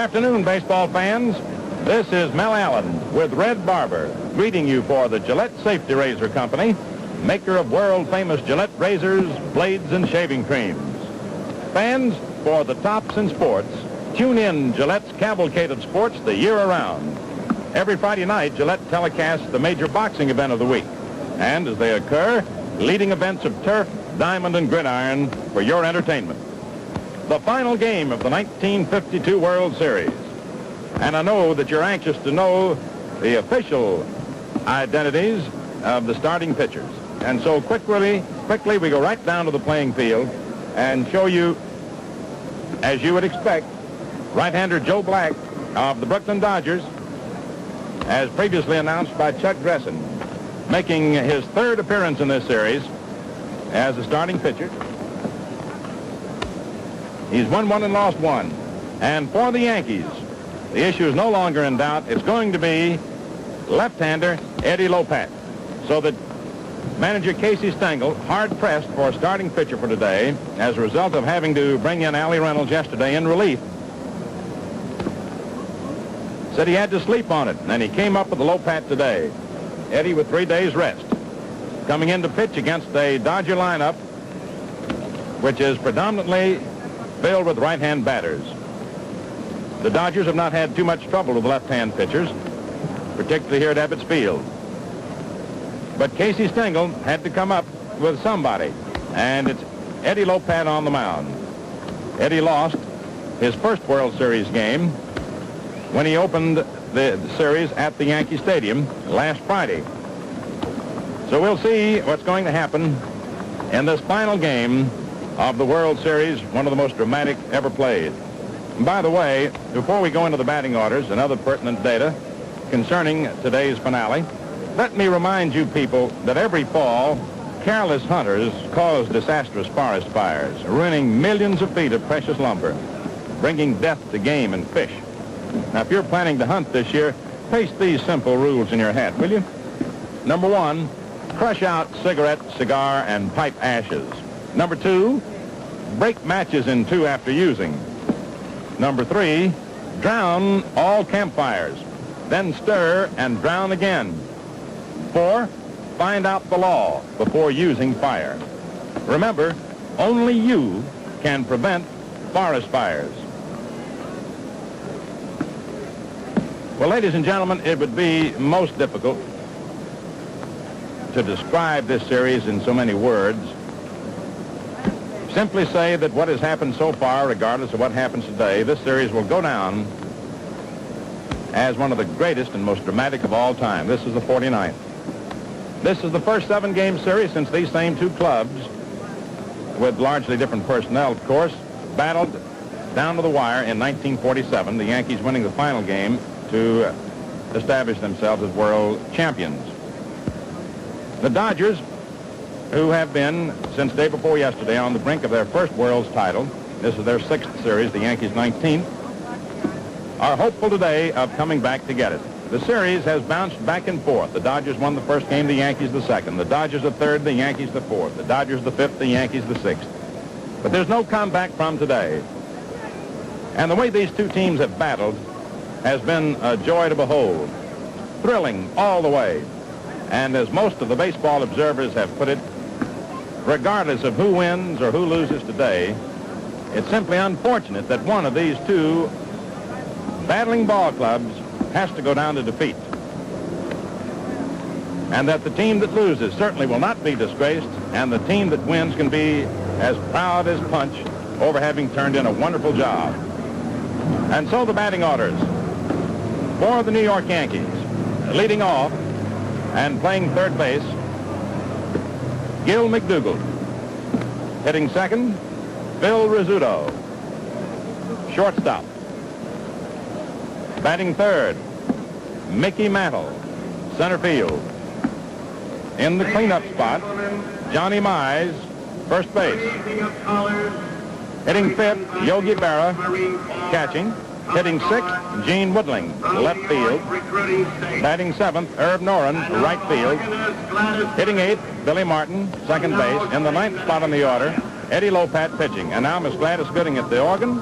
afternoon, baseball fans. This is Mel Allen with Red Barber, greeting you for the Gillette Safety Razor Company, maker of world-famous Gillette razors, blades, and shaving creams. Fans, for the tops in sports, tune in Gillette's cavalcade of sports the year around. Every Friday night, Gillette telecasts the major boxing event of the week. And as they occur, leading events of turf, diamond, and gridiron for your entertainment. The final game of the 1952 World Series. And I know that you're anxious to know the official identities of the starting pitchers. And so quickly we go right down to the playing field and show you, as you would expect, right-hander Joe Black of the Brooklyn Dodgers, as previously announced by Chuck Gresson, making his third appearance in this series as a starting pitcher. He's won one and lost one. And for the Yankees, the issue is no longer in doubt. It's going to be left-hander Eddie Lopat. So that manager Casey Stengel, hard-pressed for a starting pitcher for today as a result of having to bring in Allie Reynolds yesterday in relief, said he had to sleep on it, and he came up with the Lopat today. Eddie with 3 days rest, coming in to pitch against a Dodger lineup which is predominantly filled with right-hand batters. The Dodgers have not had too much trouble with left-hand pitchers, particularly here at Ebbets Field. But Casey Stengel had to come up with somebody, and it's Eddie Lopat on the mound. Eddie lost his first World Series game when he opened the series at the Yankee Stadium last Friday. So we'll see what's going to happen in this final game of the World Series, one of the most dramatic ever played. And by the way, before we go into the batting orders and other pertinent data concerning today's finale, let me remind you people that every fall, careless hunters cause disastrous forest fires, ruining millions of feet of precious lumber, bringing death to game and fish. Now, if you're planning to hunt this year, paste these simple rules in your hat, will you? Number one, crush out cigarette, cigar, and pipe ashes. Number two, break matches in two after using. Number three, drown all campfires, then stir and drown again. 4, find out the law before using fire. Remember, only you can prevent forest fires. Well, ladies and gentlemen, it would be most difficult to describe this series in so many words. Simply say that what has happened so far, regardless of what happens today, this series will go down as one of the greatest and most dramatic of all time. This is the 49th. This is the first 7-game series since these same two clubs, with largely different personnel, of course, battled down to the wire in 1947, the Yankees winning the final game to establish themselves as world champions. The Dodgers, who have been, since day before yesterday, on the brink of their first World's title, this is their 6th series, the Yankees' 19th, are hopeful today of coming back to get it. The series has bounced back and forth. The Dodgers won the first game, the Yankees the second. The Dodgers the third, the Yankees the fourth. The Dodgers the fifth, the Yankees the sixth. But there's no comeback from today. And the way these two teams have battled has been a joy to behold. Thrilling all the way. And as most of the baseball observers have put it, regardless of who wins or who loses today, it's simply unfortunate that one of these two battling ball clubs has to go down to defeat. And that the team that loses certainly will not be disgraced, and the team that wins can be as proud as punch over having turned in a wonderful job. And so the batting orders for the New York Yankees. Leading off and playing third base, Gil McDougald. Hitting second, Phil Rizzuto. Shortstop. Batting third, Mickey Mantle, center field. In the cleanup spot, Johnny Mize, first base. Hitting fifth, Yogi Berra, catching. Hitting sixth, Gene Woodling, left field. Batting seventh, Herb Noren, right field. Hitting eighth, Billy Martin, second base. In the ninth spot on the order, Eddie Lopat pitching. And now Miss Gladys Gooding at the organ,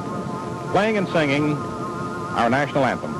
playing and singing our national anthem.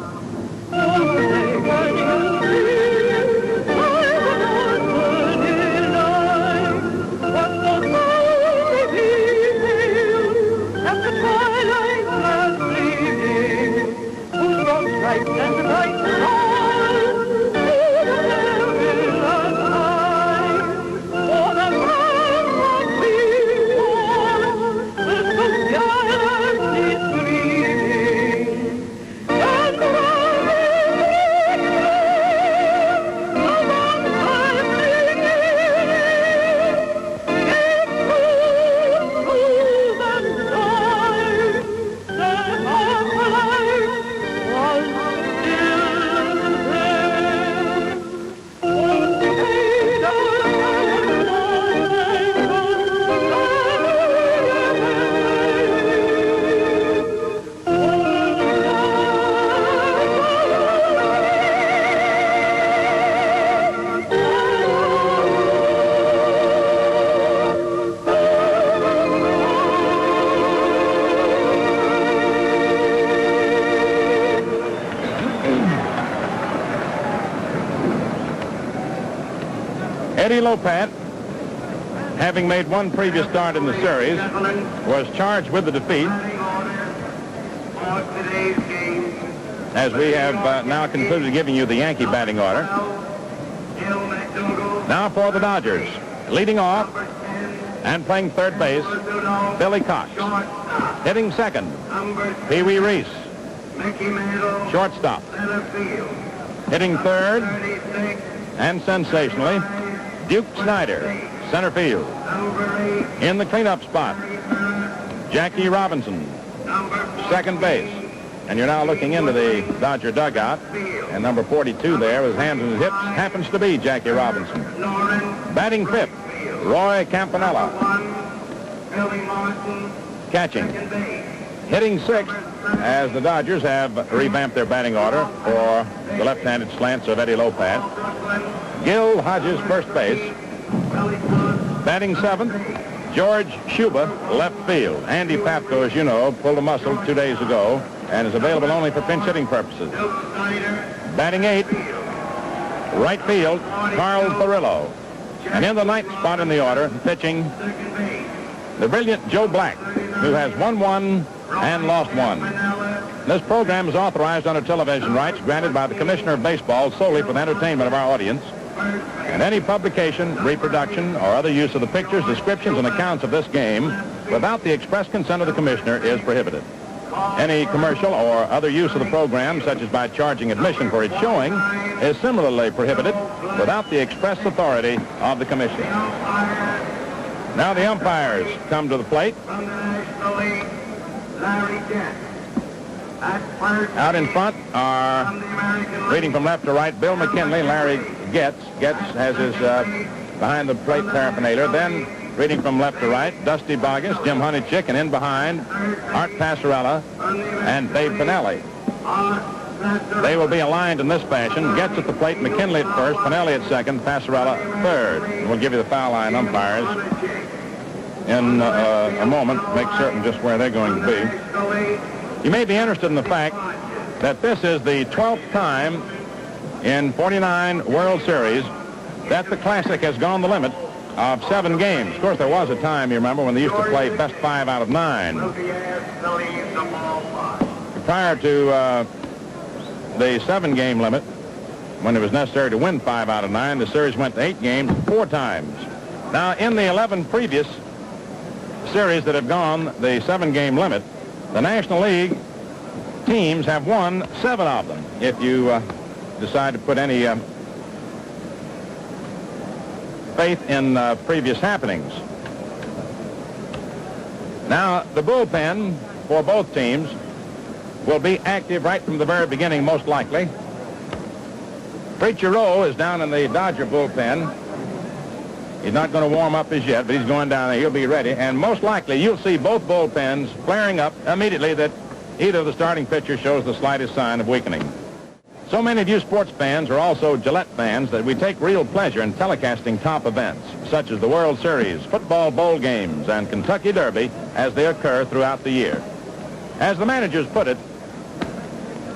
Eddie Lopat, having made one previous start in the series, was charged with the defeat. As we have now concluded giving you the Yankee batting order. Now for the Dodgers. Leading off and playing third base, Billy Cox. Hitting second, Pee Wee Reese. Shortstop. Hitting third, and sensationally, Duke Snyder, center field. In the cleanup spot, Jackie Robinson, second base. And you're now looking into the Dodger dugout, and number 42 there with his hands in his hips happens to be Jackie Robinson. Batting fifth, Roy Campanella. Catching. Hitting sixth, as the Dodgers have revamped their batting order for the left-handed slants of Eddie Lopat. Gil Hodges, first base. Batting seventh, George Shuba, left field. Andy Pafko, as you know, pulled a muscle 2 days ago and is available only for pinch hitting purposes. Batting eighth, right field, Carl Thurrillo. And in the ninth spot in the order, pitching, the brilliant Joe Black, who has won one and lost one. This program is authorized under television rights granted by the Commissioner of Baseball solely for the entertainment of our audience. And any publication, reproduction, or other use of the pictures, descriptions, and accounts of this game without the express consent of the Commissioner is prohibited. Any commercial or other use of the program, such as by charging admission for its showing, is similarly prohibited without the express authority of the Commissioner. Now the umpires come to the plate. Out in front are, reading from left to right, Bill McKinley, Larry Getz. Getz has his behind the plate paraphernalia. Then, reading from left to right, Dusty Boggess, Jim Honeychick, and in behind, Art Passarella and Babe Pinelli. They will be aligned in this fashion. Getz at the plate, McKinley at first, Pinelli at second, Passarella third. And we'll give you the foul line umpires in a moment, make certain just where they're going to be. You may be interested in the fact that this is the 12th time in 49 World Series that the Classic has gone the limit of 7 games. Of course, there was a time, you remember, when they used to play best 5 out of 9. Prior to the 7-game limit, when it was necessary to win 5 out of 9, the series went to 8 games 4 times. Now, in the 11 previous series that have gone the 7-game limit, the National League teams have won 7 of them. If you decide to put any faith in previous happenings. Now, the bullpen for both teams will be active right from the very beginning, most likely. Preacher Rowe is down in the Dodger bullpen. He's not going to warm up as yet, but he's going down there. He'll be ready. And most likely, you'll see both bullpens flaring up immediately that either of the starting pitchers shows the slightest sign of weakening. So many of you sports fans are also Gillette fans that we take real pleasure in telecasting top events, such as the World Series, football bowl games, and Kentucky Derby as they occur throughout the year. As the managers put it,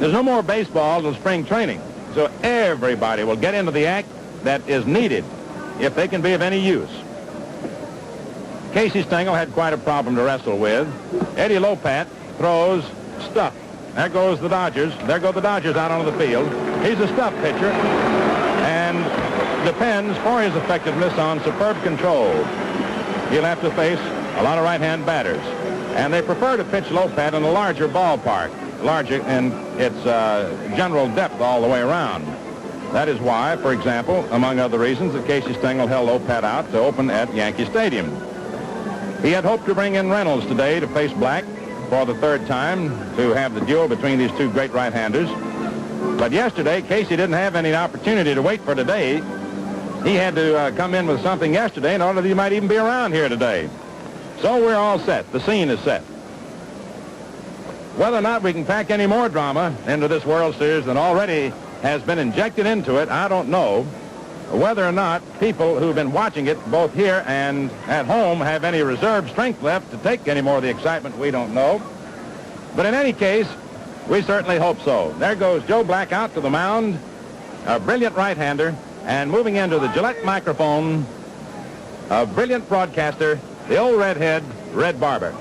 There's no more baseball till spring training. So everybody will get into the act that is needed if they can be of any use. Casey Stengel had quite a problem to wrestle with. Eddie Lopat throws stuff. There goes the Dodgers. There go the Dodgers out onto the field. He's a stuff pitcher and depends for his effectiveness on superb control. He'll have to face a lot of right-hand batters. And they prefer to pitch Lopat in a larger ballpark, larger in its general depth all the way around. That is why, for example, among other reasons, that Casey Stengel held Lopat out to open at Yankee Stadium. He had hoped to bring in Reynolds today to face Black for the third time to have the duel between these two great right-handers. But yesterday, Casey didn't have any opportunity to wait for today. He had to come in with something yesterday in order that he might even be around here today. So we're all set. The scene is set. Whether or not we can pack any more drama into this World Series than already has been injected into it, I don't know. Whether or not people who've been watching it both here and at home have any reserve strength left to take any more of the excitement, we don't know. But in any case, we certainly hope so. There goes Joe Black out to the mound, a brilliant right-hander, and moving into the Gillette microphone, a brilliant broadcaster, the old redhead, Red Barber.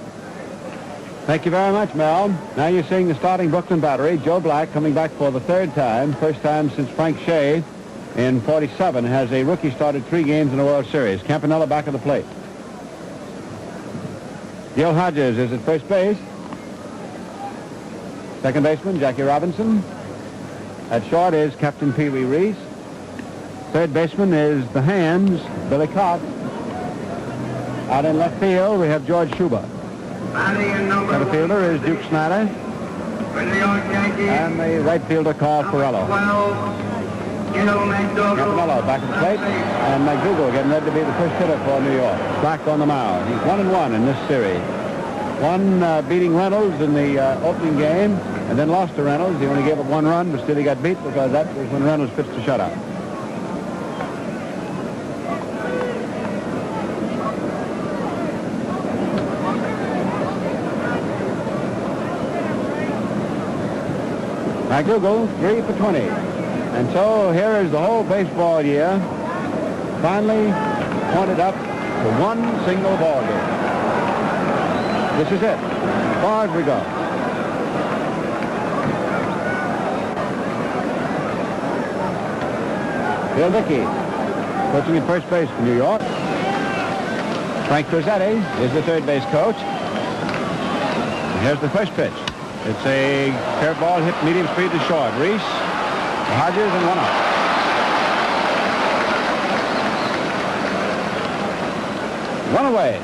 Thank you very much, Mel. Now you're seeing the starting Brooklyn battery. Joe Black coming back for the third time. First time since Frank Shea in '47 has a rookie started 3 games in the World Series. Campanella back at the plate. Gil Hodges is at first base. Second baseman, Jackie Robinson. At short is Captain Pee Wee Reese. Third baseman is the hands, Billy Cox. Out in left field, we have George Schuber. Center fielder is Duke Snyder. And the right fielder, Carl Ferrello. Campanella back at the plate. And McDougal getting ready to be the first hitter for New York. Black on the mound. He's 1-1 in this series. One beating Reynolds in the opening game, and then lost to Reynolds. He only gave up 1 run, but still he got beat because that was when Reynolds pitched a shutout. McDougal, 3 for 20. And so here is the whole baseball year finally pointed up to one single ball game. This is it, as far as we go. Bill Dickey, coaching at first base for New York. Frank Crosetti is the third base coach. And here's the first pitch. It's a curveball hit medium speed to short. Reese, Hodges, and 1 out. One away.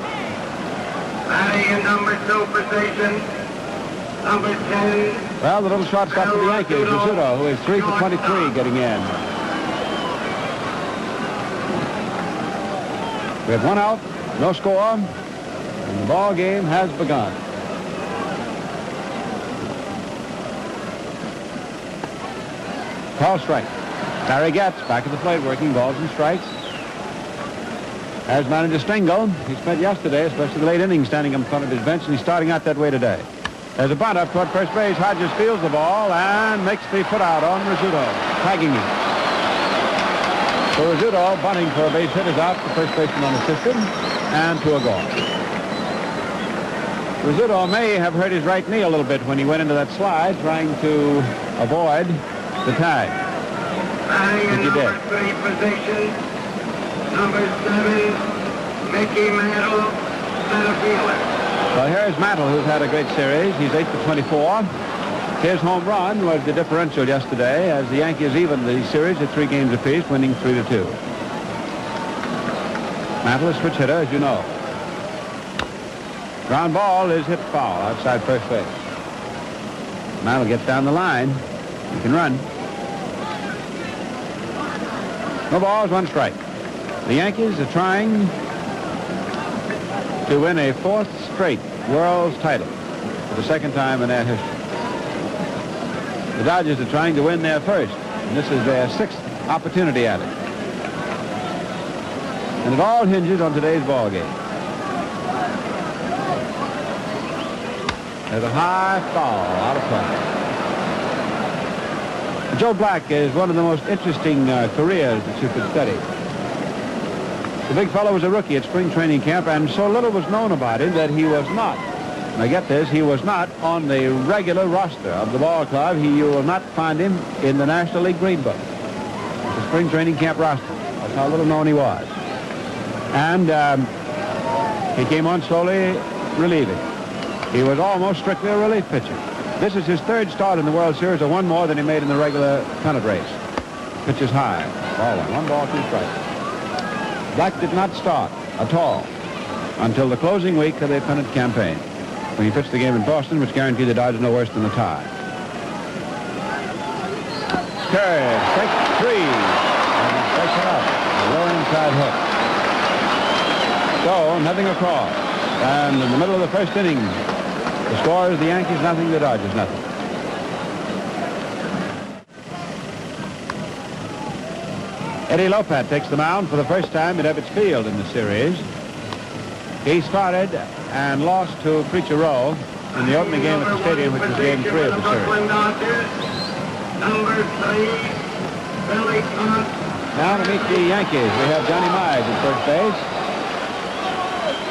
Batting in number 2 position, number 10. Well, the little shortstop for the Yankees, Rizzuto, who is 3 for 23 getting in. We have 1 out, no score, and the ball game has begun. Call strike. Barry Getz back at the plate working balls and strikes. As manager Stengel, he spent yesterday, especially the late innings, standing in front of his bench, and he's starting out that way today. There's a bunt up toward first base. Hodges fields the ball and makes the put out on Rizzuto, tagging him. So Rizzuto bunting for a base hit is out. The first baseman unassisted, and to a gone. Rizzuto may have hurt his right knee a little bit when he went into that slide, trying to avoid the tag. Batting in number 3 position, number 7, Mickey Mantle, center fielder. Well, here's Mantle, who's had a great series. He's 8 for 24. His home run was the differential yesterday as the Yankees evened the series at 3 games apiece, winning 3-2. Mantle is switch hitter, as you know. Ground ball is hit foul outside first base. Mantle gets down the line. He can run. No balls, 1 strike. The Yankees are trying to win a 4th straight World's title for the 2nd time in their history. The Dodgers are trying to win their first, and this is their 6th opportunity at it. And it all hinges on today's ball game. There's a high foul out of play. Joe Black is one of the most interesting careers that you could study. The big fellow was a rookie at spring training camp, and so little was known about him that he was not, now get this, he was not on the regular roster of the ball club. You will not find him in the National League Green Book. It's a spring training camp roster. That's how little known he was. And he came on slowly relieving. He was almost strictly a relief pitcher. This is his third start in the World Series, or one more than he made in the regular pennant race. Pitches high. Ball one. 1 ball, 2 strikes. Black did not start at all until the closing week of the pennant campaign, when he pitched the game in Boston, which guaranteed the Dodgers no worse than a tie. Curve, strike 3. And he strikes it up. A low inside hook. So, nothing across. And in the middle of the first inning, the score is the Yankees nothing, the Dodgers nothing. Eddie Lopat takes the mound for the first time at Ebbets Field in the series. He started and lost to Preacher Rowe in the opening game at the stadium, which was game 3 of the series. Number 3, Billy Hunt. Now to meet the Yankees, we have Johnny Mize at first base.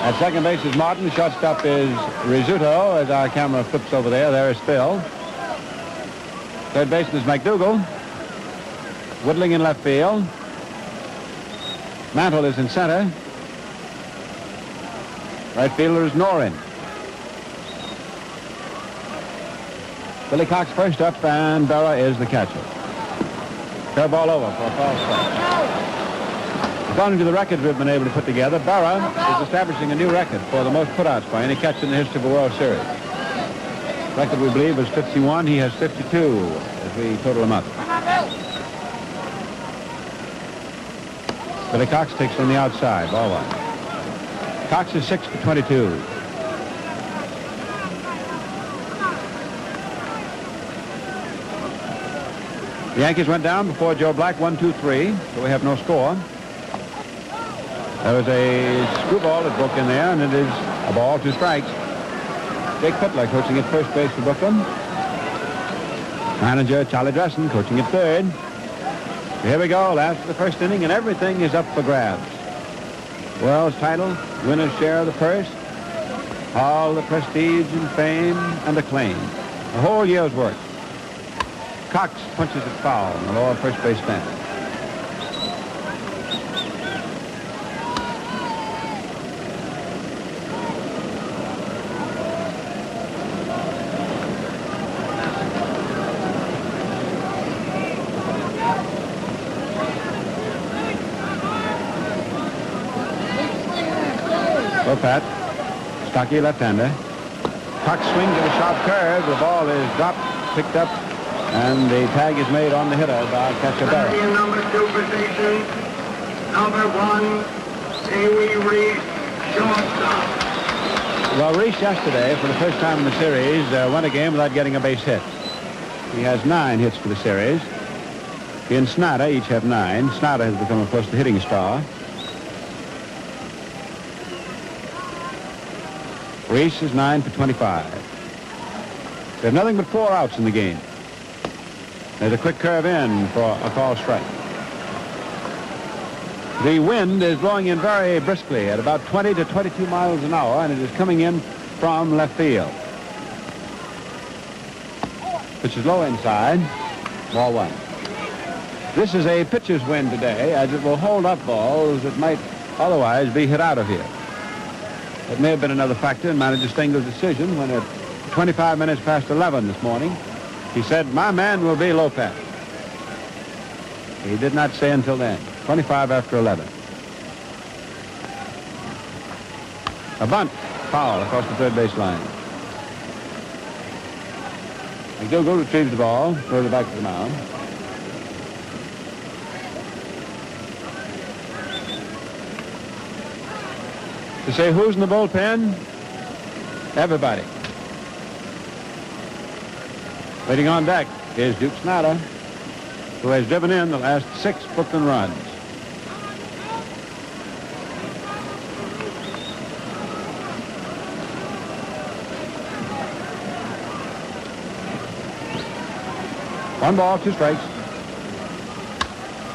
At second base is Martin. Shortstop is Rizzuto. As our camera flips over there, there is Phil. Third baseman is McDougal. Woodling in left field. Mantle is in center. Right fielder is Norin. Billy Cox first up, and Berra is the catcher. Curveball over for a foul strike. According to the records we've been able to put together, Berra is establishing a new record for the most putouts by any catcher in the history of a World Series. The record, we believe, was 51. He has 52 as we total them up. Billy Cox takes from the outside. Ball 1. Cox is 6 for 22. The Yankees went down before Joe Black, 1-2-3, so we have no score. There was a screwball that broke in there, and it is a ball, 2 strikes. Jake Pitler coaching at first base for Brooklyn. Manager Charlie Dressen coaching at third. So here we go, last of the first inning, and everything is up for grabs. World's title, winner's share of the purse, all the prestige and fame and acclaim. The whole year's work. Cox punches it foul on the lower first base stand. Lopat, stocky left-hander. Cox swings at a sharp curve. The ball is dropped, picked up, and the tag is made on the hitter by catcher Berra. Number 2 position, number 1, Pee-wee Reese, shortstop. Well, Reese yesterday, for the first time in the series, went a game without getting a base hit. He has 9 hits for the series. He and Snyder each have 9. Snyder has become, of course, the hitting star. Reese is 9 for 25. They have nothing but 4 outs in the game. There's a quick curve in for a call strike. The wind is blowing in very briskly at about 20 to 22 miles an hour, and it is coming in from left field. Pitch is low inside. Ball 1. This is a pitcher's wind today, as it will hold up balls that might otherwise be hit out of here. It may have been another factor in Manager Stengel's decision when at 25 minutes past 11 this morning, he said, "My man will be Lopat." He did not say until then. 25 after 11. A bunt, foul across the third base line. McDougal retrieves the ball, throws it back to the mound. To say who's in the bullpen? Everybody. Waiting on deck is Duke Snyder, who has driven in the last 6 Brooklyn runs. One ball, 2 strikes.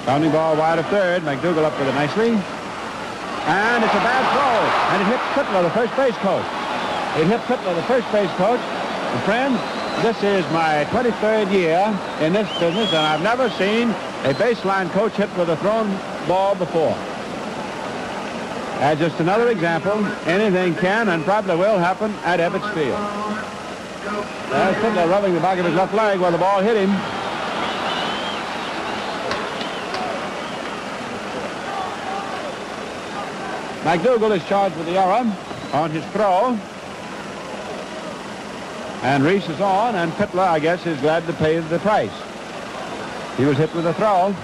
Pounding ball wide of third. McDougall up with it nicely. And it's a bad throw. And it hits Pitler, the first base coach. It hit Pitler, the first base coach. And friends, this is my 23rd year in this business, and I've never seen a baseline coach hit with a thrown ball before. As just another example, anything can and probably will happen at Ebbets Field. There's Pitler rubbing the back of his left leg where the ball hit him. McDougall is charged with the error on his throw. And Reese is on, and Pitler, I guess, is glad to pay the price. He was hit with a throw.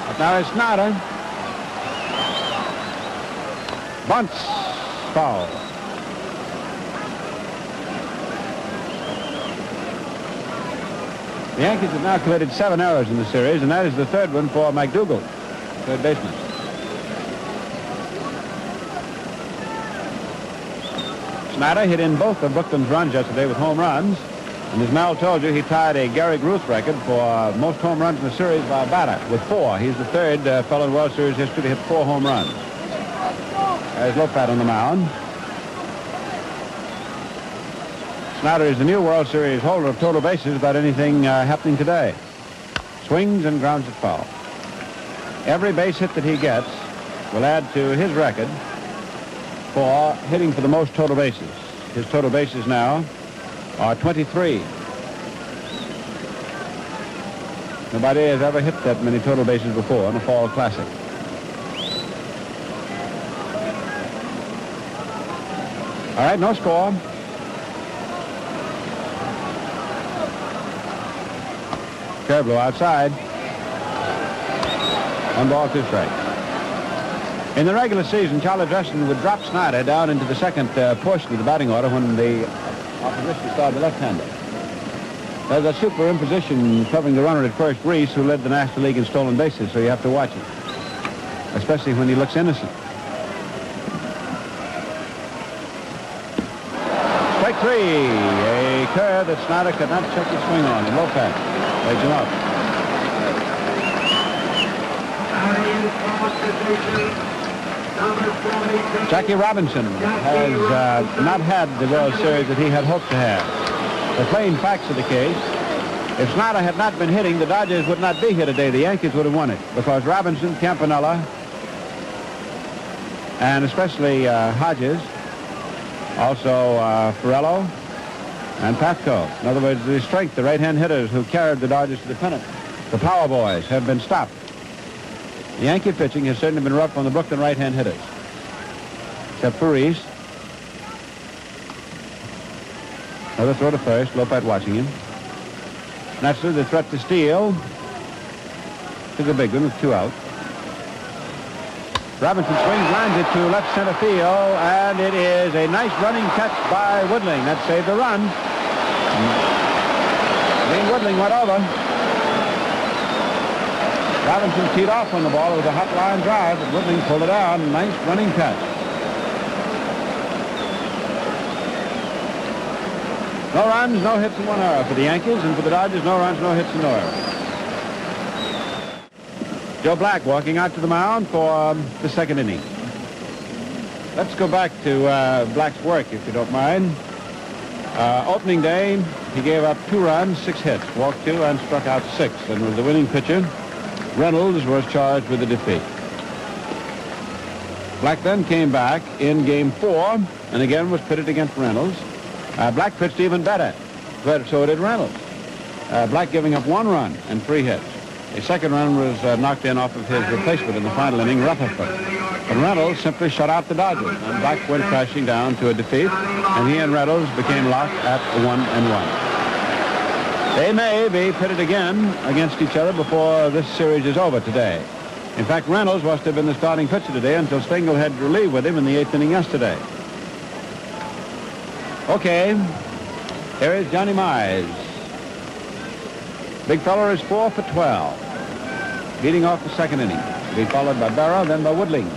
But now it's Snyder. Bunts, foul. The Yankees have now committed 7 errors in the series, and that is the third one for McDougall, third baseman. Snyder hit in both of Brooklyn's runs yesterday with home runs. And as Mel told you, he tied a Gary Ruth record for most home runs in the series by a batter with 4. He's the third fellow in World Series history to hit 4 home runs. There's Lopat on the mound. Snyder is the new World Series holder of total bases without anything happening today. Swings and grounds it foul. Every base hit that he gets will add to his record for hitting for the most total bases. His total bases now are 23. Nobody has ever hit that many total bases before in a fall classic. All right, no score. Curve blow outside. 1 ball, 2 strikes. In the regular season, Charlie Dresden would drop Snyder down into the second portion of the batting order when the opposition started the left-hander. There's a superimposition covering the runner at first, Reese, who led the National League in stolen bases, so you have to watch him, especially when he looks innocent. Strike 3, a curve that Snyder could not check his swing on, and Lopez lays him up. Jackie Robinson has not had the World Series that he had hoped to have. The plain facts of the case, if Snyder had not been hitting, the Dodgers would not be here today. The Yankees would have won it because Robinson, Campanella, and especially Hodges, also Ferrello and Pafko. In other words, the strength, the right-hand hitters who carried the Dodgers to the pennant, the power boys, have been stopped. The Yankee pitching has certainly been rough on the Brooklyn right-hand hitters, except for Reese. Another throw to first. Lopat watching him. Naturally, the threat to steal. Took a big one with 2 out. Robinson swings, lines it to left center field, and it is a nice running catch by Woodling. That saved the run. Dean Woodling went over. Robinson teed off on the ball. It was a hot line drive, but Woodling pulled it down. Nice running catch. No runs, no hits, and 1 error for the Yankees, and for the Dodgers, no runs, no hits, and no errors. Joe Black walking out to the mound for the second inning. Let's go back to Black's work, if you don't mind. Opening day, he gave up 2 runs, 6 hits, walked 2, and struck out 6, and was the winning pitcher. Reynolds was charged with the defeat. Black then came back in game 4, and again was pitted against Reynolds. Black pitched even better, but so did Reynolds. Black giving up 1 run and 3 hits. A second run was knocked in off of his replacement in the final inning, Rutherford. But Reynolds simply shut out the Dodgers, and Black went crashing down to a defeat, and he and Reynolds became locked at 1-1. They may be pitted again against each other before this series is over today. In fact, Reynolds was to have been the starting pitcher today until Stengel had relieved with him in the 8th inning yesterday. Okay, here is Johnny Mize. Big fella is 4 for 12, leading off the second inning. To be followed by Barrow, then by Woodling.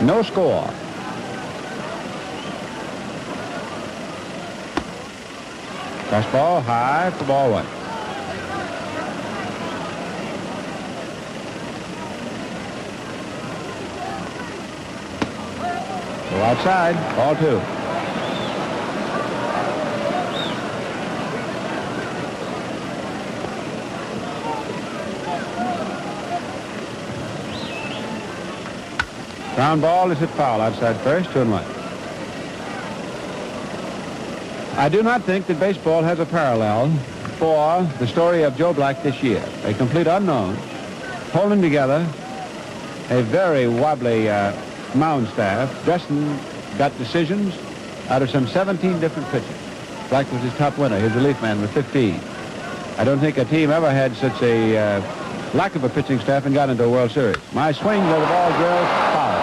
No score. Fastball high for ball one. Go outside, ball two. Ground ball is hit foul outside first, 2-1. I do not think that baseball has a parallel for the story of Joe Black this year. A complete unknown, holding together a very wobbly mound staff. Dresden got decisions out of some 17 different pitches. Black was his top winner, his relief man with 15. I don't think a team ever had such a lack of a pitching staff and got into a World Series. My swing where the ball drills, foul.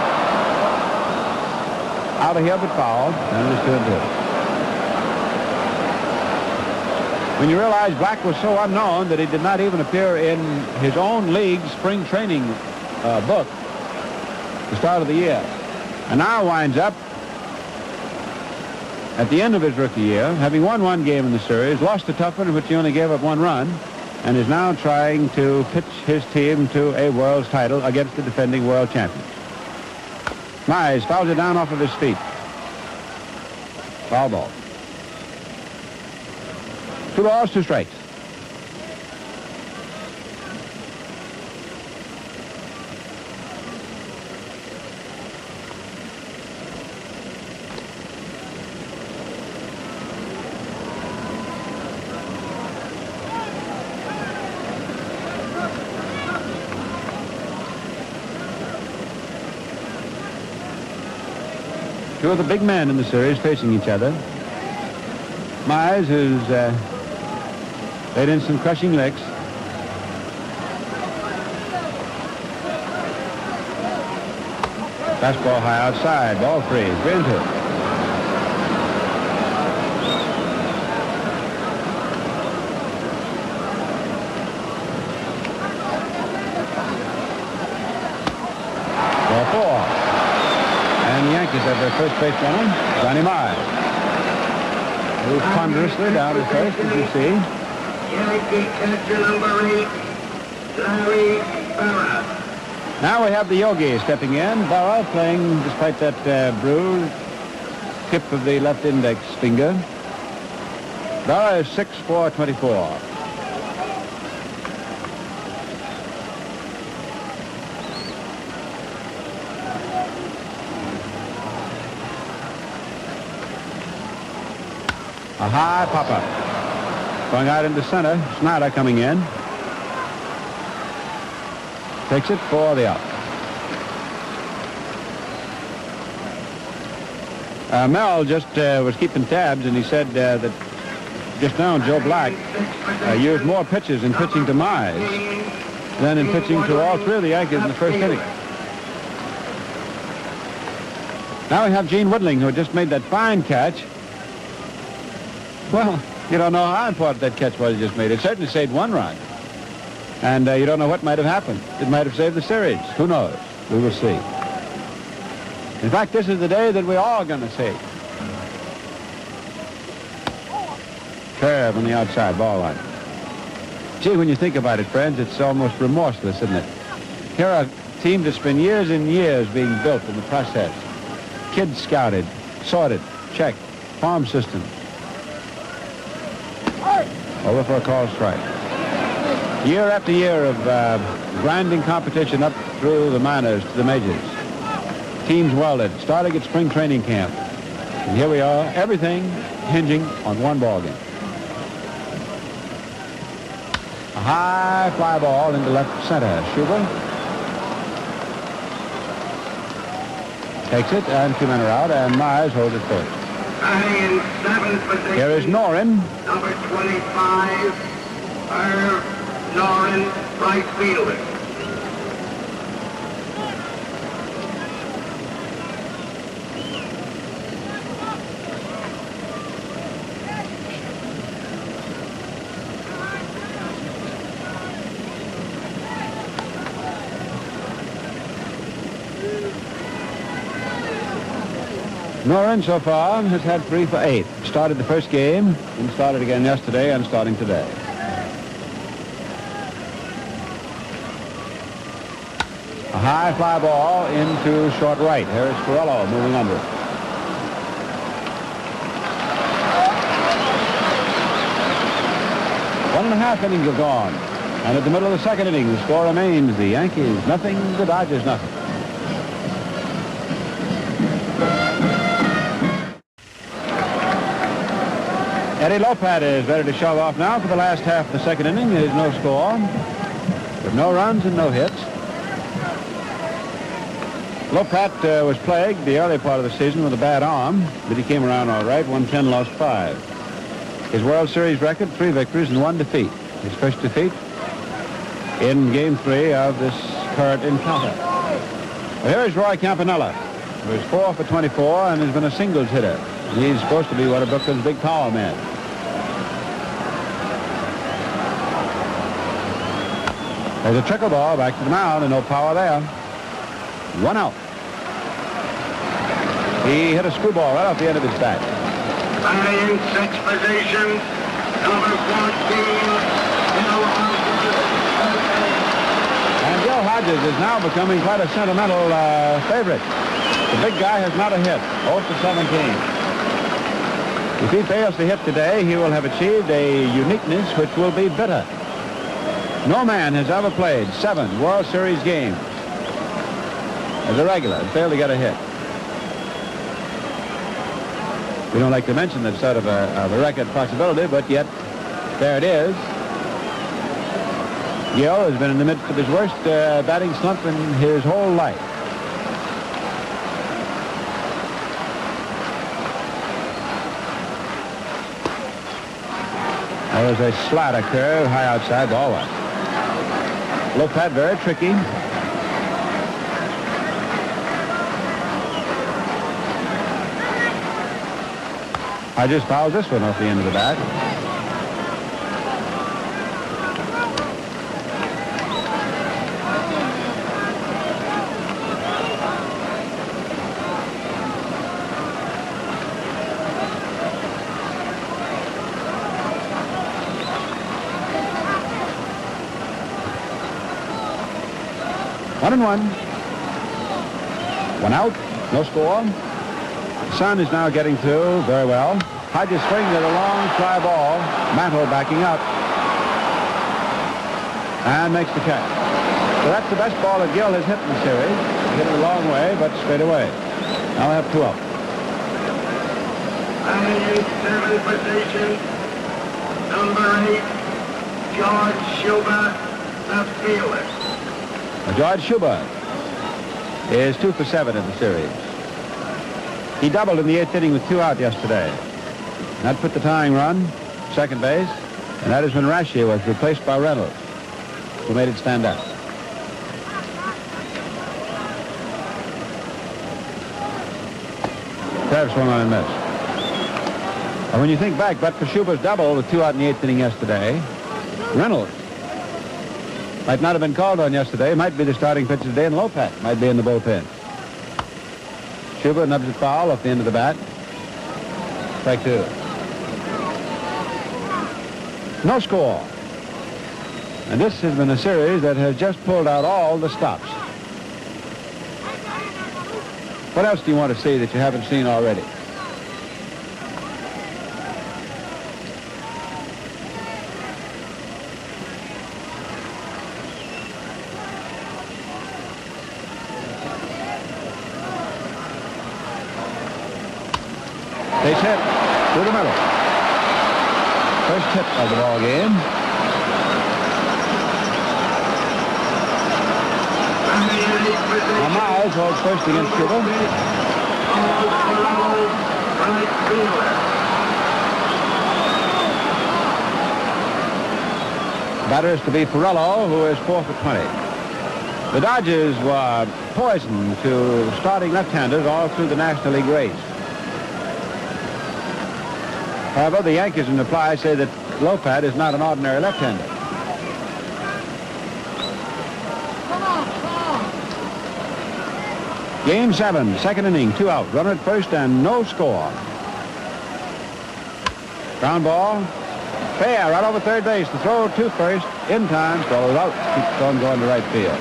Out of here but foul, and it was 2-2. When you realize Black was so unknown that he did not even appear in his own league's spring training book the start of the year, and now winds up at the end of his rookie year, having won one game in the series, lost a tough one in which he only gave up one run, and is now trying to pitch his team to a world's title against the defending world champions. Mize fouls it down off of his feet. Foul ball. 2 balls, 2 strikes. Two of the big men in the series facing each other. Mize, who's laid in some crushing licks. Fastball high outside, ball 3, 3-2. Ball 4. And the Yankees have their first base runner, Johnny Mize. Moves ponderously down to first, as you see. Yankee catcher number 8, Larry Barra. Now we have the Yogi stepping in. Barra playing despite that bruised tip of the left index finger. Barra is 6'4", 24. A high pop-up. Going out into center. Snyder coming in. Takes it for the out. Mel just was keeping tabs, and he said that just now Joe Black used more pitches in pitching to Mize than in pitching to all 3 of the Yankees in the first inning. Now we have Gene Woodling, who just made that fine catch. Well, you don't know how important that catch was he just made. It certainly saved 1 run. And you don't know what might have happened. It might have saved the series. Who knows? We will see. In fact, this is the day that we're all going to see. Curve on the outside, ball line. Gee, when you think about it, friends, it's almost remorseless, isn't it? Here are a team that's been years and years being built in the process. Kids scouted, sorted, checked, farm system. Over for a called strike. Year after year of grinding competition up through the minors to the majors. Teams welded, starting at spring training camp. And here we are, everything hinging on one ball game. A high fly ball into left center. Schubert takes it, and 2 men are out, and Mize holds it first. In 7th position, Here is Norin. number 25, Irv Norin, right fielder. Noren so far has had 3 for 8. Started the first game and started again yesterday and starting today. A high fly ball into short right. Here's Ferrello moving under it. One and a half innings have gone. And at the middle of the second inning, the score remains the Yankees nothing, the Dodgers nothing. Eddie Lopat is ready to shove off now for the last half of the second inning. There's no score, but no runs and no hits. Lopat was plagued the early part of the season with a bad arm, but he came around all right, won 10, lost 5. His World Series record, 3 victories and 1 defeat. His first defeat in Game 3 of this current encounter. Well, here is Roy Campanella, who is 4 for 24 and has been a singles hitter. He's supposed to be one of Brooklyn's big power men. There's a trickle ball back to the mound and no power there. 1 out. He hit a screwball right off the end of his bat. Batting in 6th position, number 14, Bill Hodges. And Bill Hodges is now becoming quite a sentimental favorite. The big guy has not a hit, 0 for 17. If he fails to hit today, he will have achieved a uniqueness which will be bitter. No man has ever played 7 World Series games as a regular and failed to get a hit. We don't like to mention that sort of a record possibility, but yet there it is. Gil has been in the midst of his worst batting slump in his whole life. There was a slider curve, high outside, ball one. Lopat very tricky. I just fouled this one off the end of the bat. One and one. 1 out, no score. Sun is now getting through very well. Hodges swings at a long fly ball. Mantle backing up. And makes the catch. So that's the best ball that Gil has hit in the series. He hit it a long way, but straight away. Now we have 2 out. Batting in 7th position, number 8, George Schubert, the fielder. George Schubert is 2 for 7 in the series. He doubled in the 8th inning with 2 out yesterday. That put the tying run, second base, and that is when Rashi was replaced by Reynolds, who made it stand up. Perhaps swung on and missed. And when you think back, but for Schubert's double with 2 out in the 8th inning yesterday, Reynolds might not have been called on yesterday. Might be the starting pitcher today, and Lopat might be in the bullpen. Schubert nubs it foul off the end of the bat. Strike 2. No score. And this has been a series that has just pulled out all the stops. What else do you want to see that you haven't seen already? Base hit through the middle. First hit of the ball game. Now Miles holds first against Schubert. Batter is to be Ferrello, who is 4 for 20. The Dodgers were poisoned to starting left-handers all through the National League race. However, the Yankees in reply say that Lopat is not an ordinary left-hander. Game 7, second inning, 2 out. Runner at first and no score. Ground ball. Fair right over third base. The throw to first in time. Throws out. Keeps on going to right field.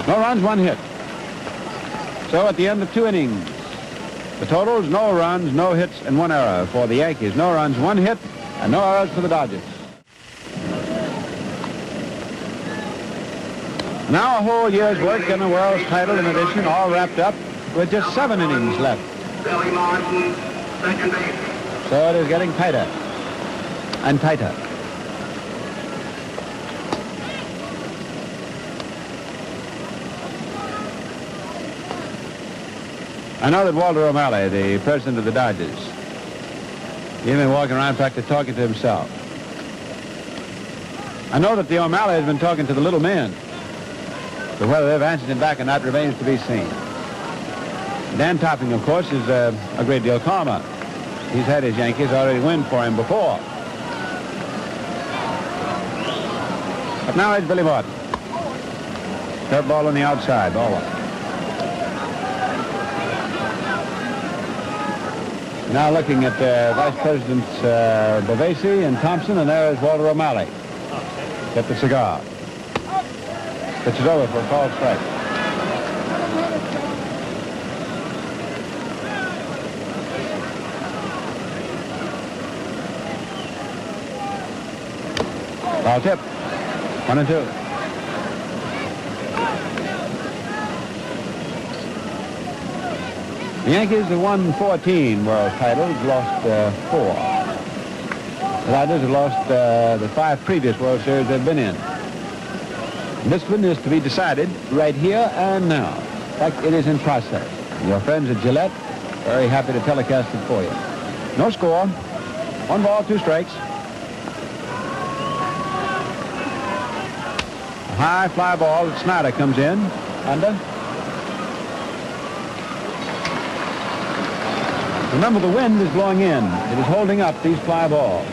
No runs, 1 hit. So at the end of 2 innings, the totals, no runs, no hits, and 1 error for the Yankees. No runs, 1 hit, and no errors for the Dodgers. Now a whole year's work in the world's title in addition, all wrapped up with just 7 innings left. Billy Martin, second base. So it is getting tighter and tighter. I know that Walter O'Malley, the president of the Dodgers, he's been walking around practically talking to himself. I know that the O'Malley has been talking to the little men. But whether they've answered him back or not remains to be seen. Dan Topping, of course, is a great deal calmer. He's had his Yankees already win for him before. But now it's Billy Martin. Curveball on the outside, ball 1. Now looking at Vice Presidents Bovesi and Thompson, and there is Walter O'Malley. Get the cigar. Pitch is over for a called strike. Foul tip. 1-2. The Yankees have won 14 world titles, lost 4. The Dodgers have lost the 5 previous World Series they've been in. This one is to be decided right here and now. In fact, it is in process. Your friends at Gillette, very happy to telecast it for you. No score. 1 ball, 2 strikes. A high fly ball that Snyder comes in. Under. Remember, the wind is blowing in. It is holding up these fly balls.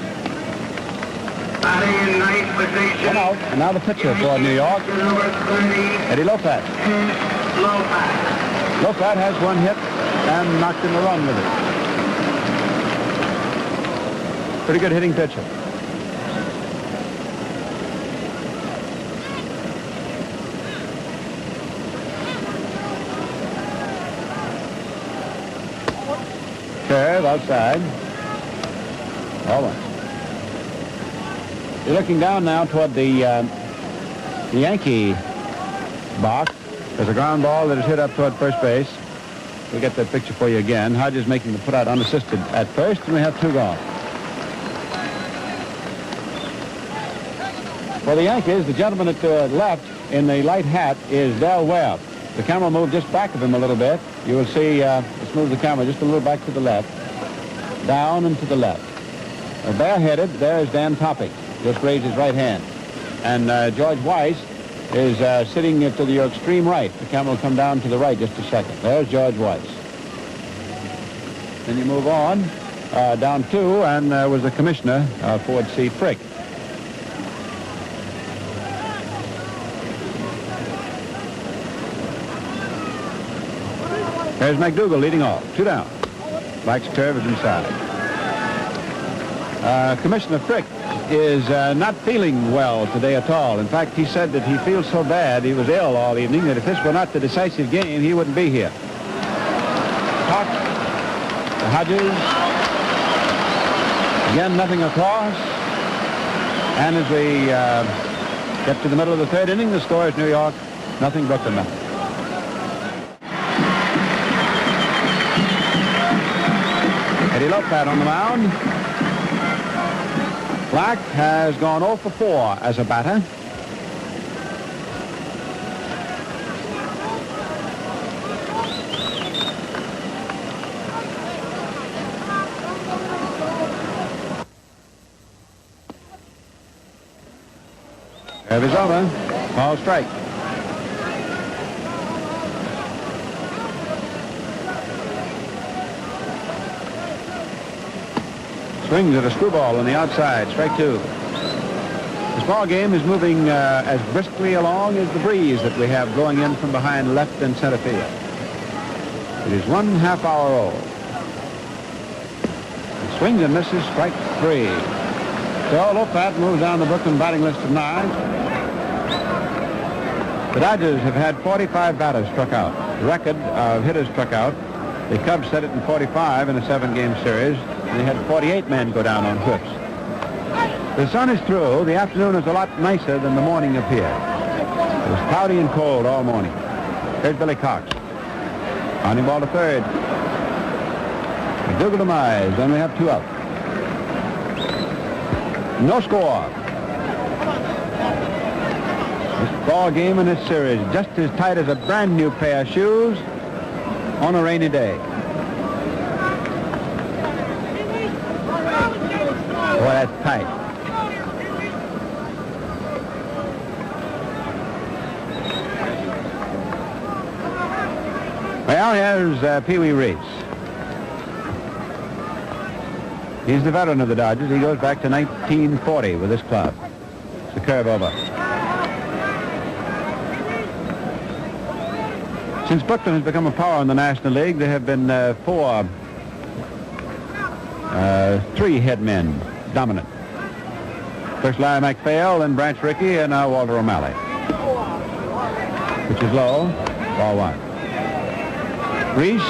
Batting in ninth position. 1 out, and now the pitcher for New York, Number 30, Eddie Lopez. Lopez. Lopez has 1 hit and knocked in a run with it. Pretty good hitting pitcher. Curve outside. Ball 1. You're looking down now toward the Yankee box. There's a ground ball that is hit up toward first base. We'll get that picture for you again. Hodges making the put out unassisted at first, and we have 2 gone. For the Yankees, the gentleman at the left in the light hat is Del Webb. The camera moved just back of him a little bit. You will see, let's move the camera just a little back to the left. Down and to the left. Bareheaded, there is Dan Topping. Just raised his right hand. And George Weiss is sitting to the extreme right. The camera will come down to the right just a second. There's George Weiss. Then you move on down 2, and was the commissioner, Ford C. Frick. There's McDougal leading off. 2 down. Black's curve is inside. Commissioner Frick is not feeling well today at all. In fact, he said that he feels so bad, he was ill all evening, that if this were not the decisive game, he wouldn't be here. Hawk, to Hodges. Again, nothing across. And as we get to the middle of the 3rd inning, the score is New York, nothing, Brooklyn, nothing. Eddie Lopez on the mound. Black has gone 0 for 4 as a batter. Serve is over. Ball strike. Swings at a screwball on the outside. Strike 2. This ball game is moving as briskly along as the breeze that we have blowing in from behind left and center field. It is 1/2 hour old. He swings and misses, strike 3. So Lopat moves down the Brooklyn batting list of 9. The Dodgers have had 45 batters struck out. The record of hitters struck out, the Cubs set it in 45 in a 7-game series, and they had 48 men go down on whips. The sun is through. The afternoon is a lot nicer than the morning appeared. It was cloudy and cold all morning. Here's Billy Cox. Pounding ball to third. McDougal demise, and we have 2 out. No score. This ball game in this series just as tight as a brand new pair of shoes on a rainy day. Boy, that's tight. Well, here's Pee Wee Reese. He's the veteran of the Dodgers. He goes back to 1940 with this club. It's a curve over. Since Brooklyn has become a power in the National League, there have been 3 head men dominant. First Larry MacPhail, then Branch Rickey, and now Walter O'Malley. Which is low, ball 1. Reese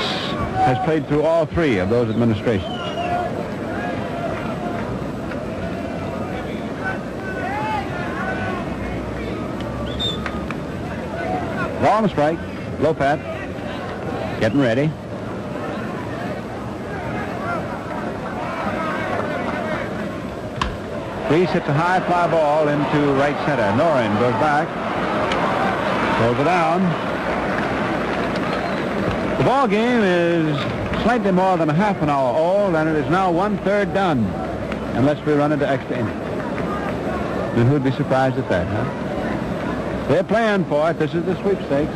has played through all 3 of those administrations. Ball on the strike. Lopat getting ready. Reese hits a high fly ball into right center. Norin goes back. Throws it down. The ball game is slightly more than a half an hour old, and it is now 1/3 done, unless we run into extra innings. And who'd be surprised at that, huh? They're playing for it. This is the sweepstakes.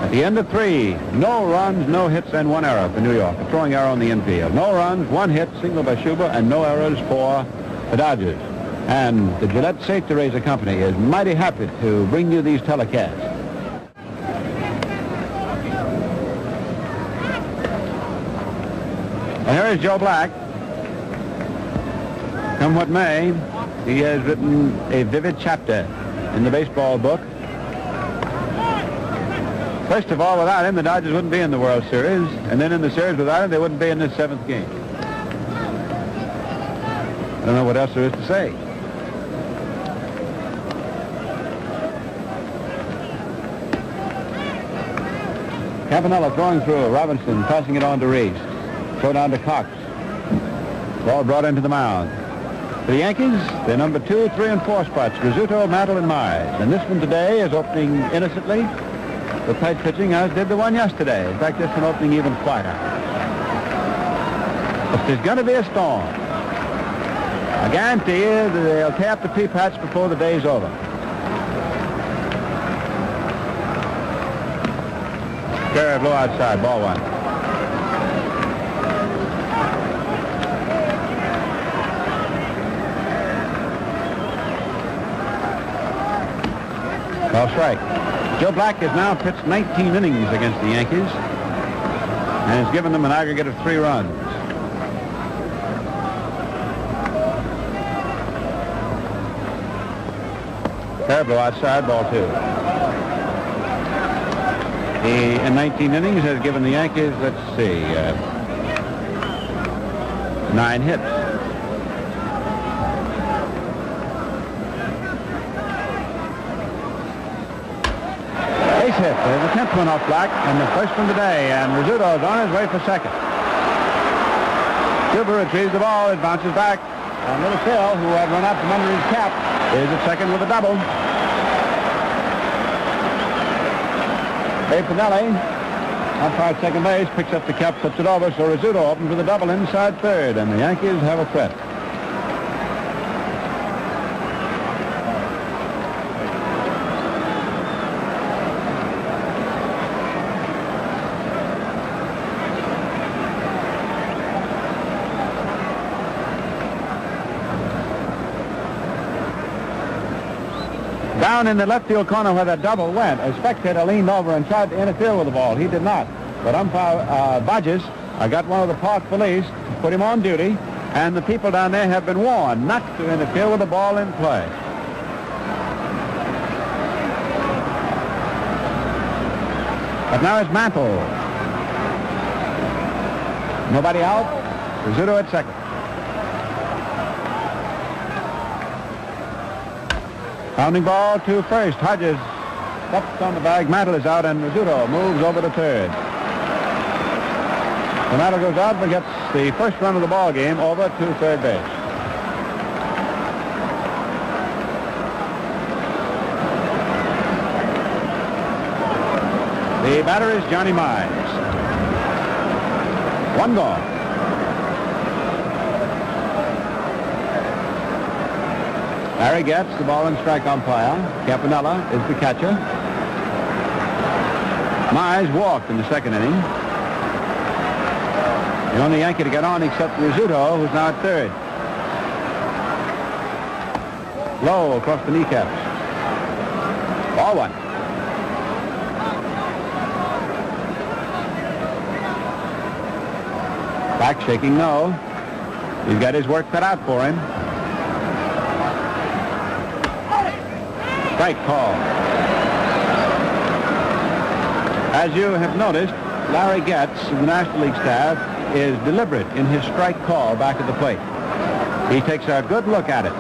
At the end of 3, no runs, no hits, and 1 error for New York. A throwing error on the infield. No runs, 1 hit, single by Schuber, and no errors for the Dodgers. And the Gillette Safety Razor Company is mighty happy to bring you these telecasts. And here is Joe Black. Come what may, he has written a vivid chapter in the baseball book. First of all, without him, the Dodgers wouldn't be in the World Series. And then in the series without him, they wouldn't be in this 7th game. I don't know what else there is to say. Campanella throwing through. Robinson tossing it on to Reese. Throw down to Cox. Ball brought into the mound. For the Yankees, they're number 2, 3, and 4 spots. Rizzuto, Mantle, and Myers. And this one today is opening innocently with tight pitching, as did the one yesterday. In fact, this one opening even quieter. But there's going to be a storm. I guarantee you that they'll tap the pea patch before the day's over. Carey blow outside, ball 1. Ball strike. Joe Black has now pitched 19 innings against the Yankees and has given them an aggregate of 3 runs. Carey blow outside, ball 2. He, in 19 innings, has given the Yankees, let's see, 9 hits. Base hit. There's the 10th one off Black, and the first one today, and Rizzuto is on his way for second. Schuber retrieves the ball, it bounces back, and Little Phil, who had run out from under his cap, is at second with a double. Dave Pinelli, umpire at second base, picks up the cap, flips it over, so Rizzuto opens with a double inside third, and the Yankees have a threat. Down in the left field corner where that double went, a spectator leaned over and tried to interfere with the ball. He did not. But umpire Bodges got one of the park police, put him on duty, and the people down there have been warned not to interfere with the ball in play. But now it's Mantle. Nobody out. Rizzuto at second. Pounding ball to first. Hodges steps on the bag. Mantle is out, and Rizzuto moves over to third. So Mantle goes out but gets the first run of the ball game over to third base. The batter is Johnny Mize. One gone. Larry gets the ball and strike umpire. Campanella is the catcher. Mize walked in the second inning. The only Yankee to get on except Rizzuto, who's now at third. Low across the kneecaps. Ball one. Back shaking, no. He's got his work cut out for him. Strike call. As you have noticed, Larry Getz of the National League staff is deliberate in his strike call back at the plate. He takes a good look at it.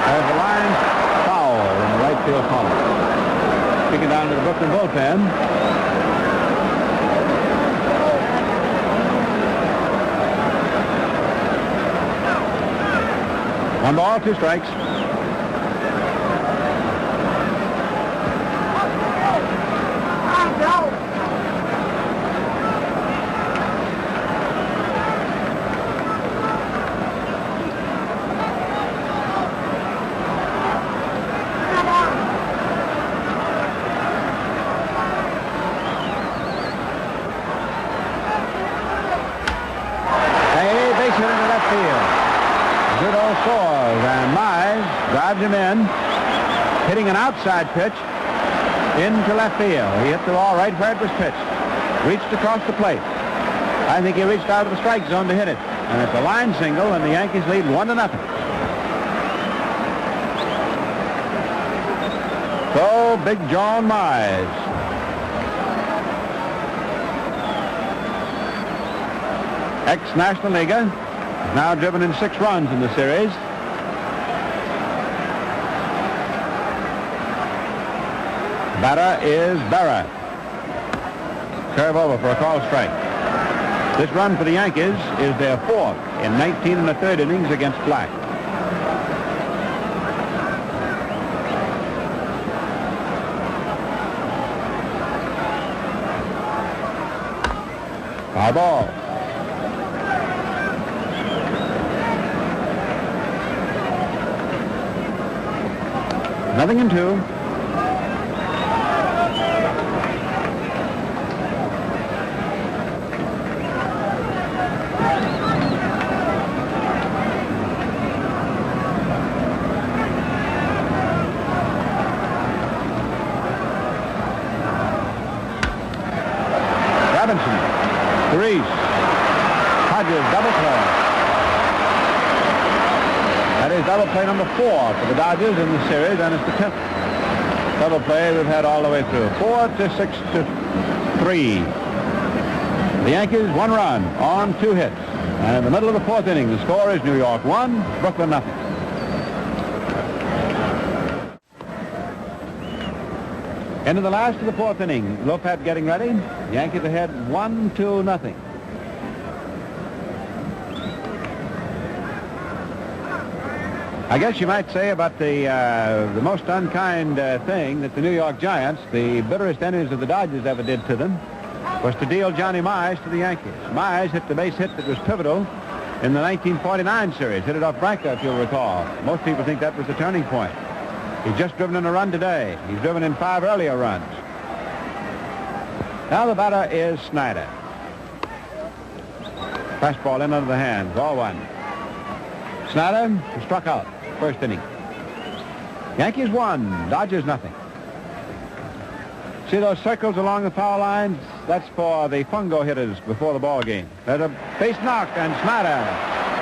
There's the line foul in the right field corner. Kicking down to the Brooklyn bullpen. One ball, two strikes. Drives him in, hitting an outside pitch into left field. He hit the ball right where it was pitched. Reached across the plate. I think he reached out of the strike zone to hit it. And it's a line single, and the Yankees lead 1-0. So, Big John Mize. Ex-National Leaguer, now driven in 6 runs in the series. Batter is Berra. Curve over for a call strike. This run for the Yankees is their 4th in 19 1/3 innings against Black. Foul ball. Nothing in 2. Hodges double play. That is double play number 4 for the Dodgers in the series, and it's the 10th double play we've had all the way through. 4-6-3. The Yankees 1 run on 2 hits. And in the middle of the 4th inning, the score is New York 1, Brooklyn nothing. Into the last of the 4th inning. Lopez getting ready. Yankees ahead 1-0. I guess you might say about the most unkind thing that the New York Giants, the bitterest enemies of the Dodgers, ever did to them, was to deal Johnny Mize to the Yankees. Mize hit the base hit that was pivotal in the 1949 series. Hit it off Branca, if you'll recall. Most people think that was the turning point. He's just driven in a run today. He's driven in 5 earlier runs. Now the batter is Snyder. Fastball in under the hands. Ball 1. Snyder struck out. First inning. Yankees 1, Dodgers nothing. See those circles along the foul lines? That's for the fungo hitters before the ball game. There's a base knock, and Snyder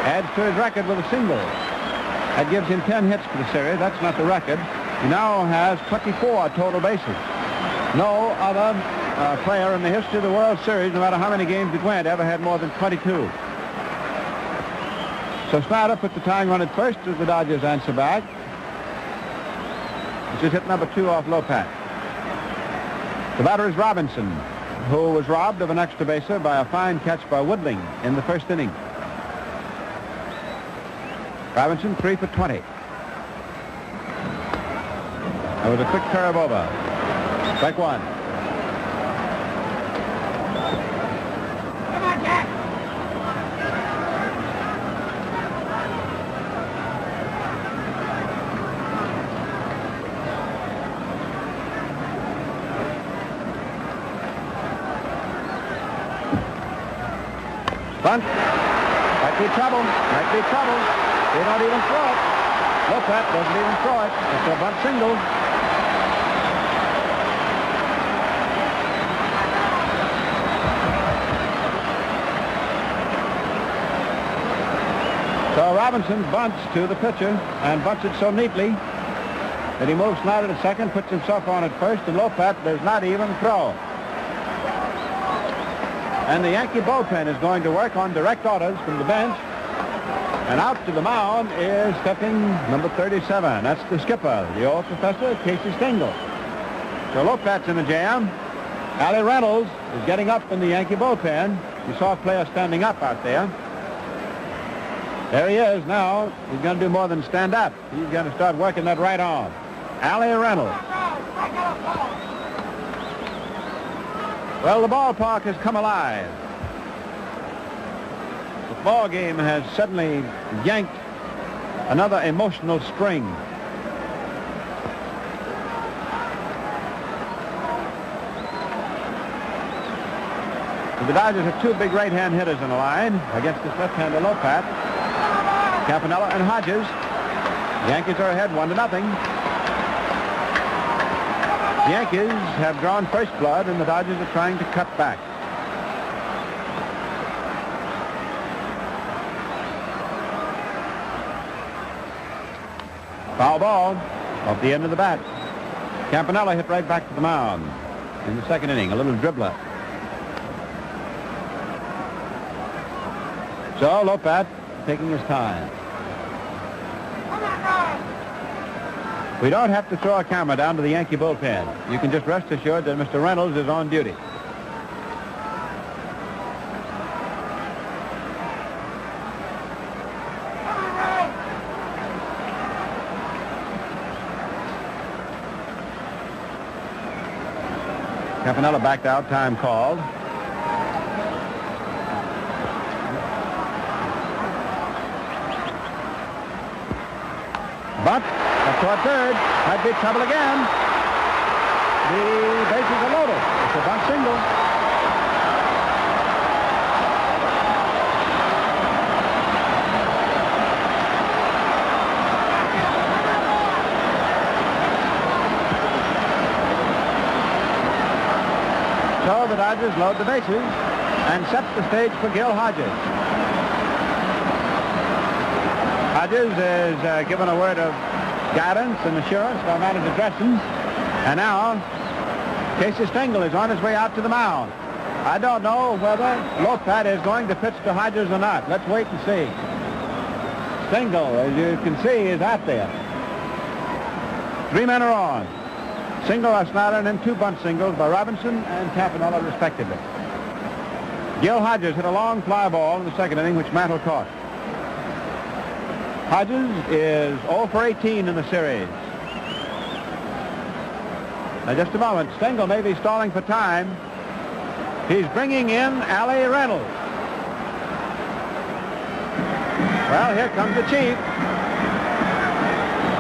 adds to his record with a single. That gives him 10 hits for the series. That's not the record. He now has 24 total bases. No other player in the history of the World Series, no matter how many games it went, ever had more than 22. So Snyder put the tying run at first as the Dodgers answer back. This is hit number 2 off Lopat. The batter is Robinson, who was robbed of an extra baser by a fine catch by Woodling in the first inning. Robinson 3 for 20. That was a quick curve over. Strike 1. Come on, Jack. Bunt. Might be trouble. Might be trouble. They don't even throw it. Lopat doesn't even throw it. It's a bunt single. So Robinson bunts to the pitcher and bunts it so neatly that he moves Snyder to second, puts himself on at first, and Lopat does not even throw. And the Yankee bullpen is going to work on direct orders from the bench. And out to the mound is stepping number 37. That's the skipper, the old professor, Casey Stengel. So Lopat's in the jam. Allie Reynolds is getting up in the Yankee bullpen. You saw a player standing up out there. There he is now. He's going to do more than stand up. He's going to start working that right arm. Allie Reynolds. Well, the ballpark has come alive. The ball game has suddenly yanked another emotional string. The Dodgers have 2 big right-hand hitters in the line against this left-hander Lopat. Campanella and Hodges. The Yankees are ahead 1-0. The Yankees have drawn first blood, and the Dodgers are trying to cut back. Foul ball off the end of the bat. Campanella hit right back to the mound in the second inning, a little dribbler. So Lopat taking his time. We don't have to throw a camera down to the Yankee bullpen. You can just rest assured that Mr. Reynolds is on duty. Campanella backed out, time called. But up toward third, might be trouble again. The bases are loaded. It's a bunt single. So the Dodgers load the bases and set the stage for Gil Hodges. Hodges is given a word of guidance and assurance by manager Dresden. And now Casey Stengel is on his way out to the mound. I don't know whether Lopat is going to pitch to Hodges or not. Let's wait and see. Stengel, as you can see, is out there. 3 men are on. Single by Snyder and then 2 bunt singles by Robinson and Campanella respectively. Gil Hodges hit a long fly ball in the second inning, which Mantle caught. Hodges is 0 for 18 in the series. Now, just a moment. Stengel may be stalling for time. He's bringing in Allie Reynolds. Well, here comes the chief.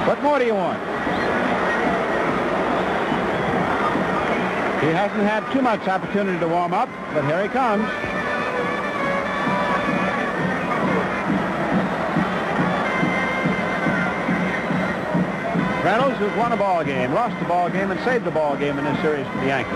What more do you want? He hasn't had too much opportunity to warm up, but here he comes. Reynolds, who's won a ball game, lost the ball game, and saved the ball game in this series for the Yankees.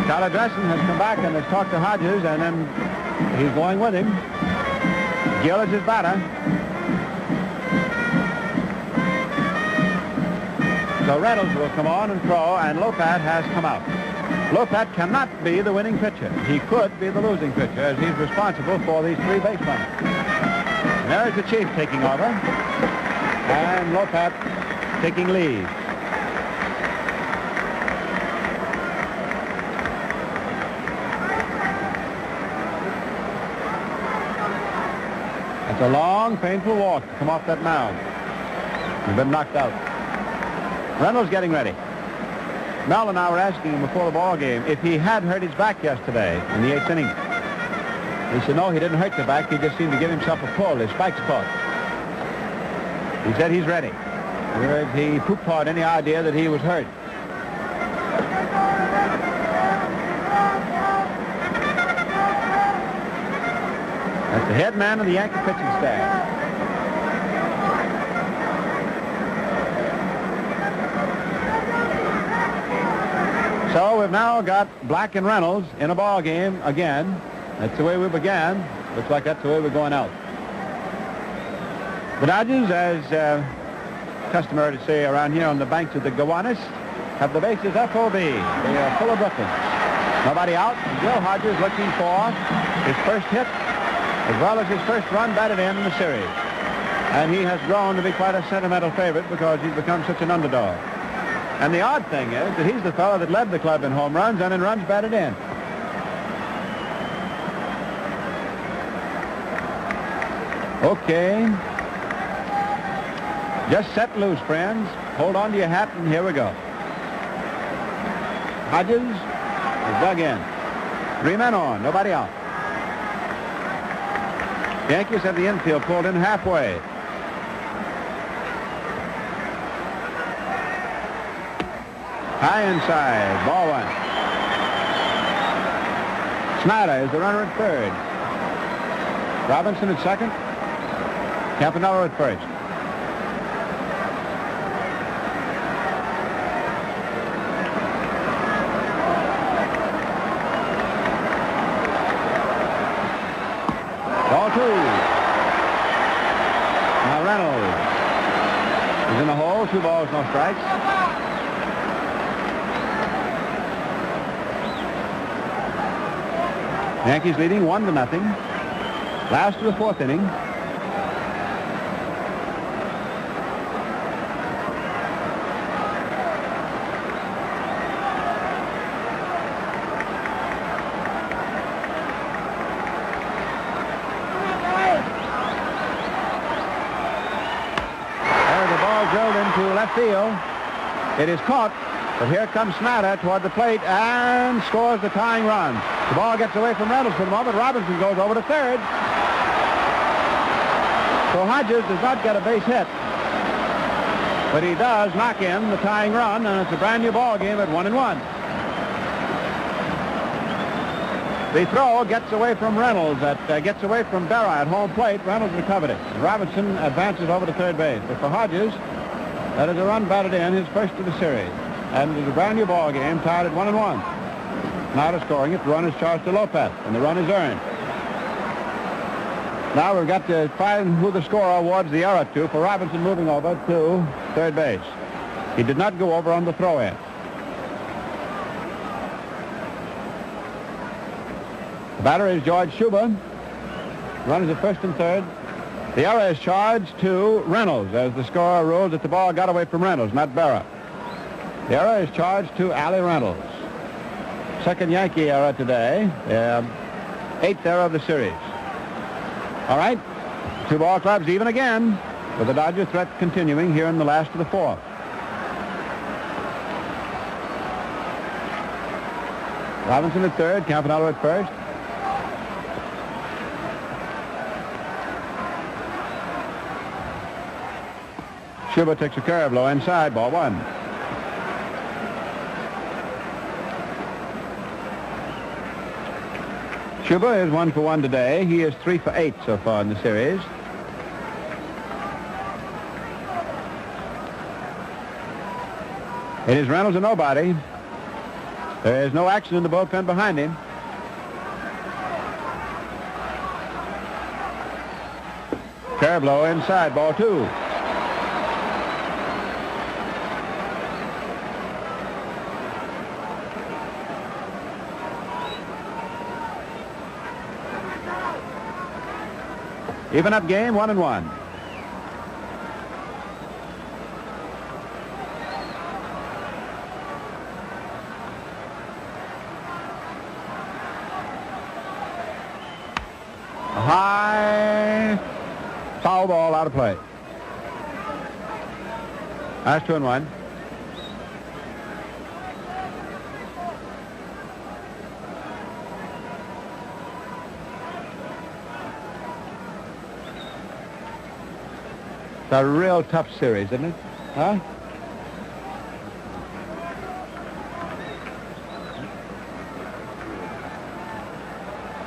Tyler Dressen has come back and has talked to Hodges, and then he's going with him. Gill is his batter. So Reynolds will come on and throw, and Lopat has come out. Lopat cannot be the winning pitcher. He could be the losing pitcher, as he's responsible for these 3 base runners. And there's the Chief taking over, and Lopat taking lead. It's a long, painful walk to come off that mound. He's been knocked out. Reynolds getting ready. Mel and I were asking him before the ball game if he had hurt his back yesterday in the 8th inning. He said, no, he didn't hurt the back. He just seemed to give himself a pull. His spikes caught. He said he's ready. He poo-pawed any idea that he was hurt. That's the head man of the Yankee pitching staff. So we've now got Black and Reynolds in a ball game again. That's the way we began. Looks like that's the way we're going out. The Dodgers, as customary to say around here on the banks of the Gowanus, have the bases FOB. They are full of Brooklyns. Nobody out. Joe Hodges looking for his first hit, as well as his first run batted in the series. And he has grown to be quite a sentimental favorite because he's become such an underdog. And the odd thing is that he's the fellow that led the club in home runs and in runs batted in. Okay. Just set loose, friends. Hold on to your hat, and here we go. Hodges is dug in. 3 men on, nobody out. The Yankees have the infield pulled in halfway. High inside, ball 1. Snyder is the runner at third. Robinson at second. Campanella at first. Ball 2. Now Reynolds is in the hole. 2 balls, no strikes. Yankees leading 1-0. Last of the 4th inning. There's the ball drilled into left field. It is caught, but here comes Snyder toward the plate and scores the tying run. The ball gets away from Reynolds for the moment. Robinson goes over to third. So Hodges does not get a base hit. But he does knock in the tying run, and it's a brand new ball game at 1-1. The throw gets away from Reynolds. Gets away from Berra at home plate. Reynolds recovered it. And Robinson advances over to third base. But for Hodges, that is a run batted in, his first of the series. And it's a brand new ball game tied at 1-1. Snyder scoring it. The run is charged to Lopez, and the run is earned. Now we've got to find who the scorer awards the error to for Robinson moving over to third base. He did not go over on the throw-in. The batter is George Schuber. Run is at first and third. The error is charged to Reynolds, as the scorer ruled that the ball got away from Reynolds, not Berra. The error is charged to Allie Reynolds. Second Yankee error today. 8th error of the series. All right, 2 ball clubs even again, with the Dodger threat continuing here in the last of the 4th. Robinson at third, Campanella at first. Schuber takes a curve low inside, ball 1. Schuber is 1 for 1 today. He is 3 for 8 so far in the series. It is Reynolds and nobody. There is no action in the bullpen behind him. Curve blow inside, ball 2. Even up game, 1-1. A high foul ball out of play. That's 2-1. It's a real tough series, isn't it? Huh?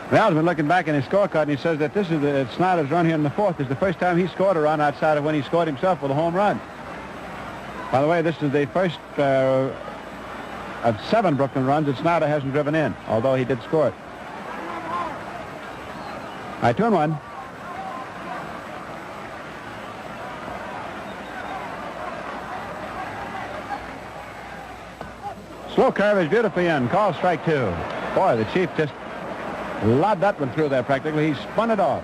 Reynolds been looking back in his scorecard, and he says that this is Snyder's run here in the 4th is the first time he scored a run outside of when he scored himself with a home run. By the way, this is the first of 7 Brooklyn runs that Snyder hasn't driven in, although he did score it. All right, 2-1. Slow curve is beautifully in. Call strike 2. Boy, the Chief just lobbed that one through there practically. He spun it off.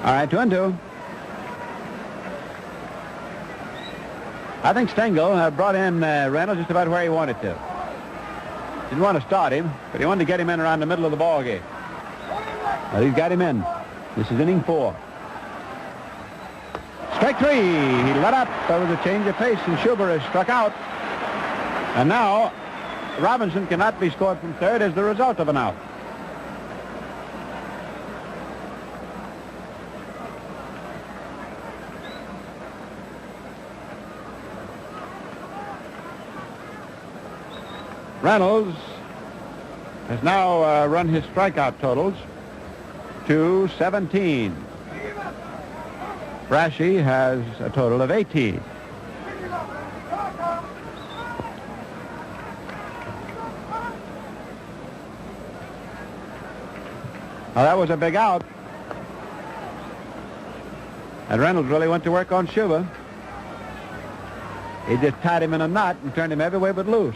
All right, 2-2. I think Stengel brought in Reynolds just about where he wanted to. Didn't want to start him, but he wanted to get him in around the middle of the ball game. Well, he's got him in. This is inning 4. Strike 3. He let up. There was a change of pace, and Schuber is struck out. And now Robinson cannot be scored from third as the result of an out. Reynolds has now run his strikeout totals to 17. Brashy has a total of 18. Now that was a big out. And Reynolds really went to work on Schuber. He just tied him in a knot and turned him every way but loose.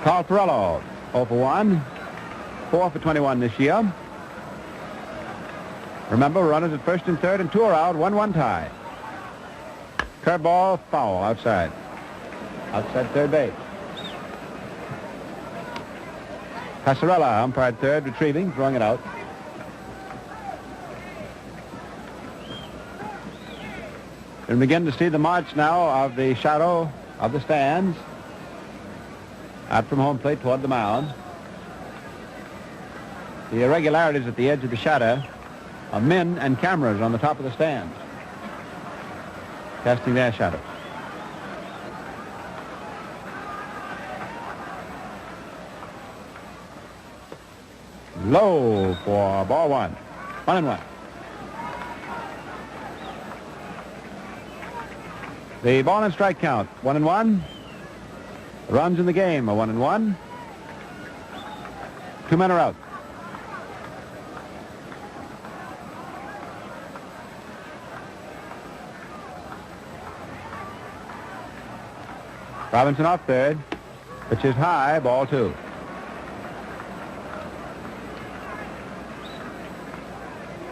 Carl Perello, 0 for 1, 4 for 21 this year. Remember, runners at first and third and 2 are out, 1-1 tie. Curveball, foul, outside. Outside third base. Passarella, umpired third, retrieving, throwing it out. We'll begin to see the march now of the shadow of the stands out from home plate toward the mound. The irregularities at the edge of the shadow of men and cameras on the top of the stands, casting their shadows. Low for ball 1. 1-1. The ball and strike count, 1-1. Runs in the game are 1-1. 2 men are out. Robinson off third. Pitch is high, ball 2.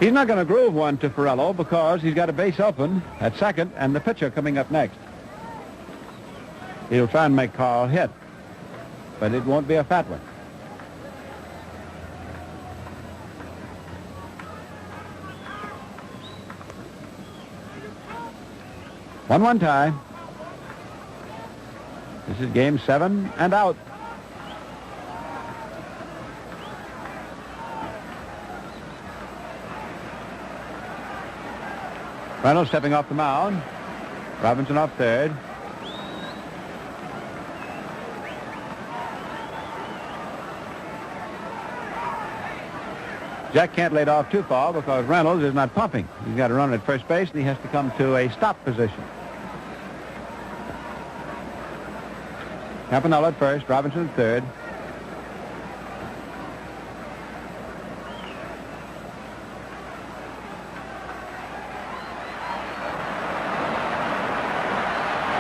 He's not going to groove one to Perello because he's got a base open at second and the pitcher coming up next. He'll try and make Carl hit, but it won't be a fat one. One tie. This is game 7 and out. Reynolds stepping off the mound. Robinson off third. Jack can't lay it off too far because Reynolds is not pumping. He's got to run at first base, and he has to come to a stop position. Campanella at first, Robinson at third.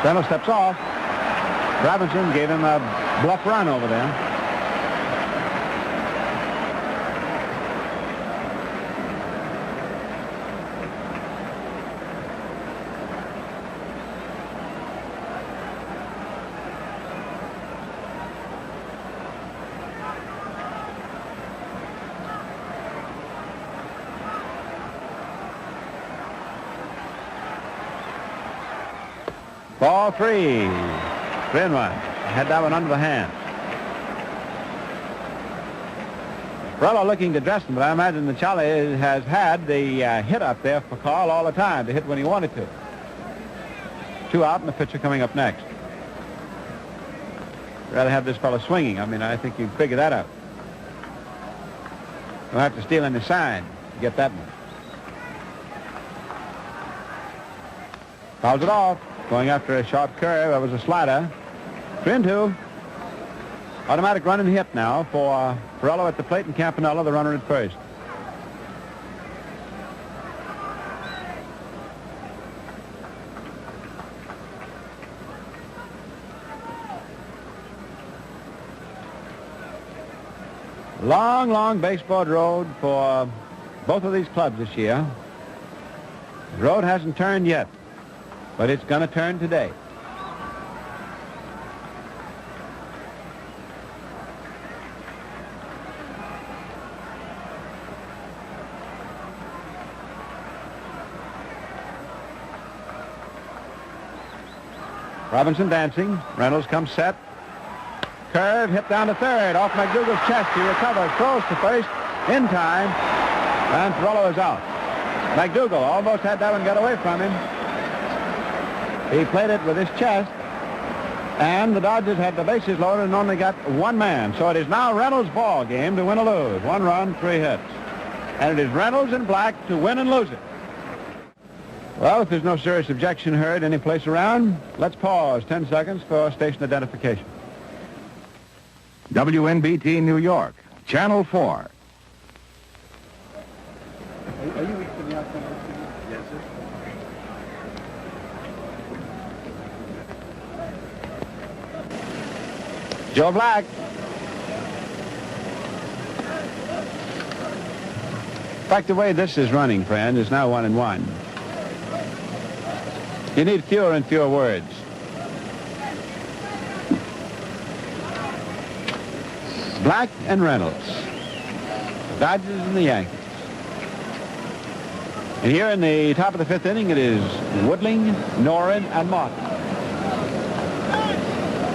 Reynolds steps off. Robinson gave him a bluff run over there. Ball 3. 3-1. Had that one under the hand. Perello looking to dress him, but I imagine that Charlie has had the hit up there for Carl all the time to hit when he wanted to. 2 out and the pitcher coming up next. Rather have this fellow swinging. I mean, I think you figure that out. Don't have to steal any sign to get that one. Fouls it off. Going after a sharp curve. That was a slider. 3-2. Automatic run and hit now for Perello at the plate and Campanella, the runner at first. Long, long baseboard road for both of these clubs this year. The road hasn't turned yet, but it's going to turn today. Robinson dancing. Reynolds comes set. Curve hit down to third. Off McDougall's chest. He recovers. Throws to first in time. And Perello is out. McDougall almost had that one get away from him. He played it with his chest. And the Dodgers had the bases loaded and only got one man. So it is now Reynolds' ball game to win or lose. 1 run, 3 hits. And it is Reynolds and Black to win and lose it. Well, if there's no serious objection heard any place around, let's pause 10 seconds for station identification. WNBT New York, Channel 4. Are you reaching the outside? Yes, sir. Joe Black. In fact, the way this is running, friend, is now 1-1. You need fewer and fewer words. Black and Reynolds. The Dodgers and the Yankees. And here in the top of the 5th inning, it is Woodling, Noren, and Martin.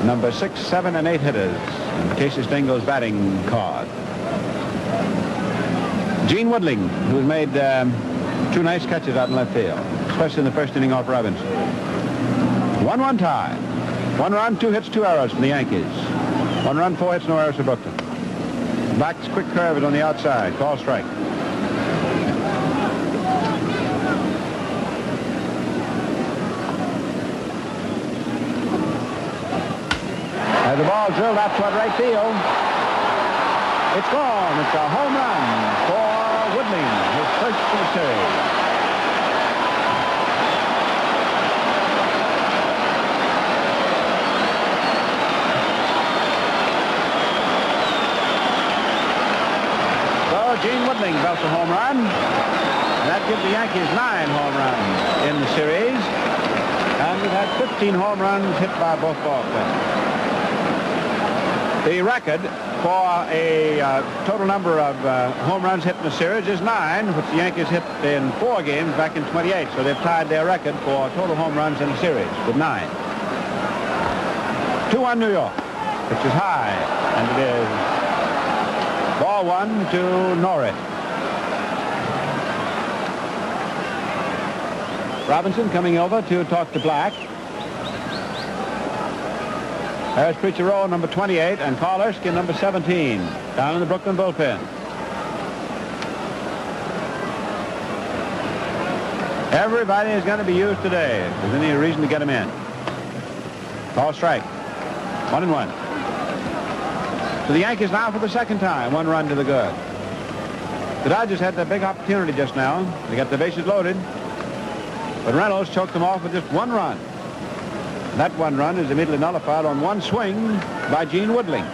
Number 6, 7, and 8 hitters in Casey Stengle's batting card. Gene Woodling, who's made 2 nice catches out in left field, especially in the first inning off Robinson. 1-1 tie. 1 run, 2 hits, 2 errors from the Yankees. 1 run, 4 hits, no errors for Brooklyn. Black's quick curve is on the outside. Call strike. As the ball drilled out toward right field, it's gone. It's a home run for Woodling, his first in the series. Gene Woodling belts a home run. That gives the Yankees 9 home runs in the series. And we've had 15 home runs hit by both ball players. The record for a total number of home runs hit in the series is 9, which the Yankees hit in 4 games back in 28. So they've tied their record for total home runs in the series with 9. 2-1 New York, which is high, and it is ball 1 to Norris. Robinson coming over to talk to Black. There's Preacher Rowe, number 28, and Carl Erskine, number 17, down in the Brooklyn bullpen. Everybody is going to be used today. If there's any reason to get them in. Call strike. 1-1. So the Yankees now for the second time. 1 run to the good. The Dodgers had that big opportunity just now. They got the bases loaded. But Reynolds choked them off with just 1 run. That 1 run is immediately nullified on 1 swing by Gene Woodling.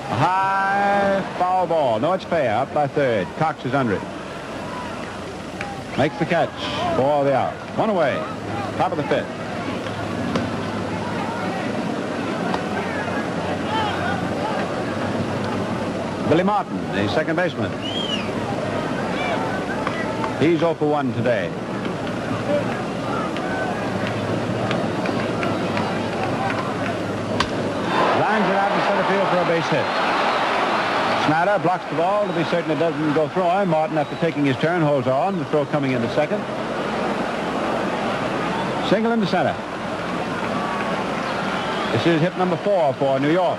A high foul ball. No, it's fair. Up by third. Cox is under it. Makes the catch for the out. 1 away. Top of the 5th. Billy Martin, the second baseman. He's 0 for 1 today. Lines it out in center field for a base hit. Snyder blocks the ball to be certain it doesn't go throwing. Martin, after taking his turn, holds on. The throw coming into second. Single into center. This is hit number 4 for New York.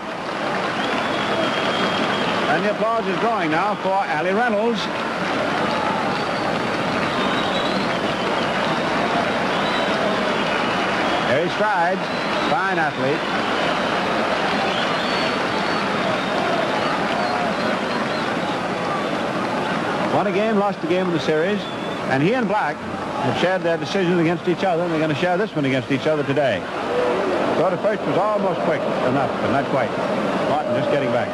And the applause is growing now for Allie Reynolds. There he strides. Fine athlete. Won a game, lost a game in the series. And he and Black have shared their decisions against each other, and they're going to share this one against each other today. Throw to first was almost quick enough, but not quite. Martin just getting back.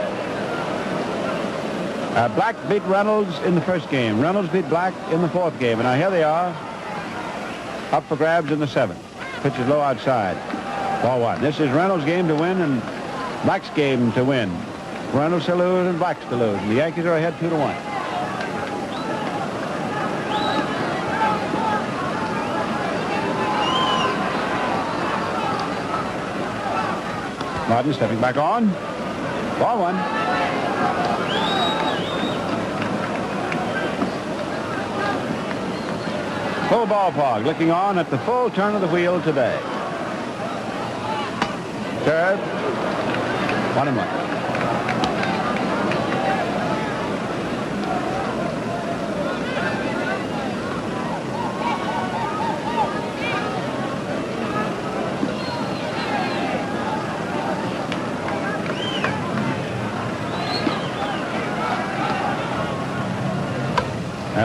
Black beat Reynolds in the first game. Reynolds beat Black in the 4th game. And now here they are, up for grabs in the 7th. Pitch is low outside. Ball 1. This is Reynolds' game to win and Black's game to win. Reynolds to lose and Black's to lose. And the Yankees are ahead 2-1. Martin stepping back on. Ball 1. Full ballpark looking on at the full turn of the wheel today. Third. 1-1.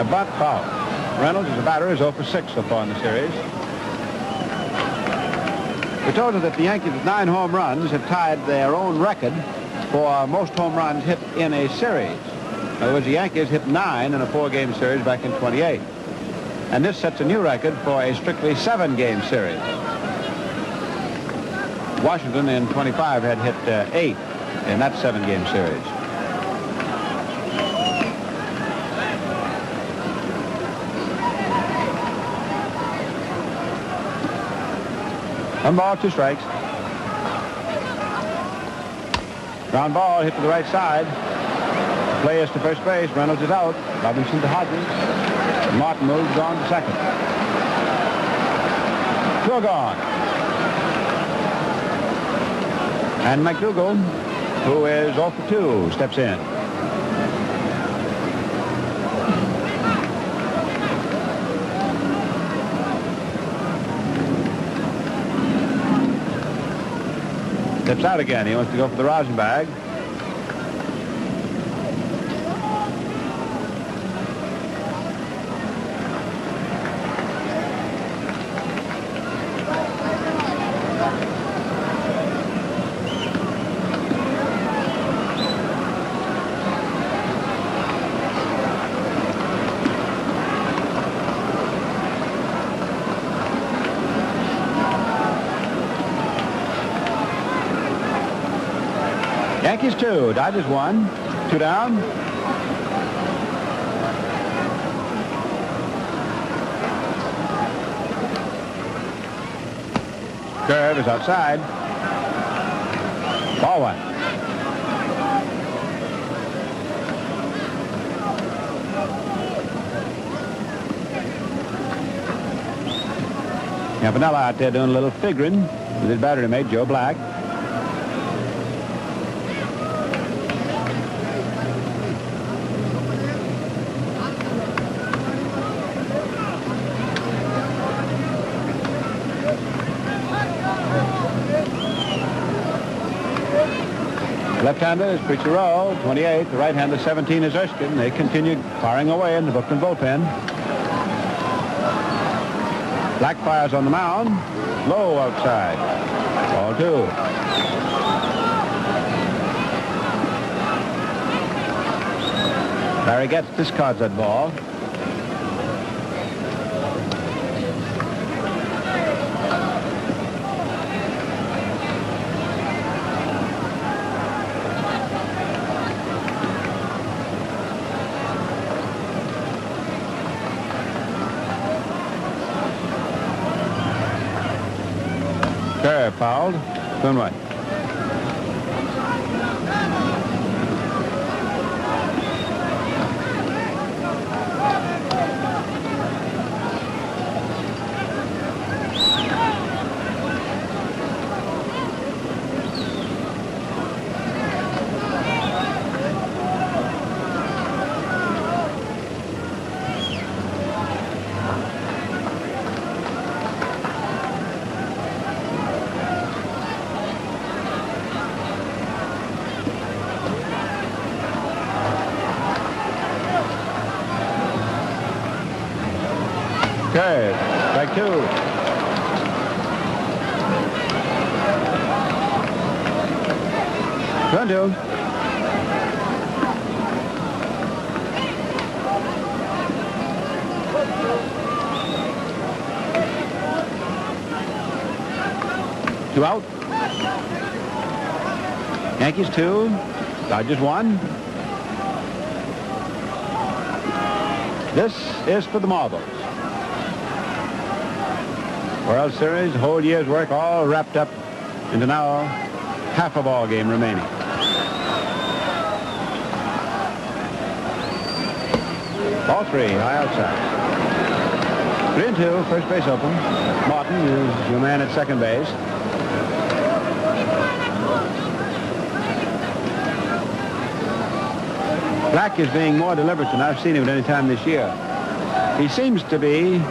But foul. Reynolds, as a batter, is 0 for 6 so far in the series. We told you that the Yankees with 9 home runs have tied their own record for most home runs hit in a series. In other words, the Yankees hit 9 in a 4-game series back in 28. And this sets a new record for a strictly 7-game series. Washington in 25 had hit 8 in that 7-game series. One ball, 2 strikes. Ground ball hit to the right side. Play is to first base. Reynolds is out. Robinson to Hodges. Martin moves on to second. 2 are gone. And McDougal, who is 0 for 2, steps in. Steps out again. He wants to go for the rosin bag. Yankees 2, Dodgers 1, 2 down. Curve is outside. Ball 1. Campanella out there doing a little figuring with his battery mate, Joe Black. Left-hander is Preacher Rowe, 28. The right-hander, 17, is Erskine. They continue firing away in the Brooklyn bullpen. Black fires on the mound. Low outside. Ball 2. Barry Getz discards that ball. Curve fouled. 2-1. Okay, strike 2. 2-2. Two out. Yankees 2, Dodgers 1. This is for the marbles. World Series, whole year's work all wrapped up into now half a ball game remaining. Ball 3, high outside. 3-2, first base open. Martin is your man at second base. Black is being more deliberate than I've seen him at any time this year. He seems to be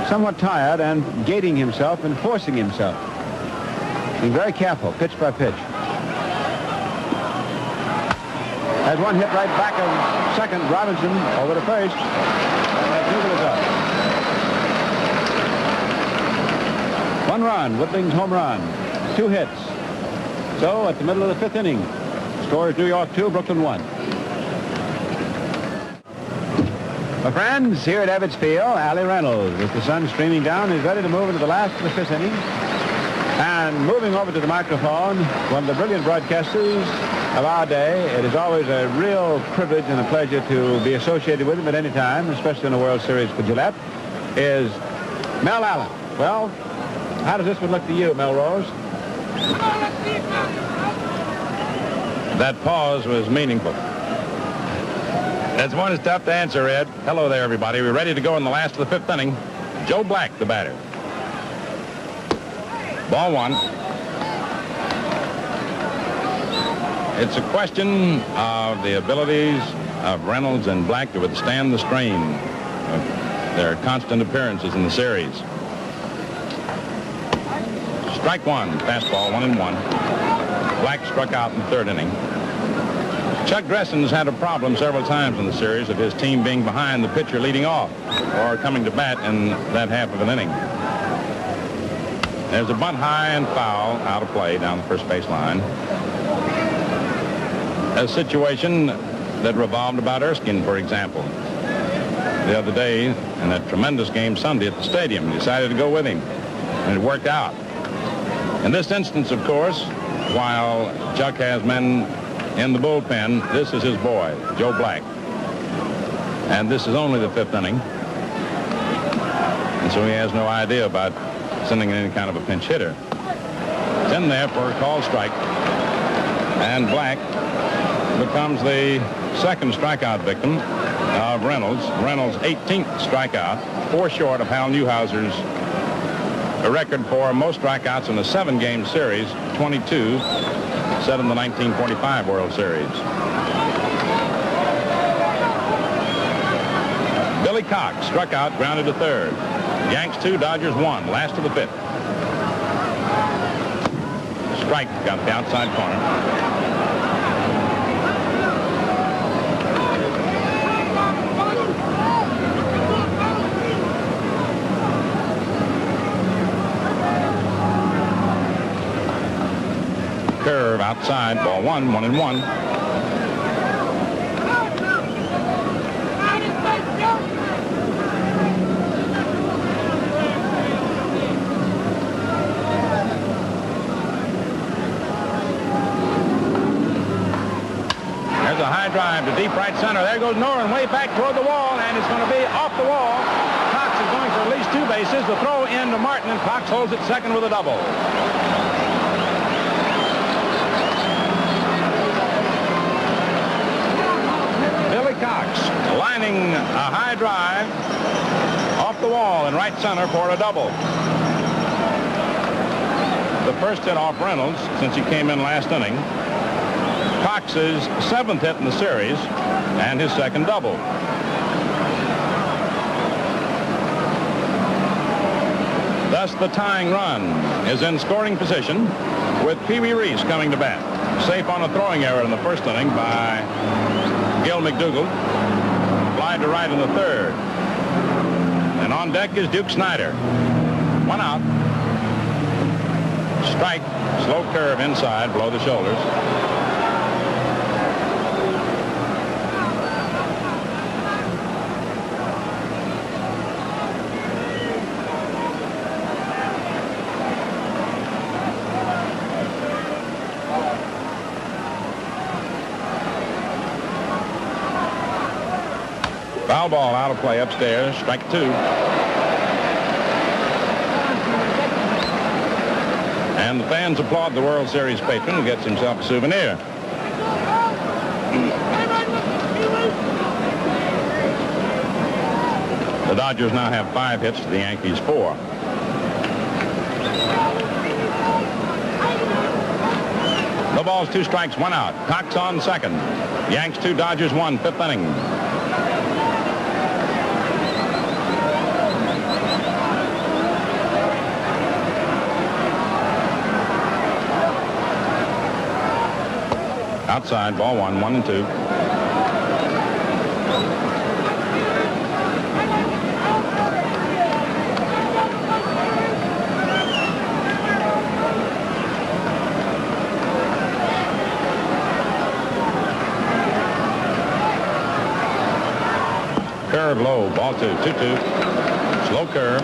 somewhat tired and gating himself and forcing himself. Being very careful, pitch by pitch. Has one hit right back of second. Robinson over to first. And that double is up. 1 run, Woodling's home run. 2 hits. So at the middle of the 5th inning, score is New York 2, Brooklyn 1. My friends, here at Ebbets Field, Allie Reynolds, with the sun streaming down, is ready to move into the last of the 5th inning. And moving over to the microphone, one of the brilliant broadcasters of our day. It is always a real privilege and a pleasure to be associated with him at any time, especially in the World Series for Gillette, is Mel Allen. Well, how does this one look to you, Melrose? That pause was meaningful. That's one is tough to answer, Ed. Hello there, everybody. We're ready to go in the last of the 5th inning. Joe Black, the batter. Ball 1. It's a question of the abilities of Reynolds and Black to withstand the strain of their constant appearances in the series. Strike 1, fastball, 1-1. Black struck out in the 3rd inning. Chuck Dressen's had a problem several times in the series of his team being behind the pitcher leading off or coming to bat in that half of an inning. There's a bunt high and foul out of play down the first base line. A situation that revolved about Erskine, for example. The other day in that tremendous game Sunday at the stadium, he decided to go with him, and it worked out. In this instance, of course, while Chuck has men in the bullpen, this is his boy, Joe Black. And this is only the 5th inning. And so he has no idea about sending in any kind of a pinch hitter. It's in there for a called strike. And Black becomes the 2nd strikeout victim of Reynolds. Reynolds' 18th strikeout, 4 short of Hal Newhouser's a record for most strikeouts in a 7-game series, 22, set in the 1945 World Series. Billy Cox struck out, grounded to 3rd. Yanks 2, Dodgers 1, last of the 5th. Strike got the outside corner. Curve outside, ball 1-1-1. There's a high drive to deep right center. There goes Noren way back toward the wall, and it's going to be off the wall. Cox is going for at least 2 bases. The throw in to Martin, and Cox holds it second with a double. Cox lining a high drive off the wall in right center for a double. The first hit off Reynolds since he came in last inning. Cox's 7th hit in the series and his second double. Thus the tying run is in scoring position with Pee Wee Reese coming to bat. Safe on a throwing error in the first inning by Gil McDougall. Fly to right in the third. And on deck is Duke Snyder. 1 out. Strike. Slow curve inside below the shoulders. Foul ball out of play upstairs. Strike 2. And the fans applaud the World Series patron who gets himself a souvenir. The Dodgers now have 5 hits to the Yankees 4. No balls, 2 strikes, 1 out. Cox on second. Yanks 2, Dodgers 1, 5th inning. Outside, ball 1, 1-2. Curve low, ball 2, 2-2. Slow curve.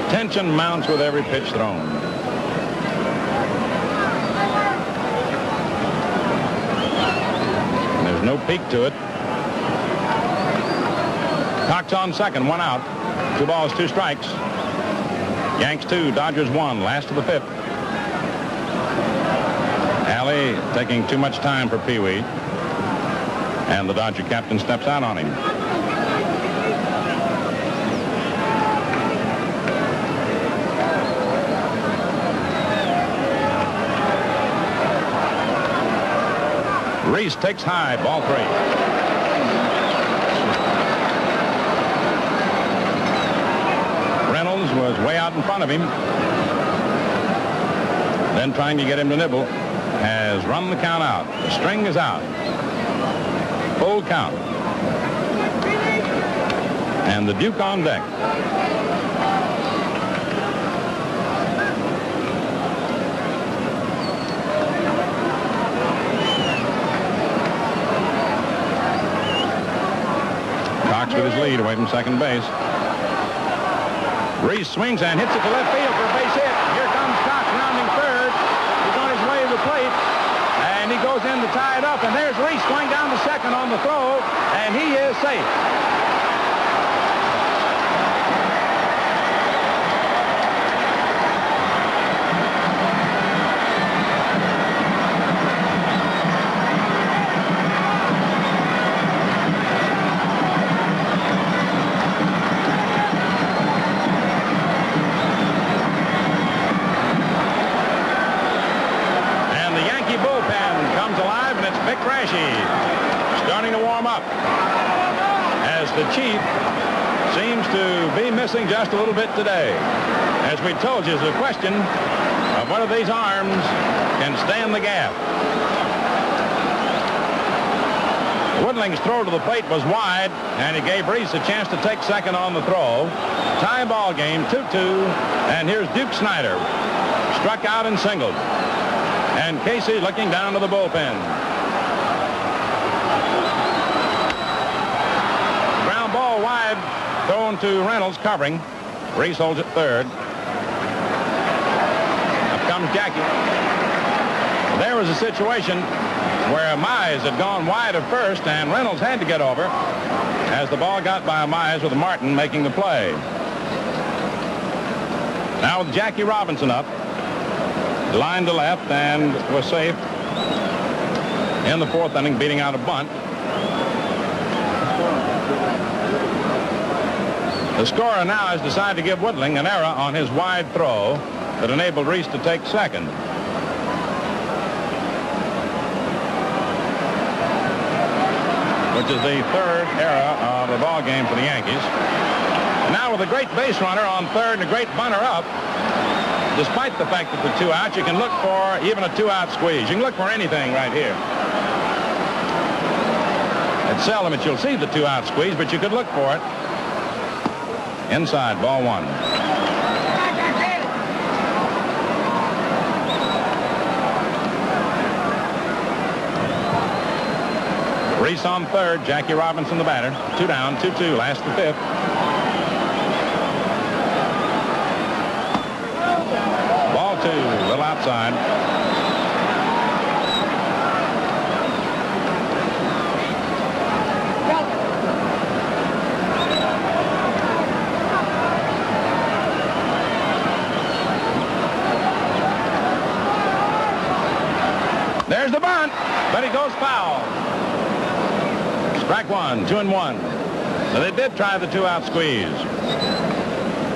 Tension mounts with every pitch thrown. And there's no peak to it. Cox on second, 1 out. 2 balls, 2 strikes. Yanks 2, Dodgers 1, last of the 5th. Alley taking too much time for Pee Wee. And the Dodger captain steps out on him. Reese takes high, ball 3. Reynolds was way out in front of him. Then trying to get him to nibble. Has run the count out. The string is out. Full count. And the Duke on deck. Cox with his lead away from second base. Reese swings and hits it to left field for a base hit. Here comes Cox rounding third. He's on his way to the plate. And he goes in to tie it up. And there's Reese going down to second on the throw. And he is safe. Starting to warm up as the Chief seems to be missing just a little bit today. As we told you, it's a question of whether these arms can stand the gap. Woodling's throw to the plate was wide, and he gave Reese a chance to take second on the throw. Tie ball game, 2-2, and here's Duke Snyder. Struck out and singled. And Casey looking down to the bullpen. Ground ball wide, thrown to Reynolds, covering. Reese holds it third. Up comes Jackie. There was a situation where Mize had gone wide of first, and Reynolds had to get over as the ball got by Mize with Martin making the play. Now with Jackie Robinson up, line to left, and was safe in the fourth inning, beating out a bunt. The scorer now has decided to give Woodling an error on his wide throw that enabled Reese to take second. Which is the third error of the ball game for the Yankees. Now with a great base runner on third and a great bunter up, despite the fact that the 2 out, you can look for even a 2-out squeeze. You can look for anything right here. It's seldom that you'll see the 2-out squeeze, but you could look for it. Inside, ball 1. Reese on third, Jackie Robinson the batter. 2 down, 2-2, last the 5th. Ball 2, a little outside. There's the bunt, but he goes foul. Strike 1, 2-1. So they did try the 2-out squeeze.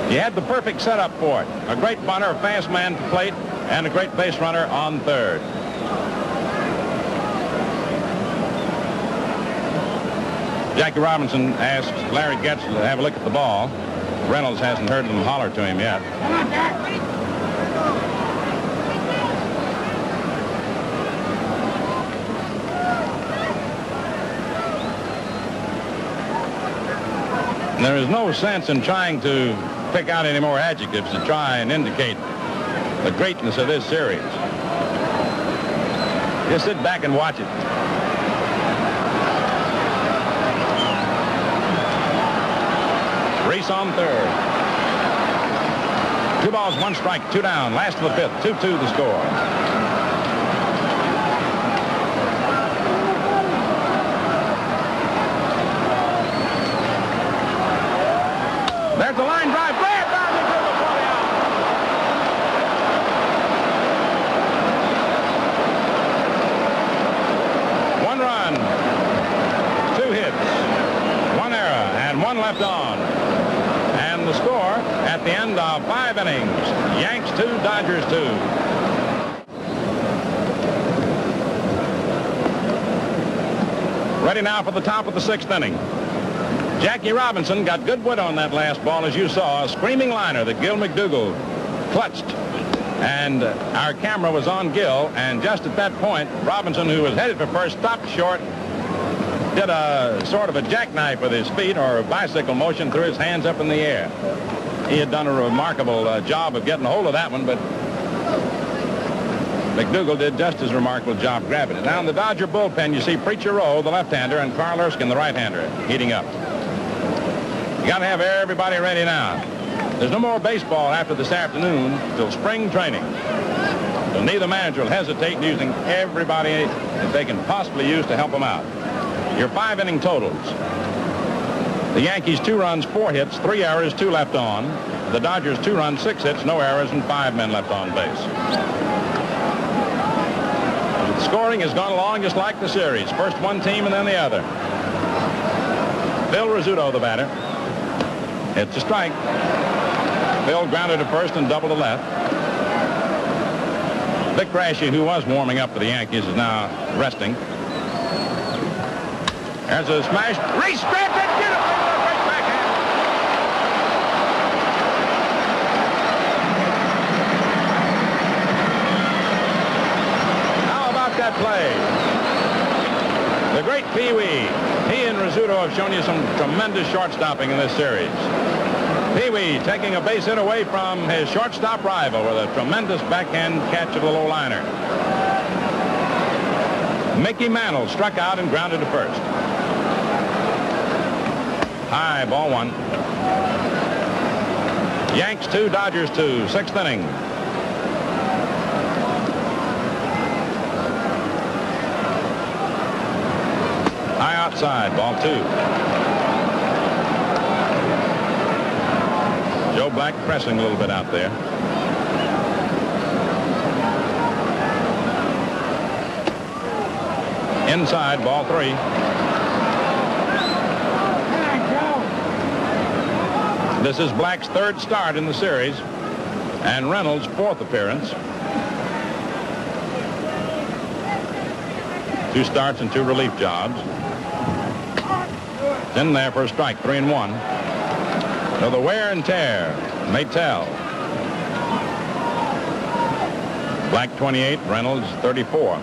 He had the perfect setup for it. A great bunter, a fast man to plate, and a great base runner on third. Jackie Robinson asked Larry Getz to have a look at the ball. Reynolds hasn't heard them holler to him yet. Come on, Jack. There is no sense in trying to pick out any more adjectives to try and indicate the greatness of this series. Just sit back and watch it. Reese on third. 2 balls, 1 strike, 2 down. Last of the 5th, 2-2 the score. There's the line drive. Blair drives it through before the out. One run, 2 hits, 1 error, and 1 left on. And the score at the end of 5 innings, Yanks 2, Dodgers 2. Ready now for the top of the 6th inning. Jackie Robinson got good wood on that last ball, as you saw. A screaming liner that Gil McDougall clutched. And our camera was on Gil, and just at that point, Robinson, who was headed for first, stopped short, did a sort of a jackknife with his feet or a bicycle motion, threw his hands up in the air. He had done a remarkable job of getting a hold of that one, but McDougall did just as remarkable job grabbing it. Now in the Dodger bullpen, you see Preacher Rowe, the left-hander, and Carl Erskine, the right-hander, heating up. You got to have everybody ready now. There's no more baseball after this afternoon till spring training. So neither manager will hesitate in using everybody that they can possibly use to help them out. Your 5-inning totals. The Yankees 2 runs, 4 hits, 3 errors, 2 left on. The Dodgers 2 runs, 6 hits, no errors, and 5 men left on base. The scoring has gone along just like the series. First one team and then the other. Phil Rizzuto, the batter. It's a strike. Phil grounded to first and doubled to left. Vic Grashy, who was warming up for the Yankees, is now resting. There's a smash. Reese grabs it beautifully with a great backhand. that play. The great Pee Wee. He and Rizzuto have shown you some tremendous shortstopping in this series. Pee Wee taking a base hit away from his shortstop rival with a tremendous backhand catch of the low liner. Mickey Mantle struck out and grounded to first. High, ball one. Yanks 2, Dodgers 2, sixth inning. High outside, ball 2. Joe Black pressing a little bit out there. Inside, ball 3. This is Black's third start in the series and Reynolds' fourth appearance. 2 starts and 2 relief jobs. In there for a strike, 3-1. So the wear and tear may tell. Black 28, Reynolds 34.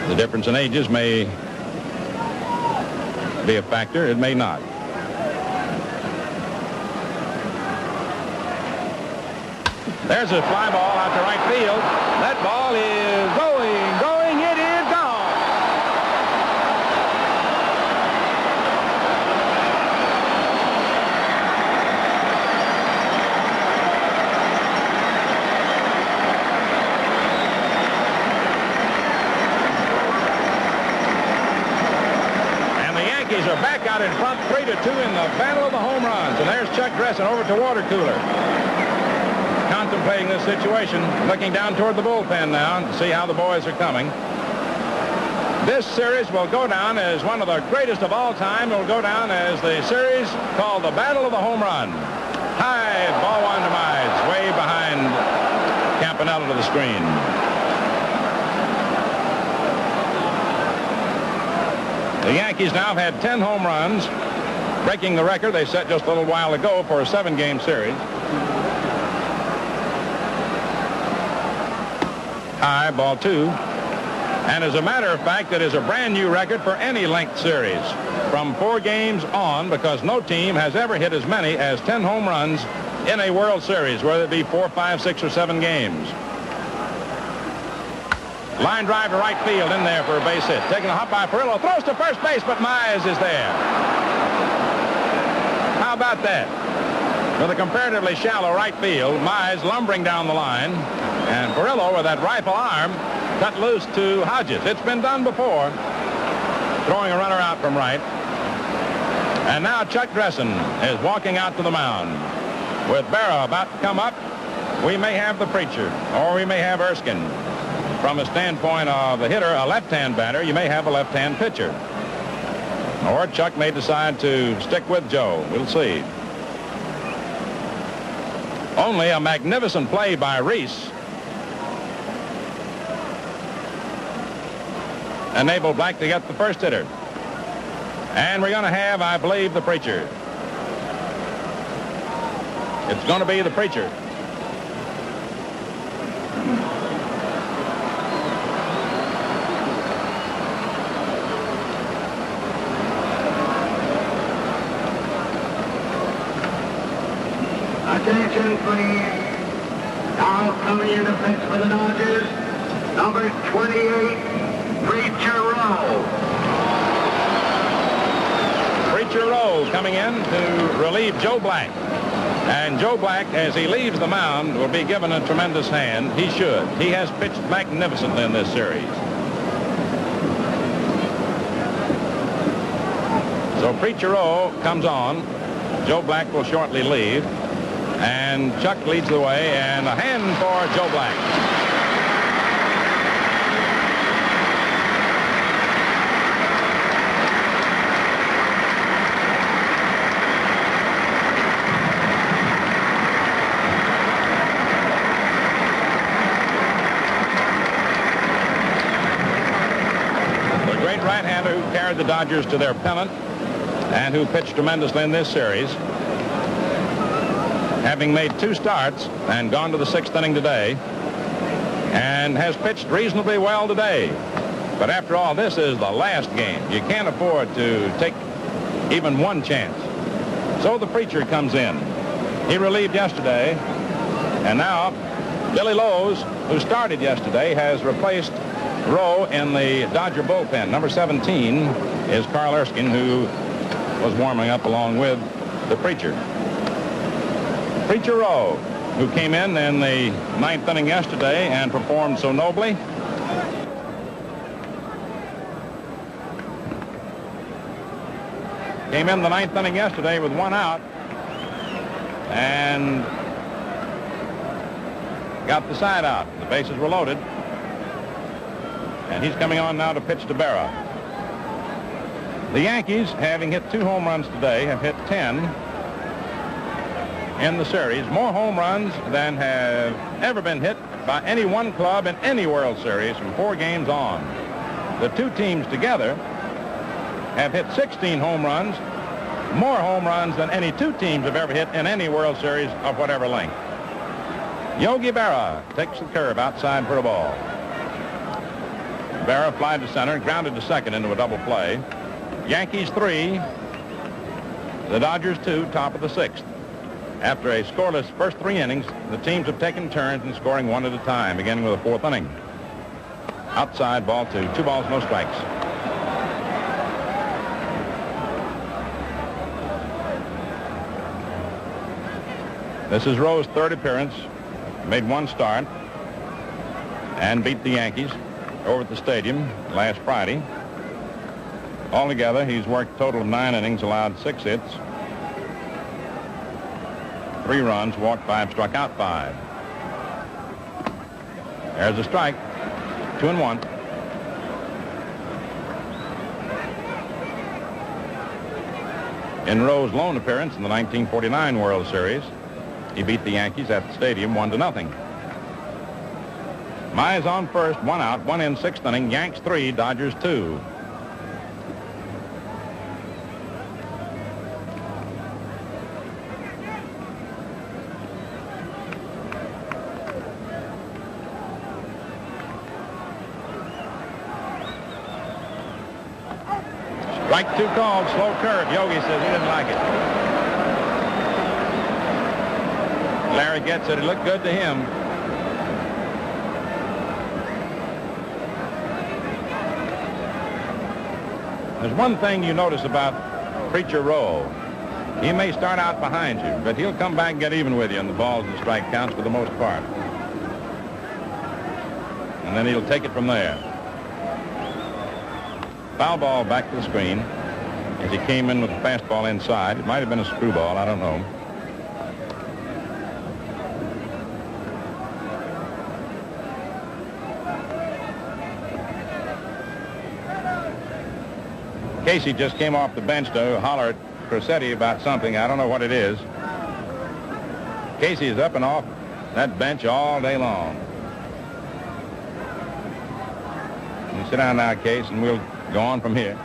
The difference in ages may be a factor. It may not. There's a fly ball out to right field. That ball is going. It is gone. And the Yankees are back out in front 3-2 in the battle of the home runs. And there's Chuck Dressen over to water cooler. Contemplating this situation, looking down toward the bullpen now to see how the boys are coming. This series will go down as one of the greatest of all time. It will go down as the series called the Battle of the Home Run. High, ball 1 to Mize, way behind Campanella to the screen. The Yankees now have had 10 home runs, breaking the record they set just a little while ago for a 7-game series. High, ball 2. And as a matter of fact, it is a brand new record for any length series from 4 games on, because no team has ever hit as many as 10 home runs in a World Series, whether it be 4, 5, 6, or 7 games. Line drive to right field, in there for a base hit. Taking a hop by Perillo, throws to first base, but Mize is there. How about that? With a comparatively shallow right field, Mize lumbering down the line, and Perillo with that rifle arm cut loose to Hodges. It's been done before, throwing a runner out from right. And now Chuck Dressen is walking out to the mound. With Berra about to come up, we may have the preacher, or we may have Erskine. From a standpoint of the hitter, a left-hand batter, you may have a left-hand pitcher. Or Chuck may decide to stick with Joe. We'll see. Only a magnificent play by Reese enabled Black to get the first hitter. And we're going to have, I believe, the preacher. It's going to be the preacher. Attention, please. Now coming in the pitch for the Dodgers, number 28, Preacher Rowe. Preacher Rowe coming in to relieve Joe Black. And Joe Black, as he leaves the mound, will be given a tremendous hand. He should. He has pitched magnificently in this series. So Preacher Rowe comes on. Joe Black will shortly leave. And Chuck leads the way, and a hand for Joe Black. The great right-hander who carried the Dodgers to their pennant and who pitched tremendously in this series, having made 2 starts and gone to the 6th inning today, and has pitched reasonably well today. But after all, this is the last game. You can't afford to take even one chance. So the Preacher comes in. He relieved yesterday, and now Billy Lowe's, who started yesterday, has replaced Rowe in the Dodger bullpen. Number 17 is Carl Erskine, who was warming up along with the Preacher. Preacher Rowe, who came in the ninth inning yesterday and performed so nobly. Came in the ninth inning yesterday with one out and got the side out. The bases were loaded. And he's coming on now to pitch to Berra. The Yankees, having hit 2 home runs today, have hit 10 in the series. More home runs than have ever been hit by any one club in any World Series from 4 games on. The 2 teams together have hit 16 home runs, more home runs than any 2 teams have ever hit in any World Series of whatever length. Yogi Berra takes the curve outside for a ball. Berra flied to center, grounded to second into a double play. Yankees 3, the Dodgers 2, top of the 6th. After a scoreless first 3 innings, the teams have taken turns in scoring 1 at a time, beginning with the 4th inning. Outside, ball 2. 2 balls, no strikes. This is Rowe's 3rd appearance. Made 1 start and beat the Yankees over at the stadium last Friday. Altogether, he's worked a total of 9 innings, allowed 6 hits, 3 runs, walked 5, struck out 5. There's a strike. 2-1. In Rowe's lone appearance in the 1949 World Series, he beat the Yankees at the stadium 1-0. Mize on first, 1 out, 1 in, 6th inning. Yanks 3, Dodgers 2. Strike 2 called, slow curve. Yogi says he didn't like it. Larry gets it. It looked good to him. There's one thing you notice about Preacher Rowe. He may start out behind you, but he'll come back and get even with you on the balls and strike counts for the most part. And then he'll take it from there. Foul ball back to the screen as he came in with a fastball inside. It might have been a screwball, I don't know. Casey just came off the bench to holler at Crosetti about something. I don't know what it is. Casey is up and off that bench all day long. You sit down now, Case, and we'll go on from here.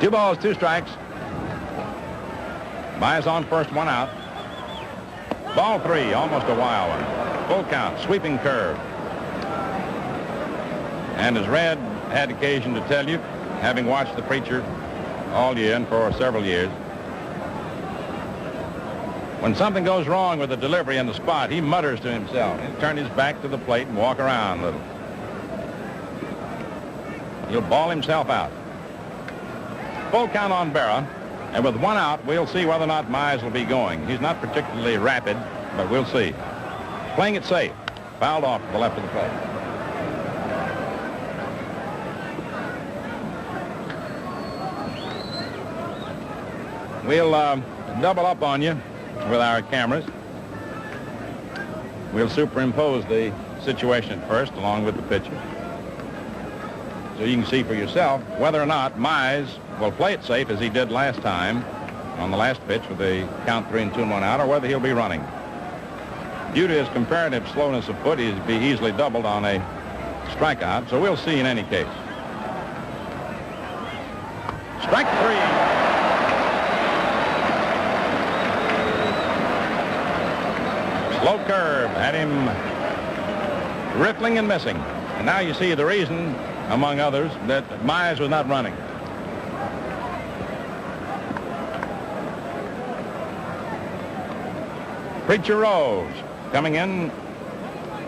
2 balls, 2 strikes. Mize on first, 1 out. Ball 3, almost a wild one. Full count, sweeping curve. And as Red had occasion to tell you, having watched the Preacher all year and for several years, when something goes wrong with the delivery in the spot, he mutters to himself. He'll turn his back to the plate and walk around a little. He'll ball himself out. Full count on Berra, and with 1 out, we'll see whether or not Mize will be going. He's not particularly rapid, but we'll see. Playing it safe. Fouled off to the left of the plate. We'll double up on you with our cameras. We'll superimpose the situation at first along with the pitcher, so you can see for yourself whether or not Mize will play it safe as he did last time on the last pitch with the count 3 and 2 and 1 out, or whether he'll be running. Due to his comparative slowness of foot, he'd be easily doubled on a strikeout, so we'll see in any case. Strike 3. Slow curve had him rippling and missing. And now you see the reason, among others, that Mize was not running. Preacher Rose coming in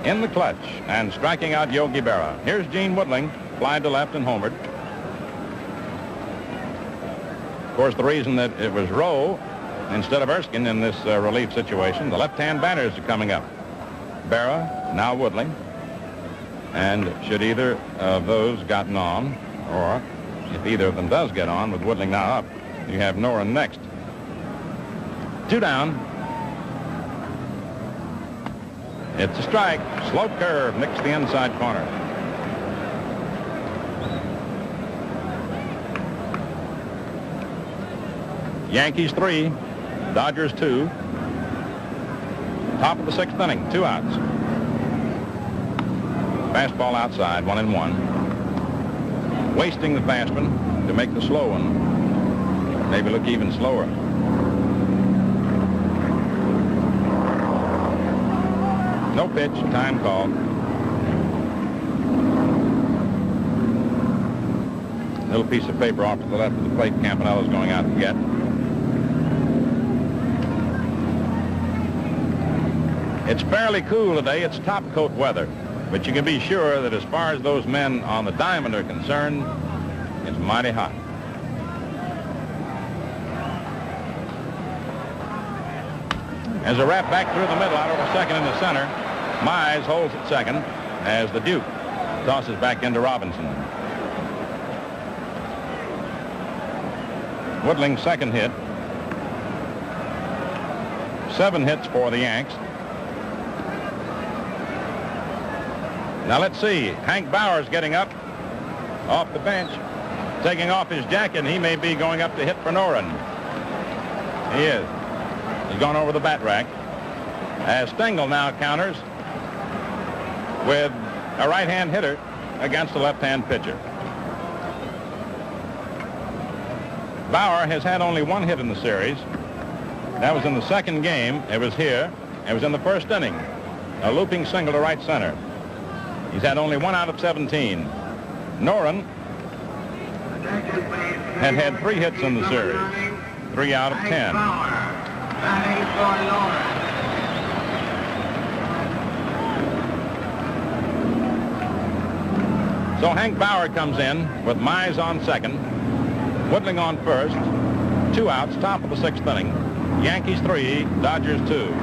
the clutch and striking out Yogi Berra. Here's Gene Woodling, fly to left and homered. Of course, the reason that it was Rowe instead of Erskine in this relief situation, the left-hand batters are coming up. Berra, now Woodling. And should either of those gotten on, or if either of them does get on with Woodling now up, you have Noren next. 2 down. It's a strike. Slow curve, nicks the inside corner. Yankees 3, Dodgers 2. Top of the 6th inning, 2 outs. Fastball outside, 1-1. Wasting the fastman to make the slow one maybe look even slower. No pitch, time call. Little piece of paper off to the left of the plate Campanella's going out to get. It's fairly cool today. It's top coat weather. But you can be sure that as far as those men on the diamond are concerned, it's mighty hot. As a wrap back through the middle, out over second in the center. Mize holds at second as the Duke tosses back into Robinson. Woodling's second hit. 7 hits for the Yanks. Now let's see. Hank Bauer's getting up off the bench, taking off his jacket, and he may be going up to hit for Noren. He is. He's gone over the bat rack. As Stengel now counters with a right-hand hitter against a left-hand pitcher. Bauer has had only 1 hit in the series. That was in the second game. It was here. It was in the first inning. A looping single to right center. He's had only 1 out of 17. Noren had 3 hits in the series. 3 out of 10. So Hank Bauer comes in with Mize on second, Woodling on first, 2 outs, top of the 6th inning. Yankees 3, Dodgers 2.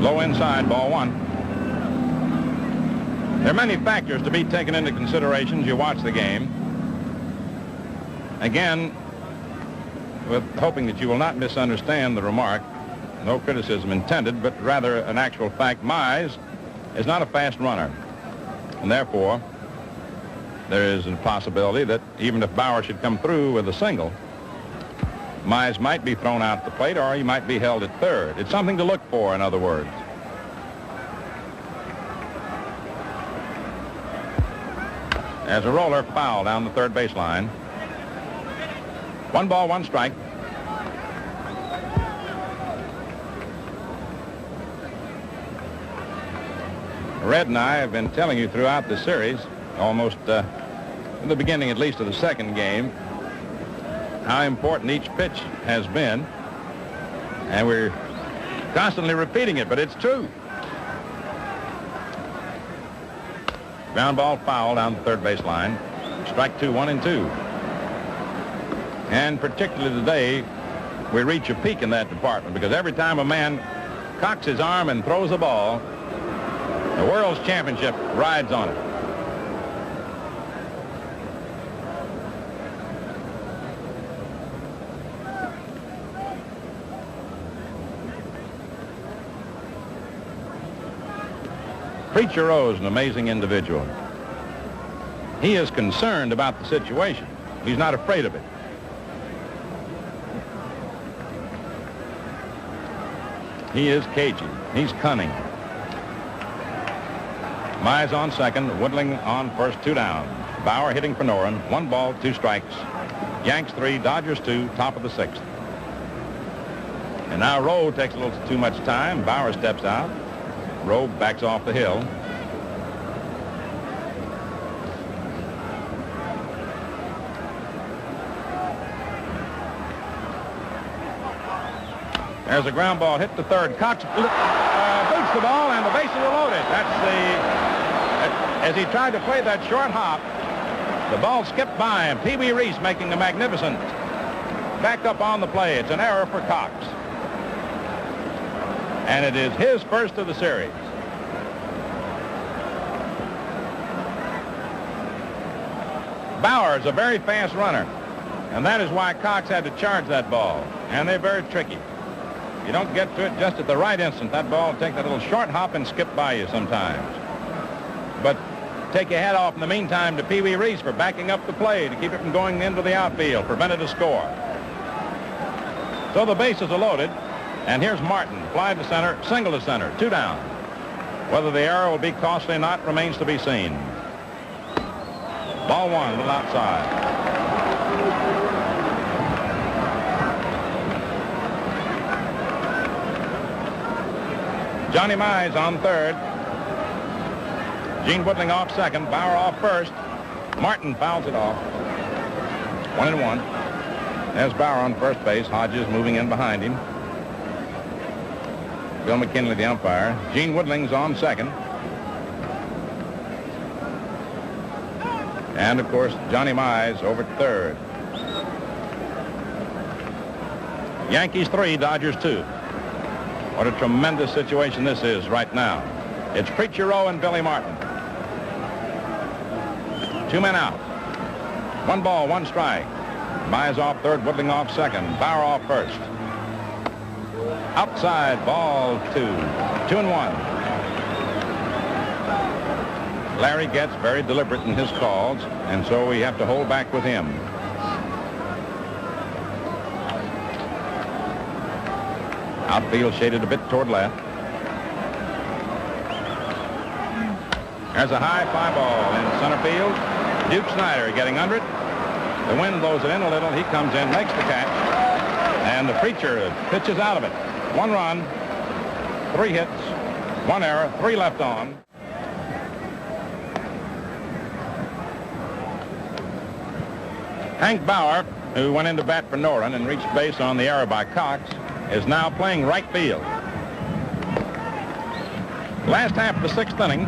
Low inside, ball 1. There are many factors to be taken into consideration as you watch the game. Again, with hoping that you will not misunderstand the remark, no criticism intended, but rather an actual fact, Mize is not a fast runner. And therefore, there is a possibility that even if Bauer should come through with a single, Mize might be thrown out at the plate, or he might be held at third. It's something to look for, in other words. As a roller, foul down the third baseline. 1 ball, 1 strike. Red and I have been telling you throughout the series, almost in the beginning at least of the second game, how important each pitch has been. And we're constantly repeating it, but it's true. Ground ball, foul down the third baseline. Strike 2, 1-2. And particularly today, we reach a peak in that department, because every time a man cocks his arm and throws a ball, the World's Championship rides on it. Preacher Rose, an amazing individual. He is concerned about the situation. He's not afraid of it. He is cagey. He's cunning. Mize on second, Woodling on first, 2 down. Bauer hitting for Noren, 1 ball, 2 strikes. Yanks 3, Dodgers 2, top of the 6th. And now Rowe takes a little too much time. Bauer steps out. Rowe backs off the hill. There's a ground ball hit to third. Cox boots the ball, and the bases are loaded. As he tried to play that short hop, the ball skipped by him. Pee Wee Reese making a magnificent back up on the play. It's an error for Cox. And it is his first of the series. Bauer is a very fast runner, and that is why Cox had to charge that ball. And they're very tricky. You don't get to it just at the right instant. That ball will take that little short hop and skip by you sometimes. But take your hat off in the meantime to Pee Wee Reese for backing up the play to keep it from going into the outfield, prevented a score. So the bases are loaded, and here's Martin, fly to center, single to center, 2 down. Whether the error will be costly or not remains to be seen. Ball 1, a little outside. Johnny Mize on third. Gene Woodling off second. Bauer off first. Martin fouls it off. 1-1. There's Bauer on first base. Hodges moving in behind him. Bill McKinley, the umpire. Gene Woodling's on second. And, of course, Johnny Mize over at third. Yankees 3, Dodgers 2. What a tremendous situation this is right now. It's Preacher Rowe and Billy Martin. 2 men out. 1 ball, 1 strike. Mize off third, Woodling off second. Bauer off first. Outside, ball 2. 2-1. Larry gets very deliberate in his calls, and so we have to hold back with him. Outfield shaded a bit toward left. There's a high fly ball in center field. Duke Snyder getting under it. The wind blows it in a little. He comes in, makes the catch. And the Preacher pitches out of it. 1 run, 3 hits, 1 error, 3 left on. Hank Bauer, who went into bat for Noren and reached base on the error by Cox, is now playing right field. Last half of the 6th inning,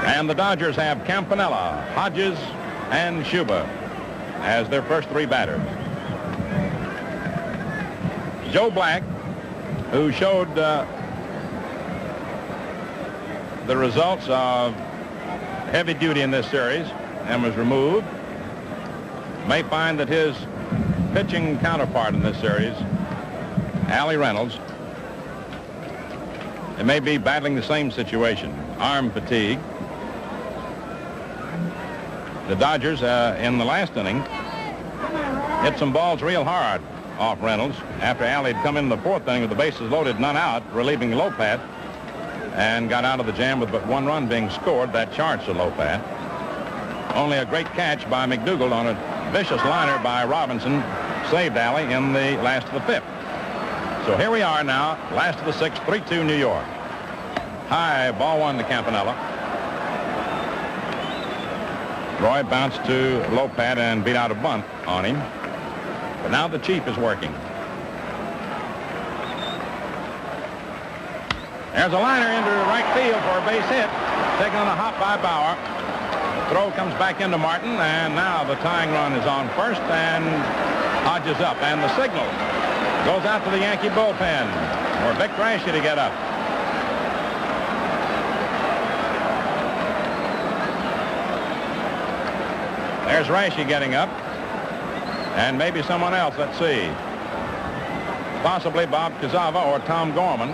and the Dodgers have Campanella, Hodges, and Schuba as their first 3 batters. Joe Black, who showed the results of heavy duty in this series and was removed, may find that his pitching counterpart in this series, Allie Reynolds, it may be battling the same situation, arm fatigue. The Dodgers, in the last inning, hit some balls real hard off Reynolds after Allie had come in the 4th inning with the bases loaded, none out, relieving Lopat, and got out of the jam with but 1 run being scored. That charged to Lopat. Only a great catch by McDougald on a vicious liner by Robinson saved Allie in the last of the 5th. So here we are now, last of the 6th, 3-2 New York. High, ball 1 to Campanella. Roy bounced to Lopat and beat out a bunt on him. But now the Chief is working. There's a liner into right field for a base hit. Taken on a hop by Bauer. Throw comes back into Martin, and now the tying run is on first, and Hodges up. And the signal goes out to the Yankee bullpen for Vic Raschi to get up. There's Raschi getting up. And maybe someone else. Let's see. Possibly Bob Kazava or Tom Gorman.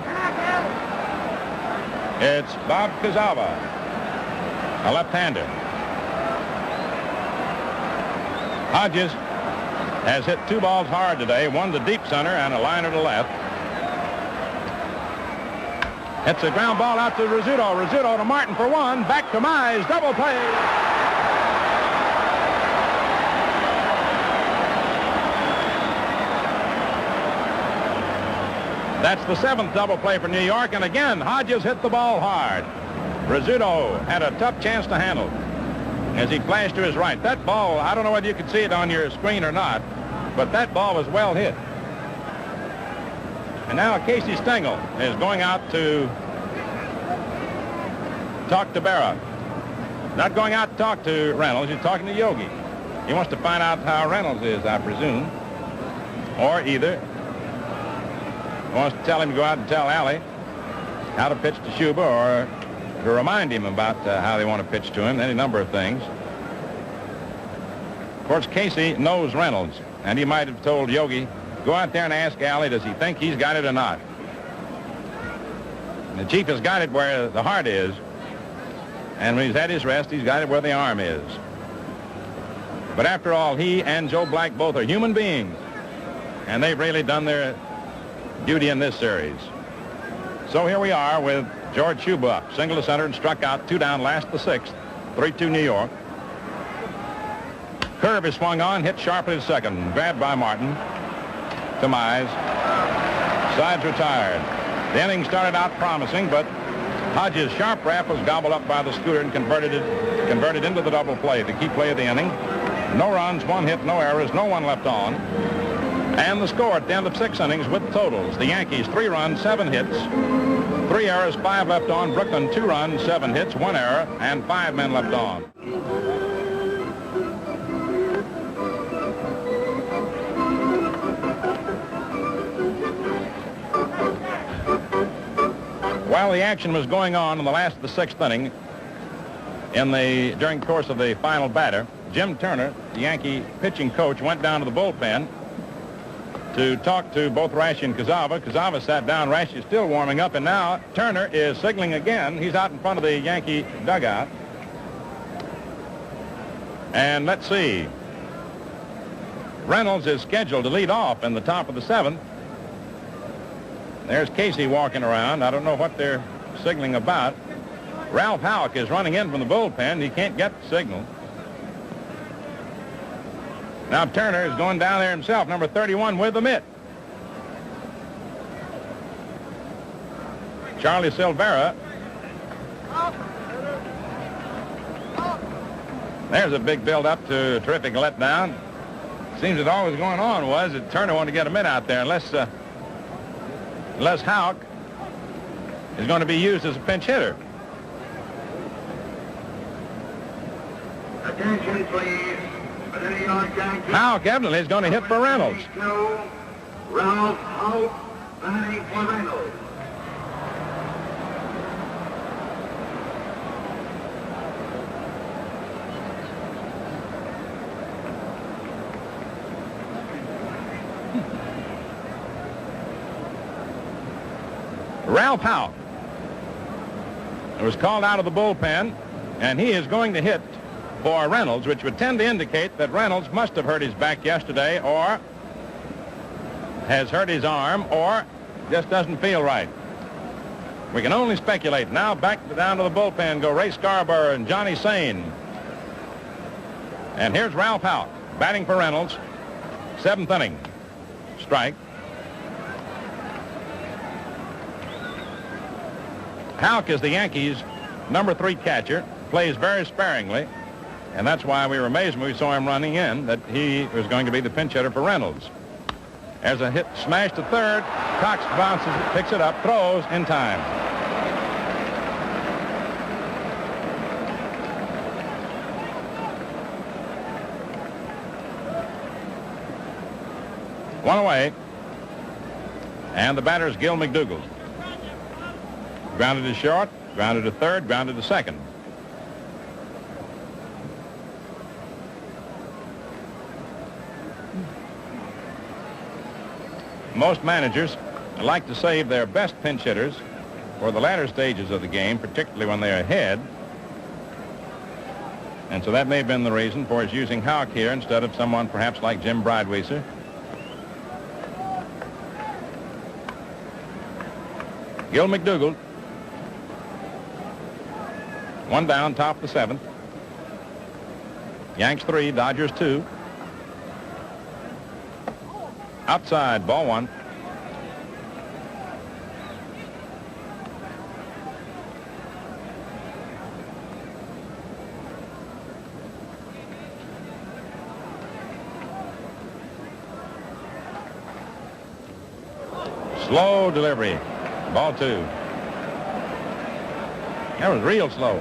It's Bob Kazava, a left-hander. Hodges has hit 2 balls hard today, 1 to deep center and a liner to left. It's a ground ball out to Rizzuto. Rizzuto to Martin for 1. Back to Mize. Double play. That's the 7th double play for New York, and again, Hodges hit the ball hard. Rizzuto had a tough chance to handle as he flashed to his right. That ball, I don't know whether you can see it on your screen or not, but that ball was well hit. And now Casey Stengel is going out to talk to Berra. Not going out to talk to Reynolds, he's talking to Yogi. He wants to find out how Reynolds is, I presume. Or either wants to tell him to go out and tell Allie how to pitch to Schuber, or to remind him about how they want to pitch to him, any number of things. Of course, Casey knows Reynolds, and he might have told Yogi, go out there and ask Allie, does he think he's got it or not? And the Chief has got it where the heart is, and when he's had his rest, he's got it where the arm is. But after all, he and Joe Black both are human beings, and they've really done their duty in this series. So here we are with George Schuber up, single to center and struck out, 2 down, last the 6th, 3-2 New York. Curve is swung on, hit sharply to second, grabbed by Martin. To Mize. Sides retired. The inning started out promising, but Hodges' sharp rap was gobbled up by the scooter and converted into the double play, the key play of the inning. No runs, 1 hit, no errors, no one left on. And the score at the end of 6 innings with totals. The Yankees, 3 runs, 7 hits, 3 errors, 5 left on. Brooklyn, 2 runs, 7 hits, 1 error, and 5 men left on. While the action was going on in the last of the 6th inning, during the course of the final batter, Jim Turner, the Yankee pitching coach, went down to the bullpen to talk to both Rashi and Kazava. Kazava sat down. Rashi is still warming up, and now Turner is signaling again. He's out in front of the Yankee dugout. And let's see. Reynolds is scheduled to lead off in the top of the 7th. There's Casey walking around. I don't know what they're signaling about. Ralph Houck is running in from the bullpen. He can't get the signal. Now Turner is going down there himself, number 31, with the mitt. Charlie Silvera. There's a big build-up to a terrific letdown. Seems that all that was going on was that Turner wanted to get a mitt out there, unless Houck is going to be used as a pinch hitter. Attention, please. For the New York Yankees. Houck evidently is going to hit for Reynolds. Ralph Houck batting for Reynolds. Ralph Houck was called out of the bullpen, and he is going to hit for Reynolds, which would tend to indicate that Reynolds must have hurt his back yesterday, or has hurt his arm, or just doesn't feel right. We can only speculate. Now back down to the bullpen go Ray Scarborough and Johnny Sane. And here's Ralph Houck batting for Reynolds. 7th inning. Strike. Houck is the Yankees' number 3 catcher, plays very sparingly, and that's why we were amazed when we saw him running in that he was going to be the pinch hitter for Reynolds. There's a hit smash to third. Cox bounces it, picks it up, throws in time. One away, and the batter is Gil McDougall. Grounded to short, grounded to third, grounded to second. Most managers like to save their best pinch hitters for the latter stages of the game, particularly when they're ahead. And so that may have been the reason for his using Houck here instead of someone perhaps like Jim Broadweiser. Gil McDougall. 1 down, top of the 7th. Yanks 3, Dodgers 2. Outside, ball 1. Slow delivery. Ball 2. That was real slow.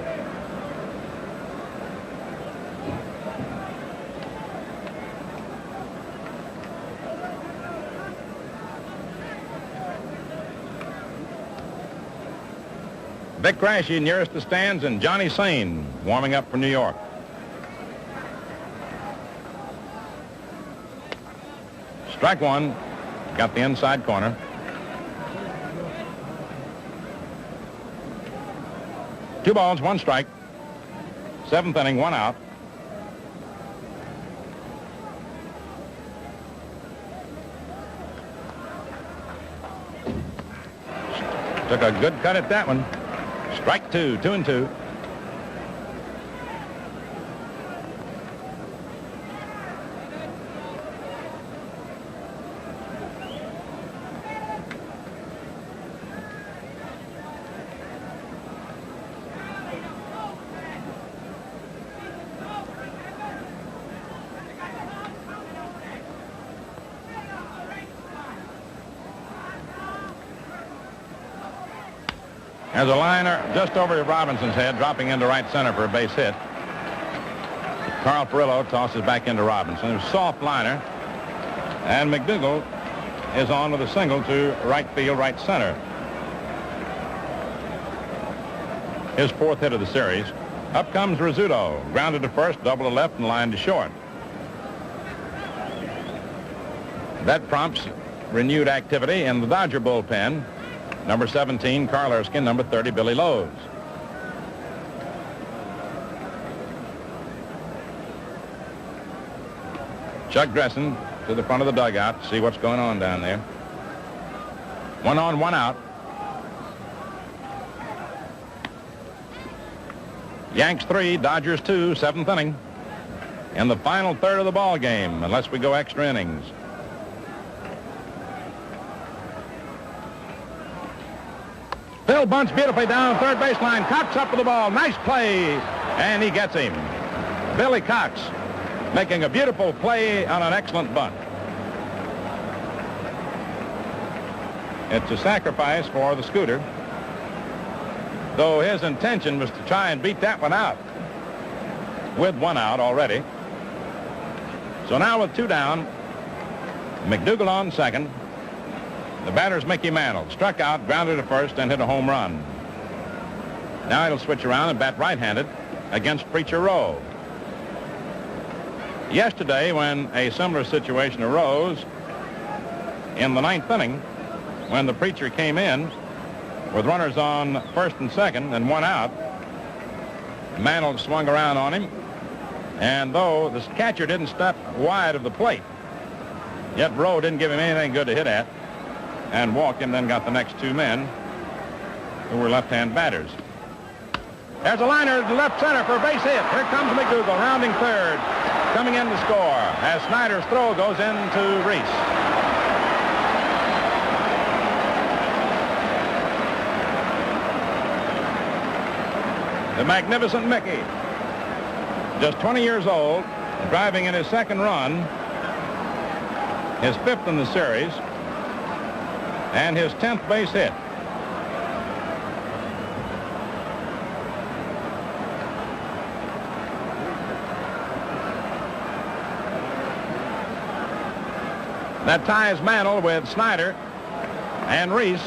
Vic Crashy nearest the stands, and Johnny Sane warming up for New York. Strike 1. Got the inside corner. Two balls, one strike. 7th inning, 1 out. Took a good cut at that one. Strike 2, 2-2. There's a liner just over Robinson's head, dropping into right center for a base hit. Carl Perillo tosses back into Robinson. It was a soft liner. And McDougall is on with a single to right field, right center. His 4th hit of the series. Up comes Rizzuto. Grounded to first, double to left, and line to short. That prompts renewed activity in the Dodger bullpen. Number 17, Carl Erskine. Number 30, Billy Lowe's. Chuck Dressen to the front of the dugout to see what's going on down there. 1 on, 1 out. Yanks 3, Dodgers 2, 7th inning. In the final third of the ball game, unless we go extra innings. Bill bunts beautifully down third baseline. Cox up with the ball. Nice play. And he gets him. Billy Cox making a beautiful play on an excellent bunt. It's a sacrifice for the Scooter, though his intention was to try and beat that one out with 1 out already. So now with 2 down, McDougall on second. The batter's Mickey Mantle. Struck out, grounded to first, and hit a home run. Now he'll switch around and bat right-handed against Preacher Rowe. Yesterday, when a similar situation arose in the 9th inning, when the Preacher came in with runners on first and second and 1 out, Mantle swung around on him, and though the catcher didn't step wide of the plate, yet Rowe didn't give him anything good to hit at, and walked him, then got the next 2 men who were left-hand batters. There's a liner to left center for a base hit. Here comes McDougall, rounding third, coming in to score as Snyder's throw goes into Reese. The magnificent Mickey, just 20 years old, driving in his 2nd run, his 5th in the series, and his 10th base hit. That ties Mantle with Snyder and Reese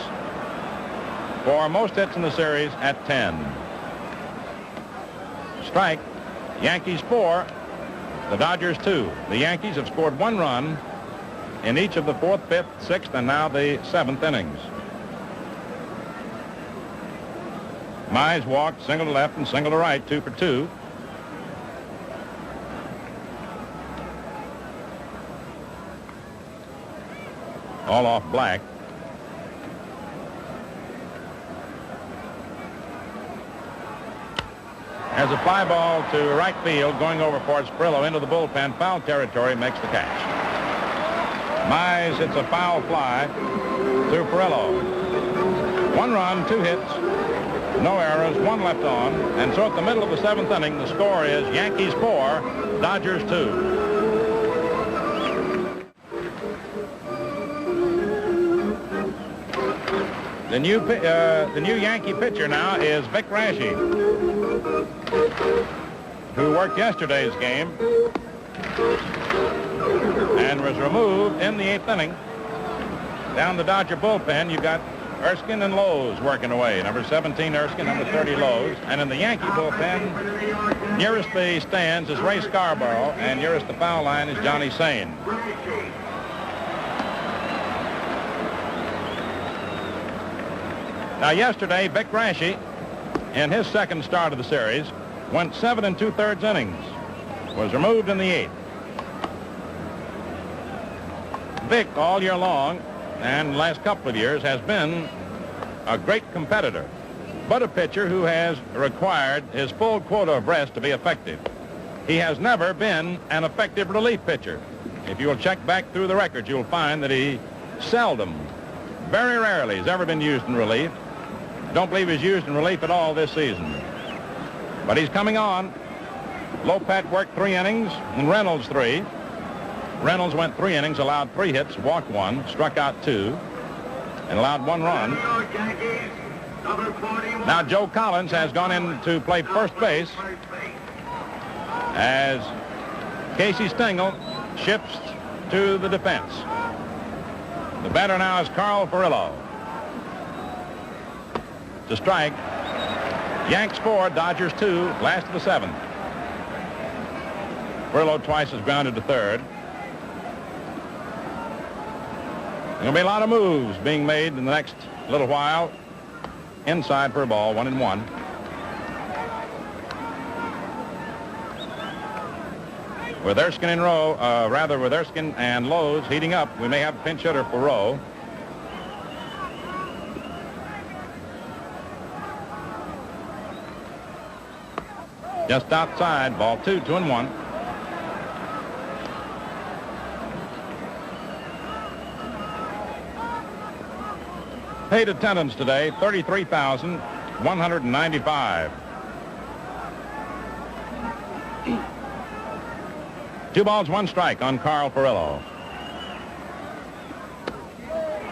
for most hits in the series at 10. Strike. Yankees 4, the Dodgers 2. The Yankees have scored 1 run in each of the 4th, 5th, 6th, and now the 7th innings. Mize walked, single to left and single to right, 2 for 2. All off Black. As a fly ball to right field, going over for Perillo into the bullpen, foul territory, makes the catch. Mize hits a foul fly to Perillo. 1 run, 2 hits, no errors, 1 left on. And so at the middle of the 7th inning, the score is Yankees 4, Dodgers 2. The new Yankee pitcher now is Vic Raschi, who worked yesterday's game and was removed in the 8th inning. Down the Dodger bullpen, you've got Erskine and Lowe's working away. Number 17 Erskine, number 30 Lowe's. And in the Yankee bullpen, nearest the stands is Ray Scarborough, and nearest the foul line is Johnny Sane. Now yesterday, Vic Raschi, in his second start of the series, went 7 2/3 innings, was removed in the 8th. Vic, all year long, and the last couple of years, has been a great competitor, but a pitcher who has required his full quota of rest to be effective. He has never been an effective relief pitcher. If you will check back through the records, you'll find that he seldom, very rarely, has ever been used in relief. Don't believe he's used in relief at all this season. But he's coming on. Lopat worked 3 innings and Reynolds 3. Reynolds went 3 innings, allowed 3 hits, walked 1, struck out 2, and allowed 1 run. Now Joe Collins has gone in to play first base as Casey Stengel shifts to the defense. The batter now is Carl Furillo. To strike. Yanks 4, Dodgers 2, last of the 7th. Furillo twice is grounded to third. There'll be a lot of moves being made in the next little while. Inside for a ball, 1-1. With Erskine in row, with Erskine and Lowe's heating up, we may have a pinch hitter for Rowe. Just outside, ball 2, 2-1. Paid attendance today, 33,195. 2 balls, 1 strike on Carl Furillo.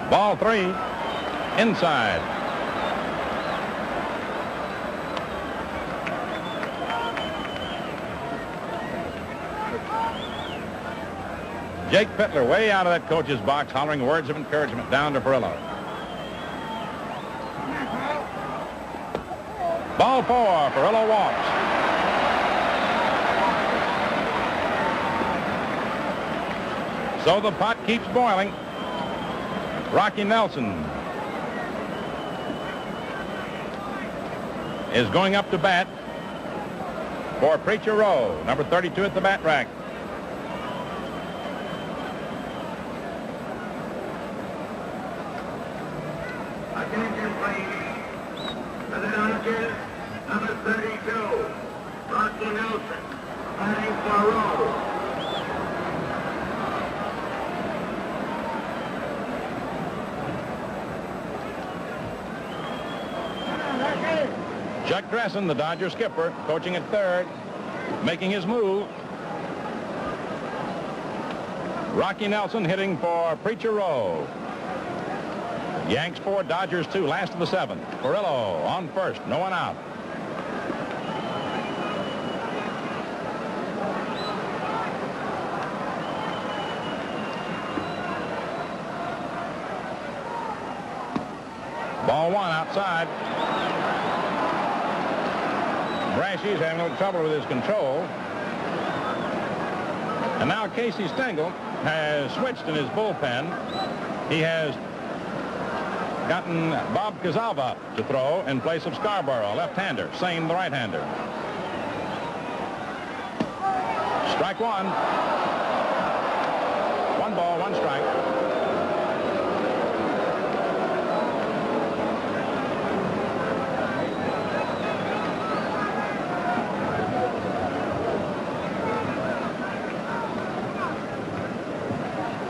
Ball 3, inside. Jake Pittler way out of that coach's box hollering words of encouragement down to Furillo. Ball 4, Furillo walks. So the pot keeps boiling. Rocky Nelson is going up to bat for Preacher Rowe, number 32 at the bat rack. Attention, please. For the Dodgers, number 32, Rocky Nelson, batting for Rowe. Chuck Dressen, the Dodger skipper, coaching at third, making his move. Rocky Nelson hitting for Preacher Rowe. Yanks 4, Dodgers 2, last of the 7th. Furillo on first, no one out. Ball 1 outside. Raschi's having a little trouble with his control. And now Casey Stengel has switched in his bullpen. He has gotten Bob Casalva to throw in place of Scarborough, a left-hander. Sane, the right-hander. Strike 1. 1 ball, 1 strike.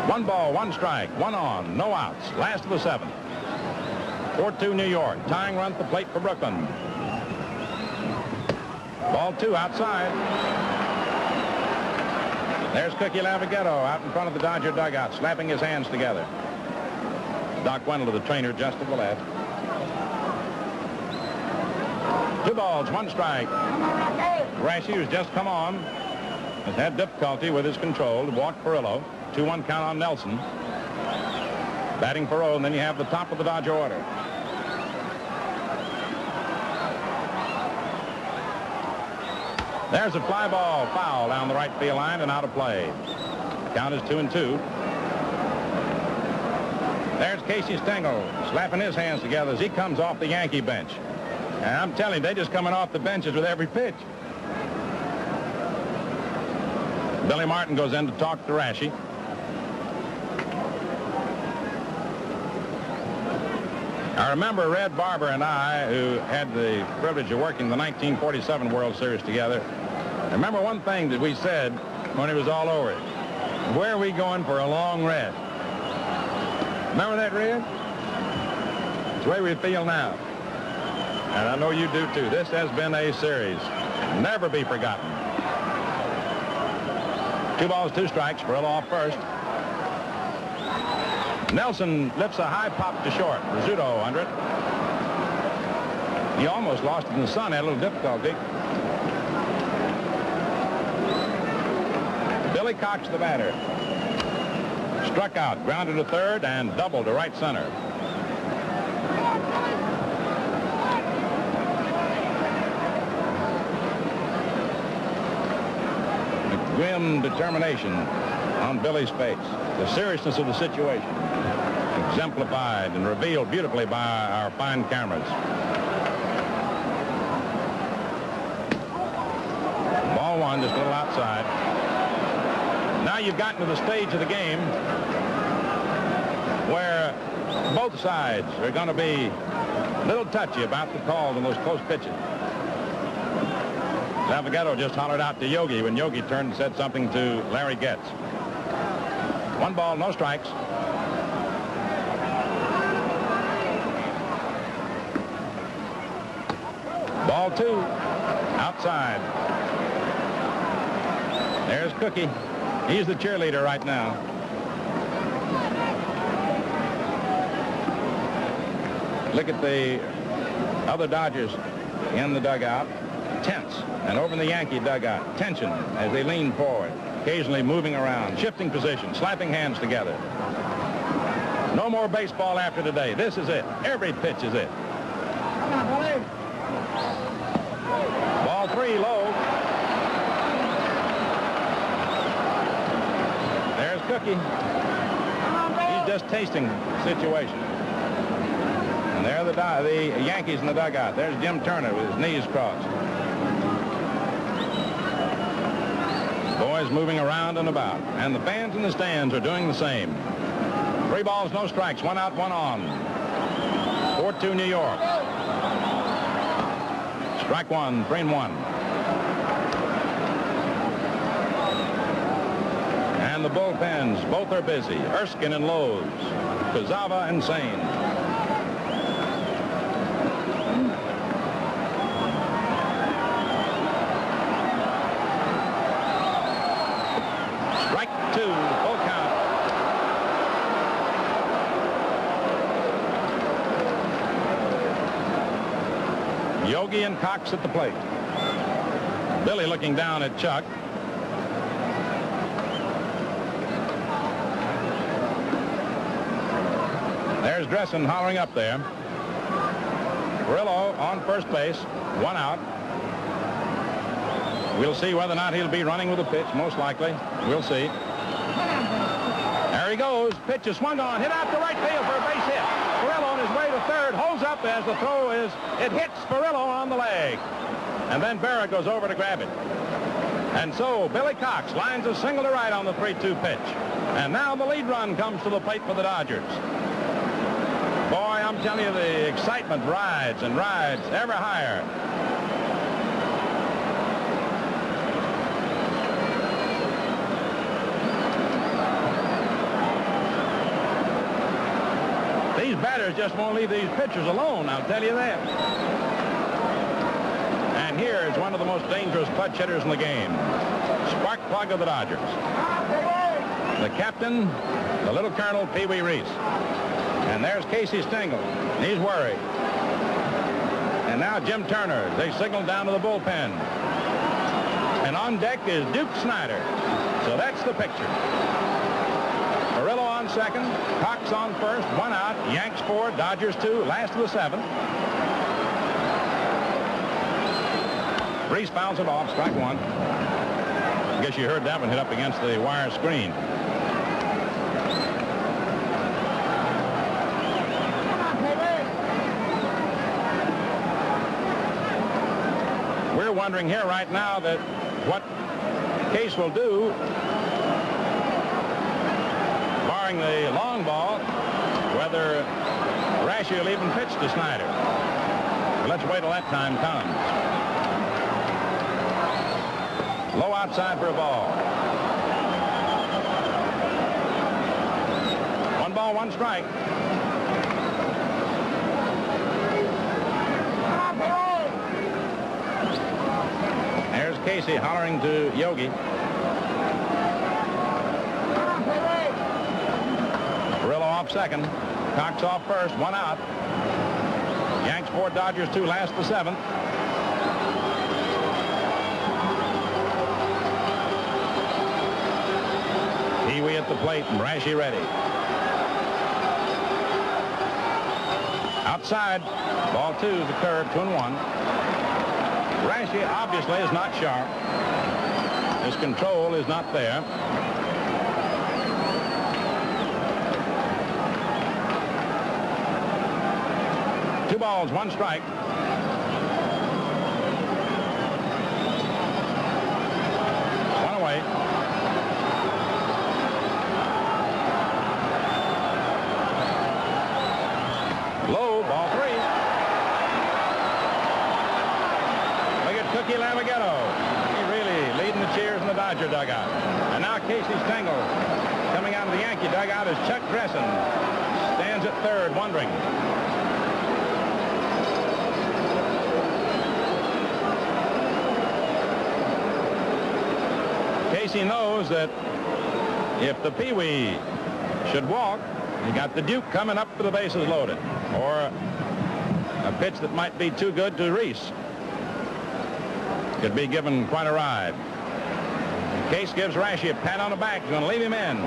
One ball, 1 strike, 1 on, no outs. Last of the 7th. 4-2 New York. Tying run at the plate for Brooklyn. Ball 2 outside. There's Cookie Lavighetto out in front of the Dodger dugout, slapping his hands together. Doc Wendell, the trainer, just to the left. 2 balls, 1 strike. Rashi, who's just come on, has had difficulty with his control. Walked Perillo. 2-1 count on Nelson. Batting Perot, and then you have the top of the Dodger order. There's a fly ball, foul down the right field line and out of play. Count is 2-2. There's Casey Stengel slapping his hands together as he comes off the Yankee bench. And I'm telling you, they're just coming off the benches with every pitch. Billy Martin goes in to talk to Rashi. I remember Red Barber and I, who had the privilege of working the 1947 World Series together, I remember one thing that we said when it was all over. Where are we going for a long rest? Remember that, Red? It's the way we feel now. And I know you do, too. This has been a series. Never be forgotten. 2 balls, 2 strikes. Perillo off first. Nelson lifts a high pop to short. Rizzuto under it. He almost lost it in the sun. Had a little difficulty. Billy Cox, the batter. Struck out, grounded to third, and doubled to right center. A grim determination on Billy's face. The seriousness of the situation. Exemplified and revealed beautifully by our fine cameras. Ball 1, just a little outside. Now you've gotten to the stage of the game where both sides are going to be a little touchy about the calls on those close pitches. Salvagetto just hollered out to Yogi when Yogi turned and said something to Larry Getz. 1 ball, no strikes. Ball 2, outside. There's Cookie. He's the cheerleader right now. Look at the other Dodgers in the dugout. Tense. And over in the Yankee dugout, tension as they lean forward, occasionally moving around, shifting positions, slapping hands together. No more baseball after today. This is it. Every pitch is it. Ball 3, low. There's Cookie. He's just tasting the situation. And there are the Yankees in the dugout. There's Jim Turner with his knees crossed. Boys moving around and about. And the fans in the stands are doing the same. 3 balls, no strikes. 1 out, 1 on. 4-2 New York. Strike 1, 3-1. And the bullpens, both are busy. Erskine and Lowe's, Kazava and Sane. Strike 2, full count. Yogi and Cox at the plate. Billy looking down at Chuck. There's Dressen hollering up there. Perillo on first base, 1 out. We'll see whether or not he'll be running with a pitch, most likely. We'll see. There he goes. Pitch is swung on, hit out to right field for a base hit. Perillo on his way to third, holds up as the throw is, it hits Perillo on the leg. And then Berra goes over to grab it. And so Billy Cox lines a single to right on the 3-2 pitch. And now the lead run comes to the plate for the Dodgers. Boy, I'm telling you, the excitement rides and rides ever higher. These batters just won't leave these pitchers alone, I'll tell you that. And here is one of the most dangerous clutch hitters in the game. Spark plug of the Dodgers. The captain, the little Colonel, Pee Wee Reese. And there's Casey Stengel. He's worried. And now Jim Turner. They signal down to the bullpen. And on deck is Duke Snyder. So that's the picture. Murillo on second. Cox on first. 1 out. Yanks 4. Dodgers 2. Last of the 7th. Reese fouls it off. Strike 1. I guess you heard that one hit up against the wire screen. We're wondering here right now that what Case will do, barring the long ball, whether Rashi will even pitch to Snyder. But let's wait till that time comes. Low outside for a ball. 1 ball, 1 strike. There's Casey hollering to Yogi. Murillo off second. Cox off first. 1 out. Yanks 4, Dodgers 2. Last the 7th. Pee-wee at the plate and Rashi ready. Outside. Ball 2, the curve. 2-1. Rashi obviously is not sharp. His control is not there. Two balls, 1 strike. One away. Low, ball 3. Cookie Lamaghetto. He really leading the cheers in the Dodger dugout. And now Casey Stengel coming out of the Yankee dugout as Chuck Dressen stands at third, wondering. Casey knows that if the Pee-wee should walk, you got the Duke coming up for the bases loaded, or a pitch that might be too good to Reese. Could be given quite a ride. Case gives Rashi a pat on the back. He's going to leave him in.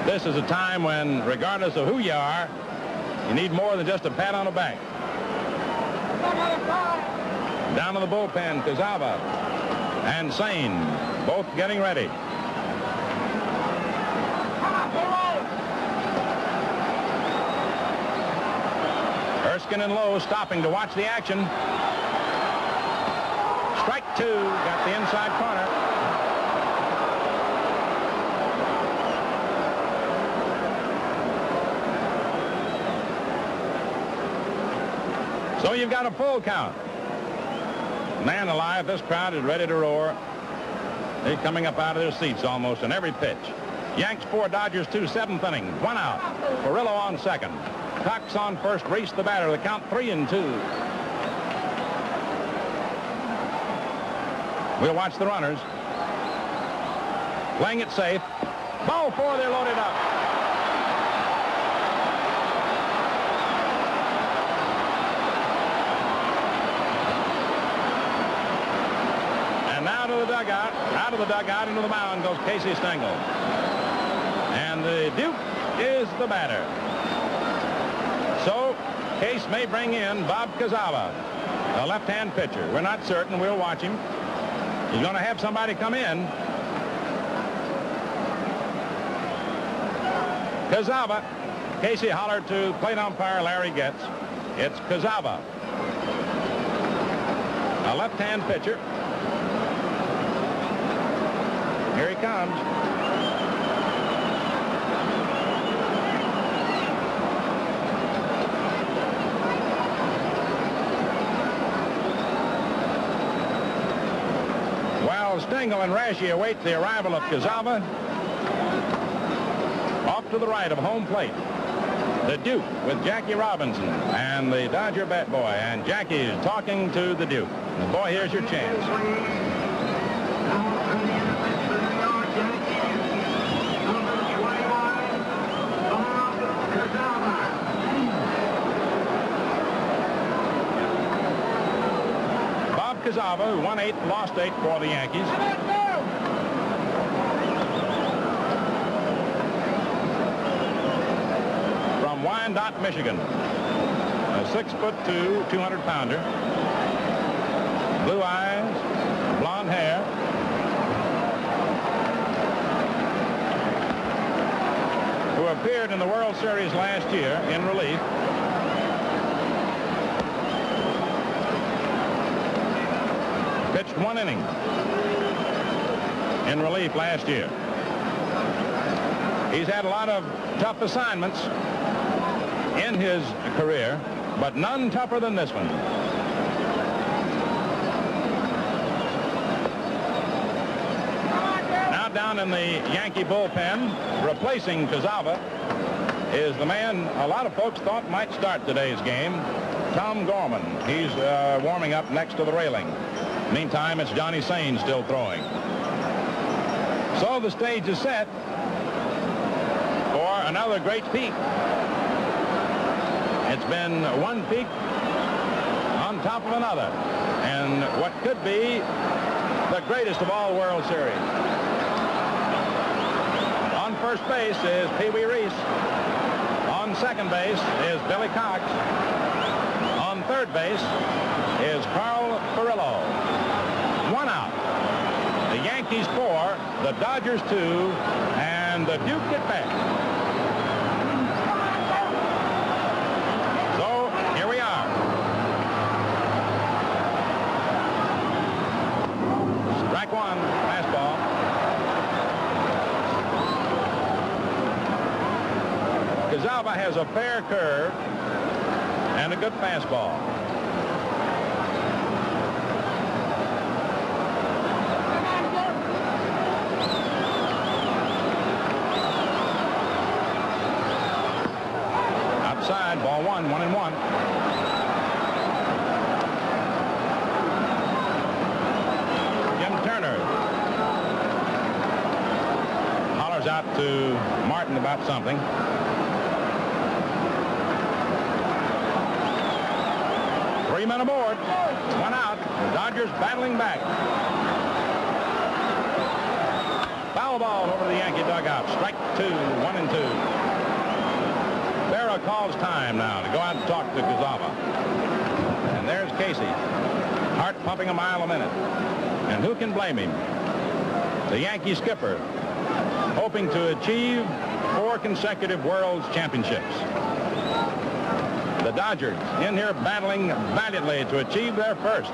This is a time when, regardless of who you are, you need more than just a pat on the back. Down to the bullpen, Kazava and Sane both getting ready. Erskine and Lowe stopping to watch the action. Strike 2, got the inside corner. So you've got a full count. Man alive, this crowd is ready to roar. They're coming up out of their seats almost in every pitch. Yanks 4, Dodgers 2, 7th inning. 1 out. Murillo on second. Cox on first, Reese the batter. The count 3-2. We'll watch the runners. Playing it safe. Ball 4, they're loaded up. And now to the dugout. Out of the dugout into the mound goes Casey Stengel. And the Duke is the batter. So, Case may bring in Bob Kazava, a left-hand pitcher. We're not certain. We'll watch him. He's going to have somebody come in. Kazava. Casey hollered to plate umpire Larry Getz. It's Kazava, a left-hand pitcher. Here he comes. Stengel and Rashi await the arrival of Kazava. Off to the right of home plate, the Duke with Jackie Robinson and the Dodger bat boy. And Jackie is talking to the Duke. And boy, here's your chance. Cazava, who won 8, lost 8 for the Yankees. From Wyandotte, Michigan. A 6'2", 200-pounder. Blue eyes, blonde hair. Who appeared in the World Series last year in relief. Pitched 1 inning in relief last year. He's had a lot of tough assignments in his career, but none tougher than this one. Now down in the Yankee bullpen, replacing Cazava, is the man a lot of folks thought might start today's game, Tom Gorman. He's warming up next to the railing. Meantime, it's Johnny Sain still throwing. So the stage is set for another great peak. It's been one peak on top of another, and what could be the greatest of all World Series. On first base is Pee Wee Reese. On second base is Billy Cox. On third base is Carl Furillo. 1 out. The Yankees 4, the Dodgers 2, and the Duke get back. So here we are. Strike 1, fastball. Cazava has a fair curve and a good fastball. Outside, ball 1, 1-1. Jim Turner hollers out to Martin about something. Three men aboard. 1 out. The Dodgers battling back. Foul ball over the Yankee dugout. Strike 2, 1-2. Berra calls time now to go out and talk to Cazava. And there's Casey. Heart pumping a mile a minute. And who can blame him? The Yankee skipper, hoping to achieve 4 consecutive World Championships. The Dodgers in here battling valiantly to achieve their first.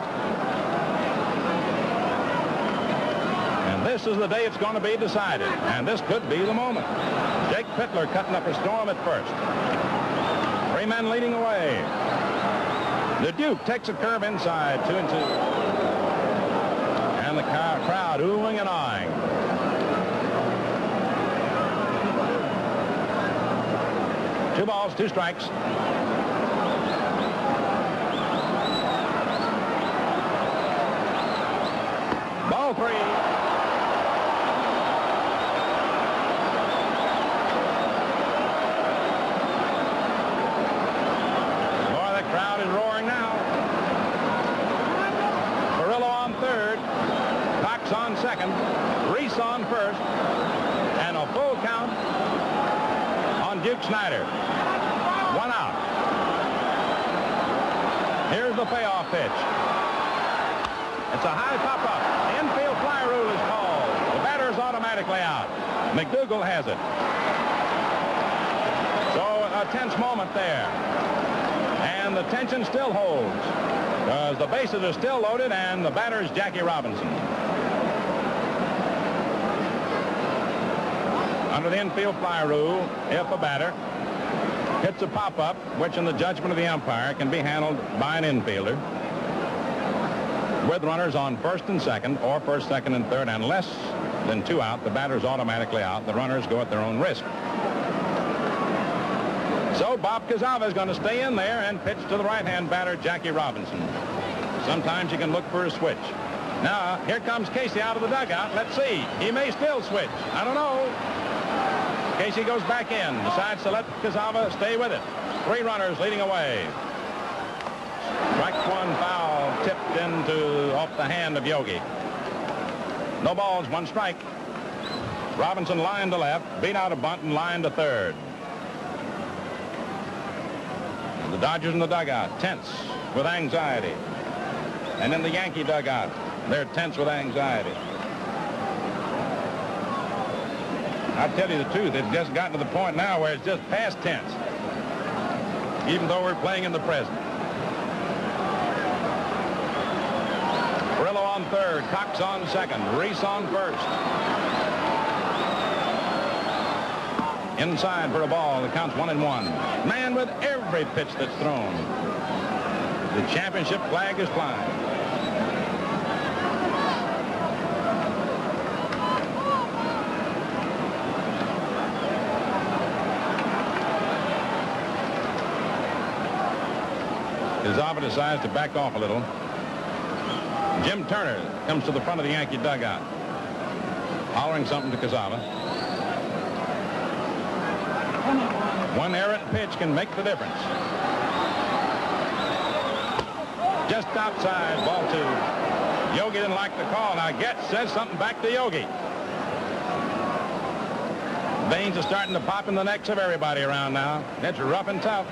And this is the day it's going to be decided. And this could be the moment. Jake Pittler cutting up a storm at first. 3 men leading away. The Duke takes a curve inside, 2-2. And the crowd oohing and eyeing. Two balls, 2 strikes. Ball 3. Crowd is roaring now. Furillo on third. Cox on second. Reese on first. And a full count on Duke Snider. 1 out. Here's the payoff pitch. It's a high pop-up. The infield fly rule is called. The batter's automatically out. McDougal has it. So a tense moment there. And the tension still holds because the bases are still loaded and the batter is Jackie Robinson. Under the infield fly rule, if a batter hits a pop-up, which in the judgment of the umpire can be handled by an infielder, with runners on first and second or first, second, and third, and less than 2 out, the batter's automatically out. The runners go at their own risk. So Bob Cazava is going to stay in there and pitch to the right-hand batter, Jackie Robinson. Sometimes you can look for a switch. Now, here comes Casey out of the dugout. Let's see. He may still switch. I don't know. Casey goes back in, decides to let Cazava stay with it. 3 runners leading away. Strike 1, foul, tip off the hand of Yogi. No balls, 1 strike. Robinson lined to left, beat out a bunt and lined to third. And the Dodgers in the dugout, tense with anxiety. And in the Yankee dugout, they're tense with anxiety. I tell you the truth, it's just gotten to the point now where it's just past tense, even though we're playing in the present. Perillo on third, Cox on second, Reese on first. Inside for a ball. The count's 1-1. Man with every pitch that's thrown. The championship flag is flying. Cazava decides to back off a little. Jim Turner comes to the front of the Yankee dugout, hollering something to Cazava. 1 errant pitch can make the difference. Just outside, ball 2. Yogi didn't like the call. Now Getz says something back to Yogi. Veins are starting to pop in the necks of everybody around now. It's rough and tough.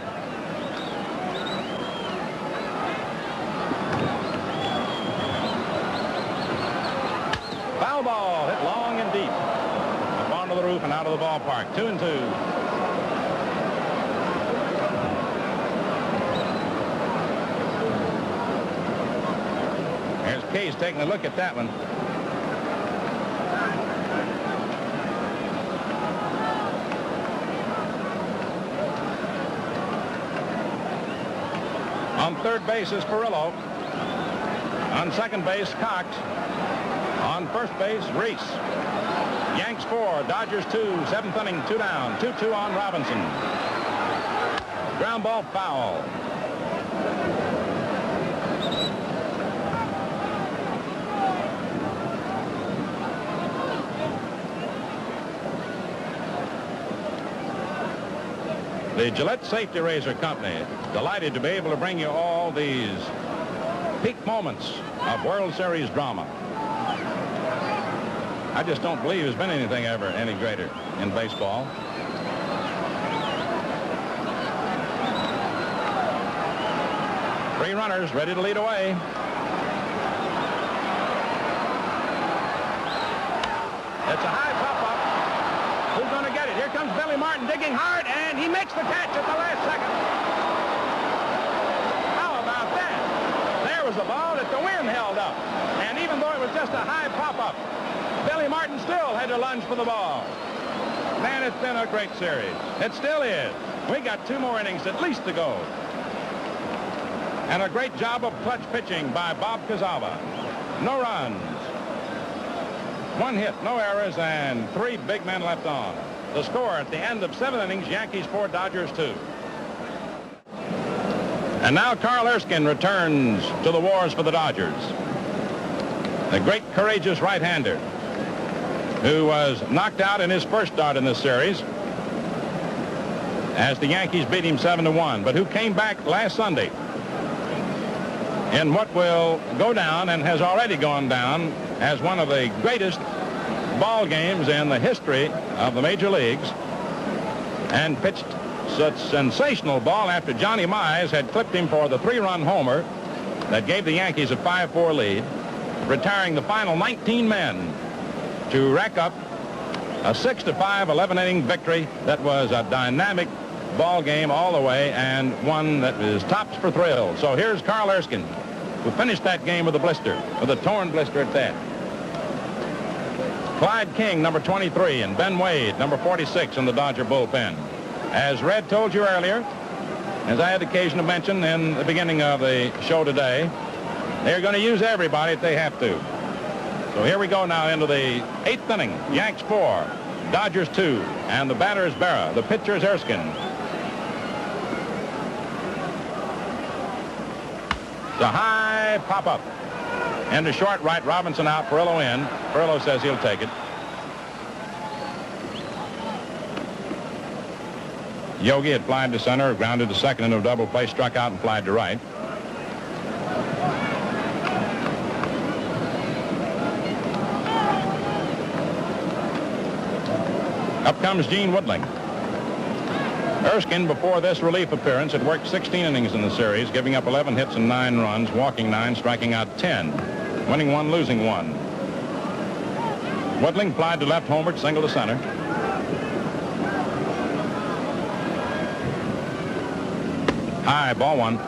Foul ball, hit long and deep. Up onto the roof and out of the ballpark. 2-2. There's Case taking a look at that one. On third base is Perillo. On second base, Cox. On first base, Reese. Yanks 4, Dodgers 2, 7th inning, 2 down, 2-2 on Robinson. Ground ball foul. The Gillette Safety Razor Company, delighted to be able to bring you all these peak moments of World Series drama. I just don't believe there's been anything ever any greater in baseball. Three runners ready to lead away. It's a high pop-up. Who's going to get it? Here comes Billy Martin digging hard, and he makes the catch at the last second. How about that? There was a ball that the wind held up, and even though it was just a high pop-up, Billy Martin still had to lunge for the ball. Man, it's been a great series. It still is. We got 2 more innings at least to go. And a great job of clutch pitching by Bob Cazava. No runs, 1 hit, no errors, and 3 big men left on. The score at the end of 7 innings, Yankees 4, Dodgers 2. And now Carl Erskine returns to the wars for the Dodgers. The great courageous right-hander who was knocked out in his first start in this series as the Yankees beat him 7-1, but who came back last Sunday in what will go down and has already gone down as one of the greatest ball games in the history of the major leagues, and pitched such sensational ball after Johnny Mize had clipped him for the 3-run homer that gave the Yankees a 5-4 lead, retiring the final 19 men to rack up a 6-5 11-inning victory that was a dynamic ball game all the way, and one that is tops for thrills. So here's Carl Erskine, who finished that game with a blister, with a torn blister at that. Clyde King, number 23, and Ben Wade, number 46, in the Dodger bullpen. As Red told you earlier, as I had occasion to mention in the beginning of the show today, they're going to use everybody if they have to. So here we go now into the 8th inning. Yanks 4, Dodgers 2, and the batter is Berra. The pitcher is Erskine. It's a high pop-up. Into short right, Robinson out, Perillo in. Perillo says he'll take it. Yogi had flied to center, grounded to second into a double play, struck out and flied to right. Up comes Gene Woodling. Erskine, before this relief appearance, had worked 16 innings in the series, giving up 11 hits and 9 runs, walking 9, striking out 10, winning 1, losing 1. Woodling plied to left, homered, single to center. High, ball 1.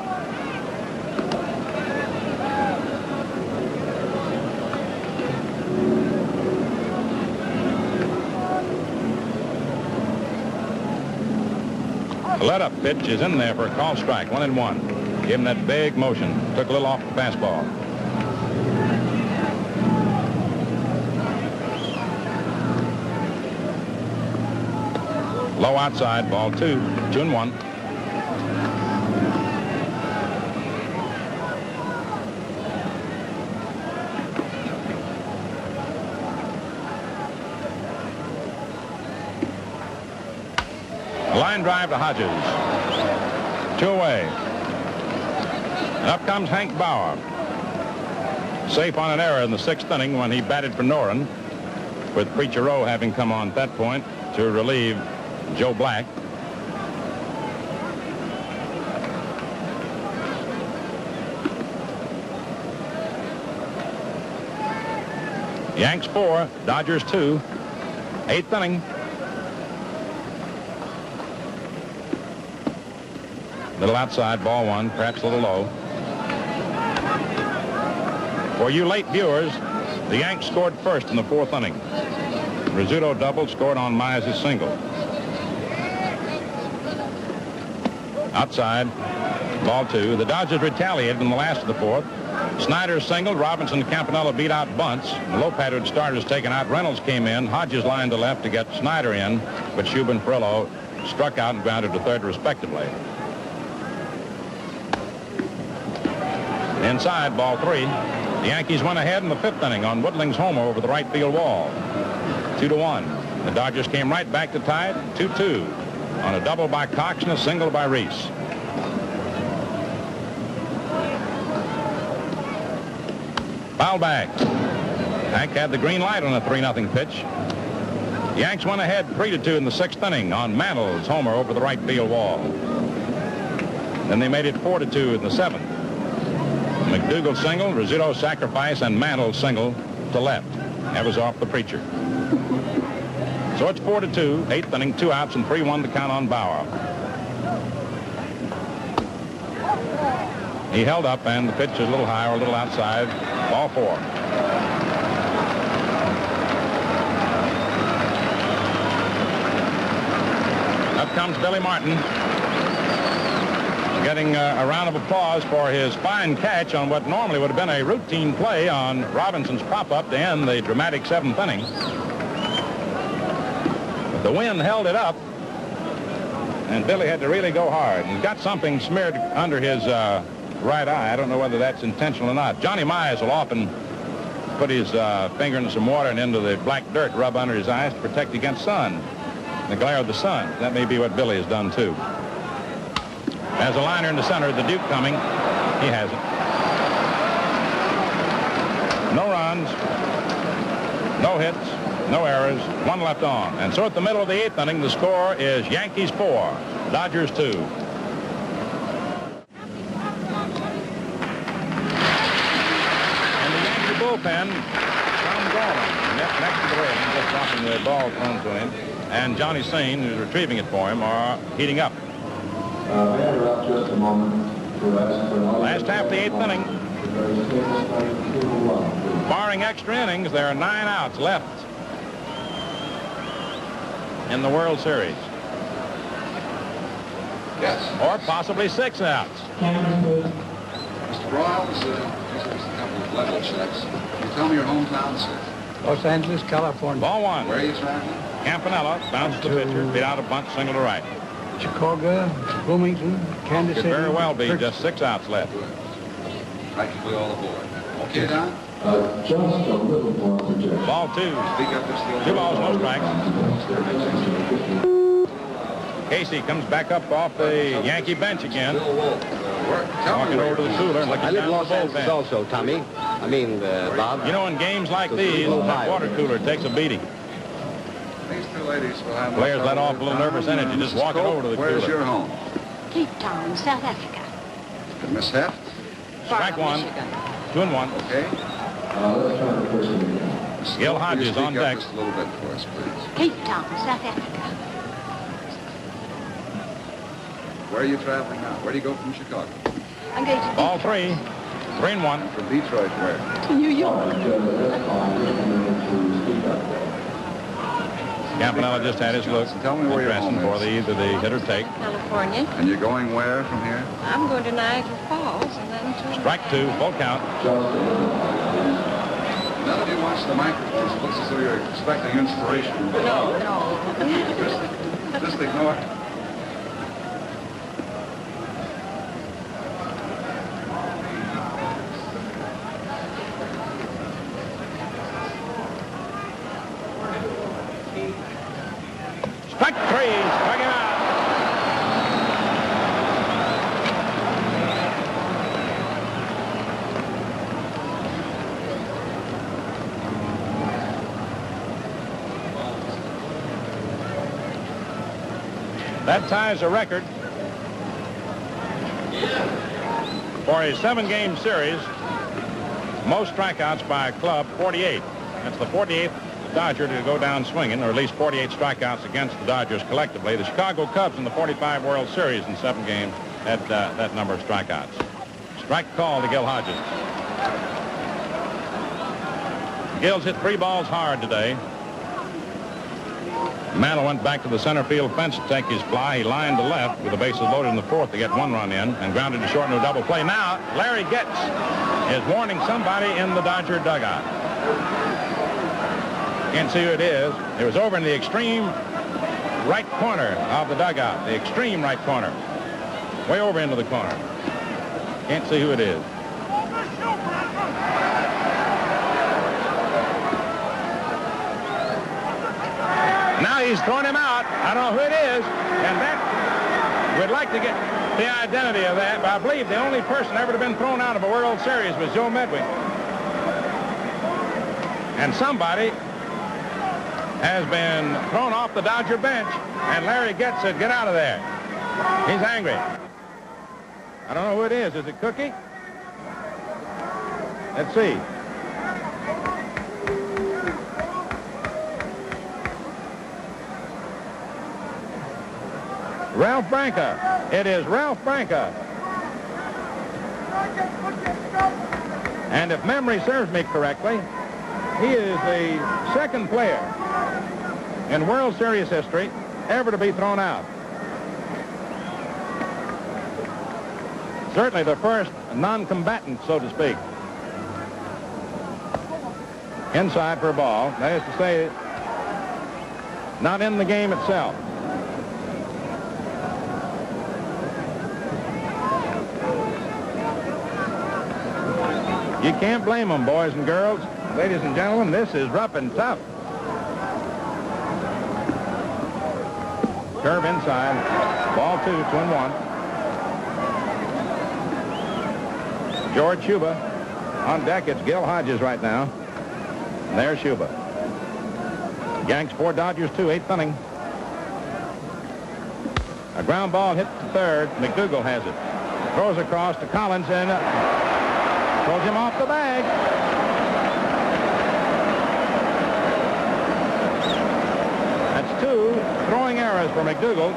The let-up pitch is in there for a call strike, 1-1. Gave him that big motion. Took a little off the fastball. Low outside, ball 2, 2-1. Line drive to Hodges. 2 away. And up comes Hank Bauer. Safe on an error in the 6th inning when he batted for Noren, with Preacher Rowe having come on at that point to relieve Joe Black. Yanks 4, Dodgers 2. 8th inning. Little outside, ball 1, perhaps a little low. For you late viewers, the Yanks scored first in the 4th inning. Rizzuto doubled, scored on Mize' single. Outside, ball 2. The Dodgers retaliated in the last of the 4th. Snyder singled, Robinson and Campanella beat out bunts. Lopez had starters taken out. Reynolds came in. Hodges lined to left to get Snyder in, but Shub and Perillo struck out and grounded to third respectively. Inside, ball 3. The Yankees went ahead in the 5th inning on Woodling's homer over the right field wall. 2-1. The Dodgers came right back to tie it, 2-2, on a double by Cox and a single by Reese. Foul back. Hank had the green light on a 3-0 pitch. The Yanks went ahead 3-2 in the 6th inning on Mantle's homer over the right field wall. Then they made it 4-2 in the 7th. McDougal single, Rizzuto sacrifice, and Mantle single to left. That was off the Preacher. So it's 4-2, 8th inning, 2 outs, and 3-1 to count on Bauer. He held up, and the pitch is a little high or a little outside. Ball 4. Up comes Billy Martin, getting a round of applause for his fine catch on what normally would have been a routine play on Robinson's pop-up to end the dramatic 7th inning. But the wind held it up, and Billy had to really go hard. He's got something smeared under his right eye. I don't know whether that's intentional or not. Johnny Mize will often put his finger in some water and into the black dirt, rub under his eyes to protect against sun, the glare of the sun. That may be what Billy has done, too. As a liner in the center, the Duke coming. He has it. No runs, no hits, no errors, 1 left on. And so at the middle of the 8th inning, the score is Yankees 4, Dodgers 2. And the Yankee bullpen, Tom Gorman, next to the railing, just dropping the ball thrown to him, and Johnny Sain, who's retrieving it for him, are heating up. Just a moment to ask for Last half of the 8th inning. Barring extra innings, there are 9 outs left in the World Series. Yes. Or possibly 6 outs. Mr. Broyles, just a couple of level checks. Can you tell me your hometown, sir? Los Angeles, California. Ball 1. Where are you traveling? Campanella bounced the pitcher, beat out a bunt, single to right. Chicago, Bloomington, Kansas City. Could very well be just 6 outs left. Practically all aboard. Okay, Don? Just a little more projection. Ball 2. Speak up just a little. 2 balls, no strikes. Casey comes back up off the Yankee bench again. Walking over to the cooler and looking I live down in the Los Angeles bullpen. also, Tommy. Bob. You know, in games like these, that water cooler takes a beating. These 2 ladies will have... Players let off a little nervous energy just walking over to the cooler. Where's your home? Cape Town, South Africa. Miss Heft? Strike one. Michigan. 2-1. Okay. Let's try the first one again. Gil Hodges on deck. Just a little bit for us, please. Cape Town, South Africa. Where are you traveling now? Where do you go from Chicago? I'm going to Ball 3. 3-1. From Detroit, where? New York. Campanella just had his look. Tell me where your Dressing home for is. either the hit or take. California. And you're going where from here? I'm going to Niagara Falls and then to... Strike 2. Full count. None of you watch the microphones. It looks as though you're expecting inspiration. No. Just ignore it. Strike 3. Strike him out. That ties a record for a 7-game series. Most strikeouts by a club, 48. That's the 48th Dodger to go down swinging, or at least 48 strikeouts against the Dodgers collectively. The Chicago Cubs in the 45 World Series in 7 games had that number of strikeouts. Strike call to Gil Hodges. Gil's hit 3 balls hard today. Mantle went back to the center field fence to take his fly. He lined to left with the bases loaded in the 4th to get 1 run in and grounded to short into a double play. Now, Larry Getz is warning somebody in the Dodger dugout. Can't see who it is. It was over in the extreme right corner of the dugout. The extreme right corner. Way over into the corner. Can't see who it is. Now he's throwing him out. I don't know who it is. And that, we'd like to get the identity of that, but I believe the only person ever to been thrown out of a World Series was Joe Medwick. And somebody has been thrown off the Dodger bench, and Larry Getz said, get out of there. He's angry. I don't know who it is. Is it Cookie? Let's see. Ralph Branca. It is Ralph Branca. And if memory serves me correctly, he is the 2nd player in World Series history ever to be thrown out. Certainly the first non-combatant, so to speak. Inside for a ball. That is to say, not in the game itself. You can't blame them, boys and girls. Ladies and gentlemen, this is rough and tough. Curve inside. Ball 2, 2-1. George Shuba on deck. It's Gil Hodges right now. And there's Shuba. Yanks 4, Dodgers 2, 8th inning. A ground ball hit to 3rd. McDougal has it. Throws across to Collins and throws him off the bag. That's 2 throwing errors for McDougal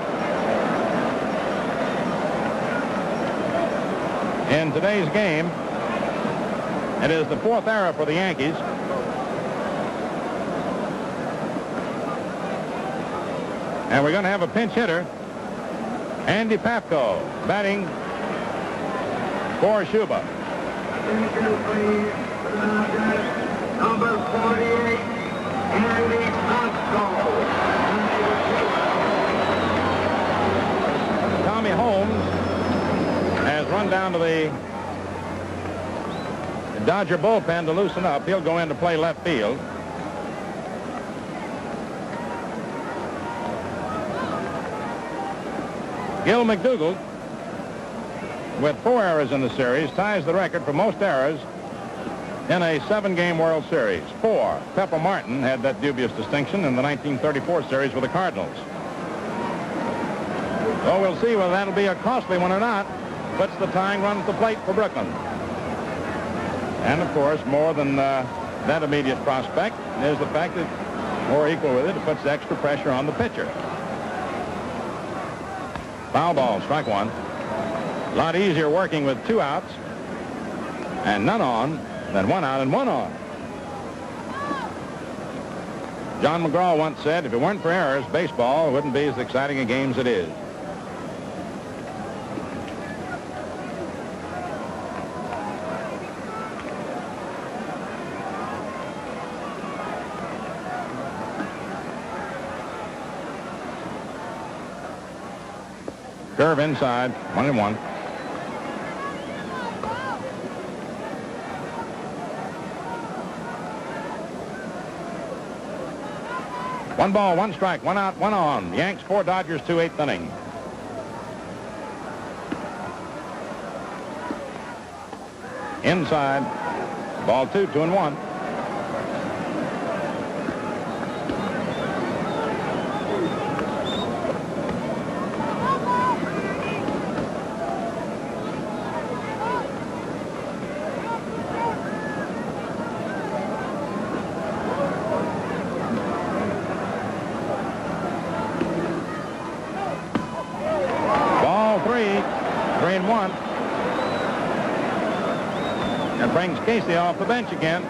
in today's game. It is the 4th error for the Yankees. And we're going to have a pinch hitter, Andy Papko, batting for Shuba. Number 48, Andy Papko. Tommy Holmes has run down to the Dodger bullpen to loosen up. He'll go in to play left field. Gil McDougal, with 4 errors in the series, ties the record for most errors in a 7-game World Series. 4. Pepper Martin had that dubious distinction in the 1934 series with the Cardinals. So we'll see whether that'll be a costly one or not. Puts the tying run at the plate for Brooklyn. And, of course, more than that immediate prospect is the fact that, or equal with it, it puts extra pressure on the pitcher. Foul ball, strike one. A lot easier working with 2 outs and none on than 1 out and 1 on. John McGraw once said, if it weren't for errors, baseball wouldn't be as exciting a game as it is. Curve inside, 1-1. One ball, 1 strike, 1 out, 1 on. Yanks 4, Dodgers 2, 8th inning. Inside, ball 2, 2-1. And brings Casey off the bench again.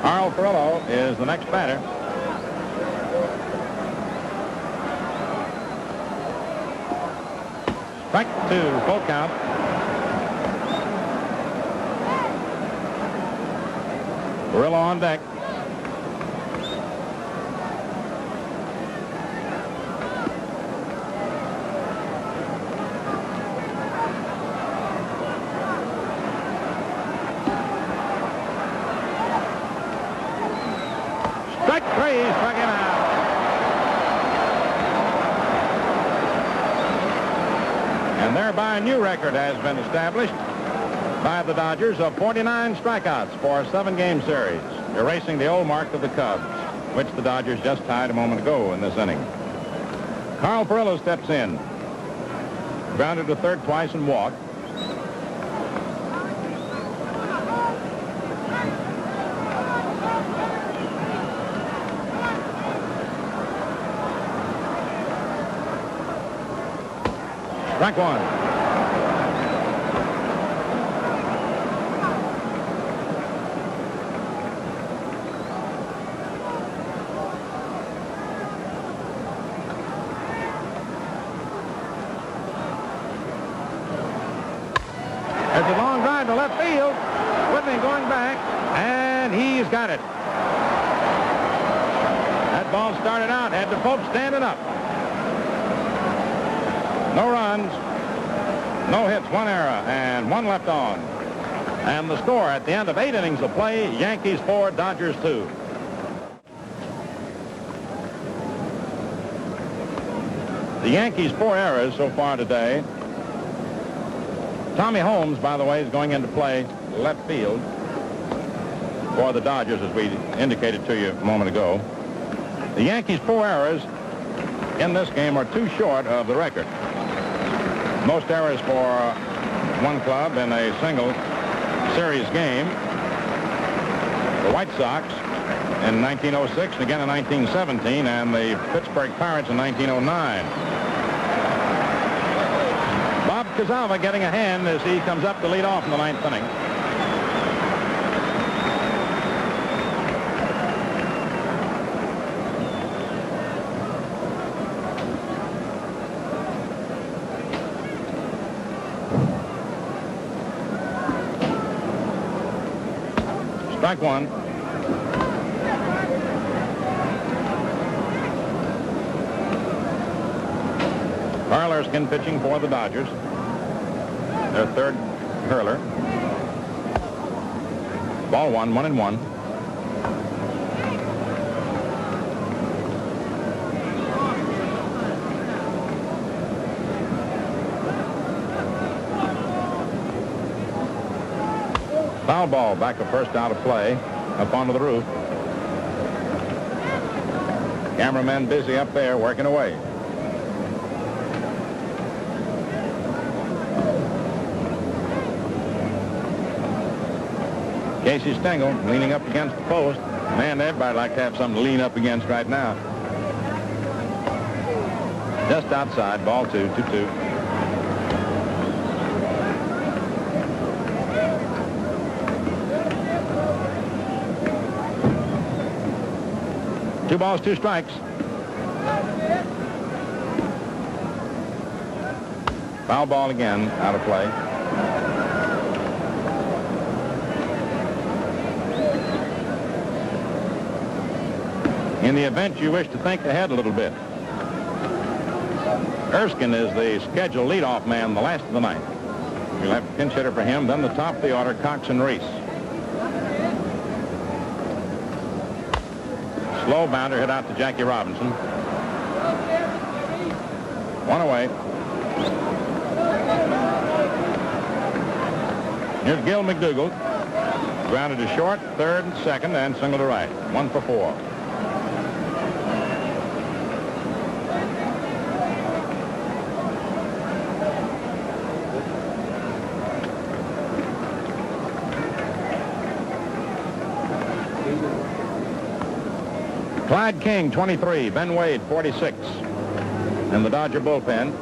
Carl Furillo is the next batter. Strike 2, full count. Furillo on deck. Struck him out. And thereby a new record has been established by the Dodgers of 49 strikeouts for a 7-game series, erasing the old mark of the Cubs, which the Dodgers just tied a moment ago in this inning. Carl Furillo steps in. Grounded to third twice and walked. Strike 1. There's a long drive to left field. Whitney going back, and he's got it. That ball started out, had the Pope standing up. No runs, no hits, 1 error, and 1 left on. And the score at the end of 8 innings of play, Yankees 4, Dodgers 2. The Yankees 4 errors so far today. Tommy Holmes, by the way, is going into play left field for the Dodgers, as we indicated to you a moment ago. The Yankees' 4 errors in this game are 2 short of the record. Most errors for one club in a single series game. The White Sox in 1906 and again in 1917, and the Pittsburgh Pirates in 1909. Bob Cazava getting a hand as he comes up to lead off in the 9th inning. Strike 1. Carl Erskine pitching for the Dodgers. Their third hurler. Ball 1, 1-1. Foul ball back of first out of play, up onto the roof. Cameramen busy up there working away. Casey Stengel leaning up against the post. Man, everybody like to have something to lean up against right now. Just outside, ball 2-2. Two balls, 2 strikes. Foul ball again, out of play. In the event you wish to think ahead a little bit, Erskine is the scheduled leadoff man the last of the ninth. You'll have a pinch hitter for him, then the top of the order, Cox and Reese. Slow bounder hit out to Jackie Robinson. One away. Here's Gil McDougall. Grounded to short, third and second, and single to right. 1 for 4. Clyde King, 23. Ben Wade, 46. In the Dodger bullpen.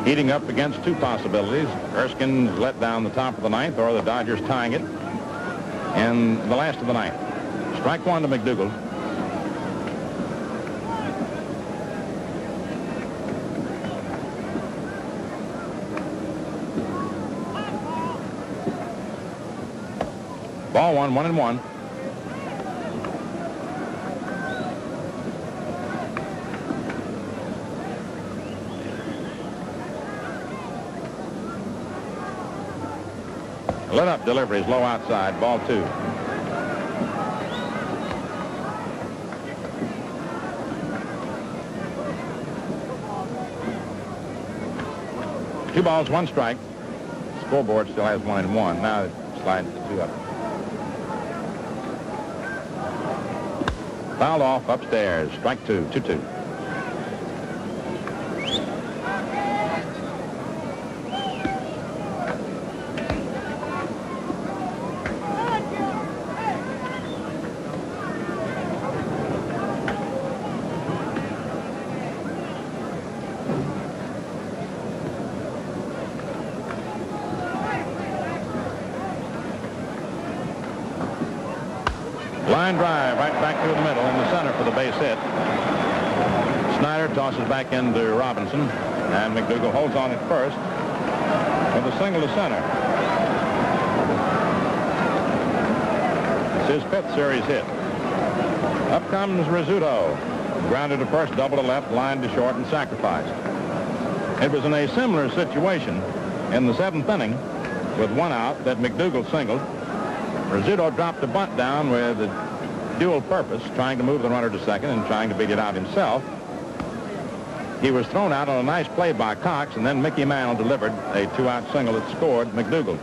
Heating up against 2 possibilities. Erskine's let down the top of the ninth, or the Dodgers tying it in the last of the ninth. Strike 1 to McDougall. Ball 1, 1-1. Lit up delivery is low outside. Ball 2. Two balls, 1 strike. Scoreboard still has 1-1. Now it's sliding to 2 up. Fouled off upstairs. Strike 2, 2-2. Line drive right back through the middle in the center for the base hit. Snyder tosses back into Robinson, and McDougall holds on at first with a single to center. It's his 5th series hit. Up comes Rizzuto. Grounded to first, double to left, line to short, and sacrificed. It was in a similar situation in the 7th inning with 1 out that McDougall singled. Rizzuto dropped a bunt down with a dual purpose, trying to move the runner to second and trying to beat it out himself. He was thrown out on a nice play by Cox, and then Mickey Mantle delivered a 2-out single that scored McDougall.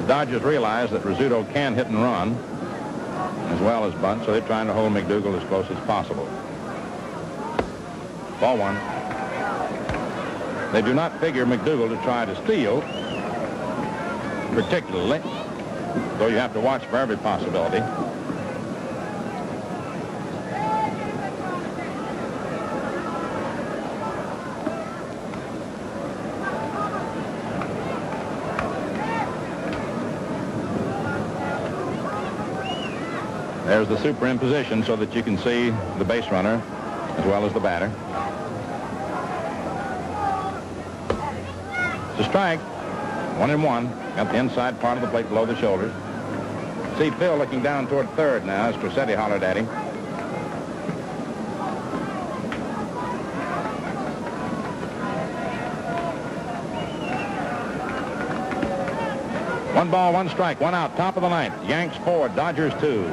The Dodgers realize that Rizzuto can hit and run as well as bunt, so they're trying to hold McDougall as close as possible. Ball 1. They do not figure McDougall to try to steal, particularly, though you have to watch for every possibility. There's the superimposition so that you can see the base runner as well as the batter. It's a strike. 1-1. Got the inside part of the plate below the shoulders. See Phil looking down toward third now as Trussetti hollered at him. 1 ball, 1 strike, 1 out, top of the ninth. Yanks 4, Dodgers 2.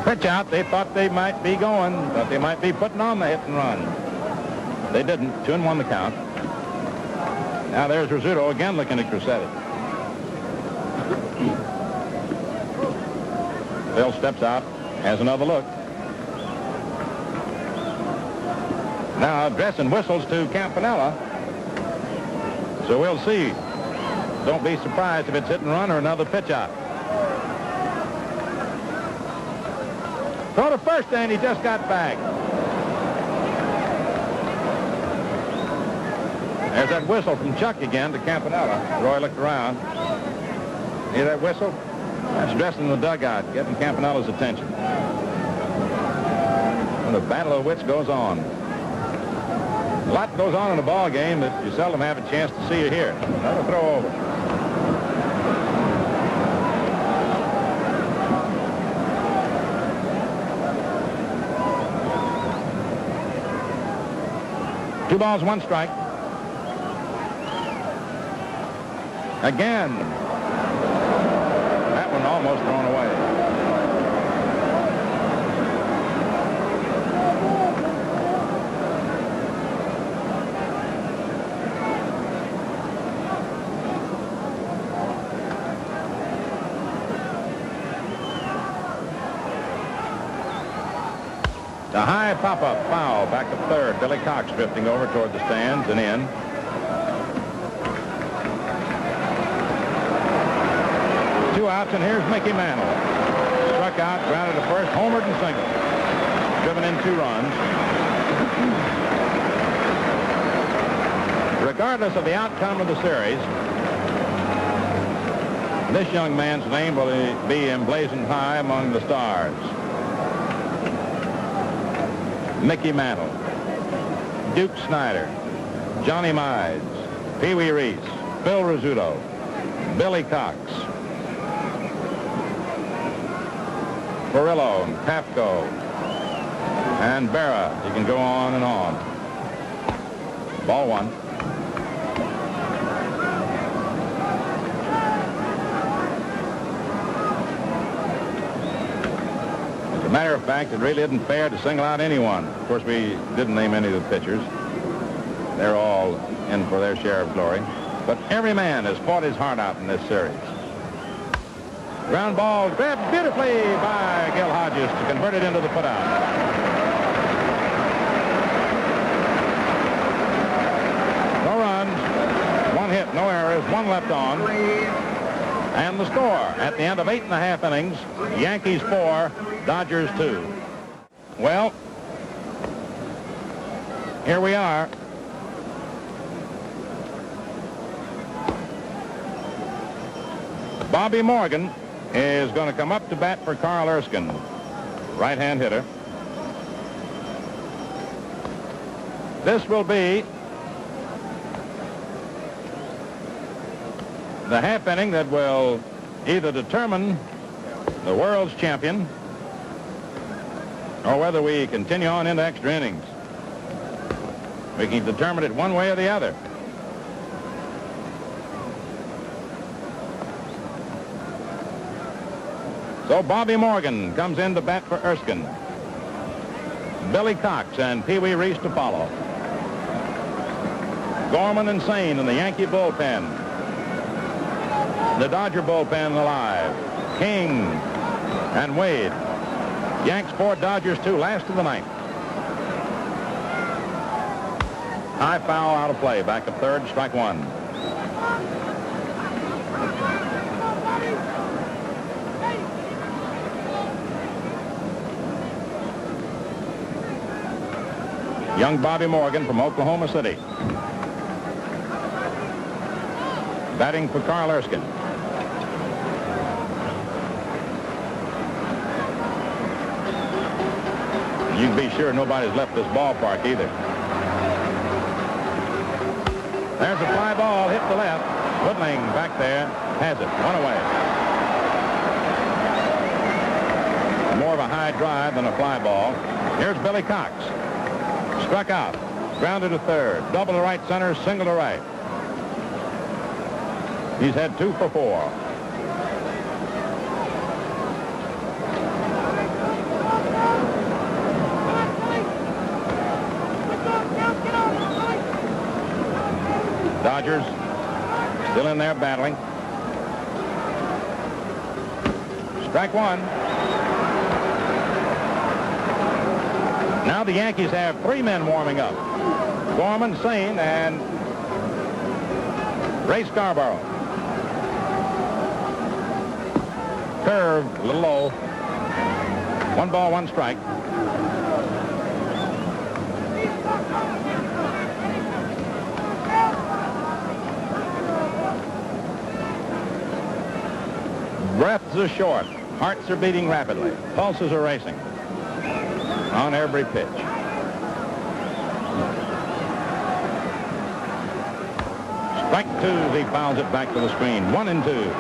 Pitch out. They thought they might be going, thought they might be putting on the hit and run. They didn't. 2-1 the count. Now there's Rizzuto again looking at Cressetti. Bill steps out, has another look. Now Dressen whistles to Campanella. So we'll see. Don't be surprised if it's hit and run or another pitch out. Throw to first, and he just got back. There's that whistle from Chuck again to Campanella. Roy looked around. Hear that whistle? That's Dressen in the dugout, getting Campanella's attention. And the battle of wits goes on. A lot goes on in a ball game that you seldom have a chance to see or hear. Another throw over. Two balls, 1 strike. Again. That one almost thrown away. The high pop-up foul back to third. Billy Cox drifting over toward the stands and in. Two outs, and here's Mickey Mantle. Struck out, grounded to first, homered and single. Driven in 2 runs. Regardless of the outcome of the series, this young man's name will be emblazoned high among the stars. Mickey Mantle, Duke Snyder, Johnny Mize, Pee Wee Reese, Phil Rizzuto, Billy Cox, Perillo and Pafko, and Berra. You can go on and on. Ball 1. As a matter of fact, it really isn't fair to single out anyone. Of course, we didn't name any of the pitchers. They're all in for their share of glory. But every man has fought his heart out in this series. Ground ball grabbed beautifully by Gil Hodges to convert it into the putout. No runs, 1 hit, no errors, 1 left on. And the score at the end of 8.5 innings, Yankees 4, Dodgers 2. Well, here we are. Bobby Morgan is going to come up to bat for Carl Erskine, right-hand hitter. This will be the half inning that will either determine the world's champion or whether we continue on into extra innings. We can determine it one way or the other. So Bobby Morgan comes in to bat for Erskine. Billy Cox and Pee Wee Reese to follow. Gorman and Sane in the Yankee bullpen. The Dodger bullpen alive. King and Wade. Yanks 4, Dodgers 2, last of the ninth. High foul out of play. Back of third, strike 1. Young Bobby Morgan from Oklahoma City. Batting for Carl Erskine. You can be sure nobody's left this ballpark either. There's a fly ball, hit the left. Woodling back there has it. 1 away. More of a high drive than a fly ball. Here's Billy Cox. Struck out. Grounded to third. Double to right center, single to right. He's had 2 for 4. Dodgers still in there battling. Strike 1. Now the Yankees have 3 men warming up. Gorman, Sane, and Ray Scarborough. Curve, a little low. 1 ball, 1 strike. Breaths are short. Hearts are beating rapidly. Pulses are racing on every pitch. Strike 2 as he fouls it back to the screen. 1-2.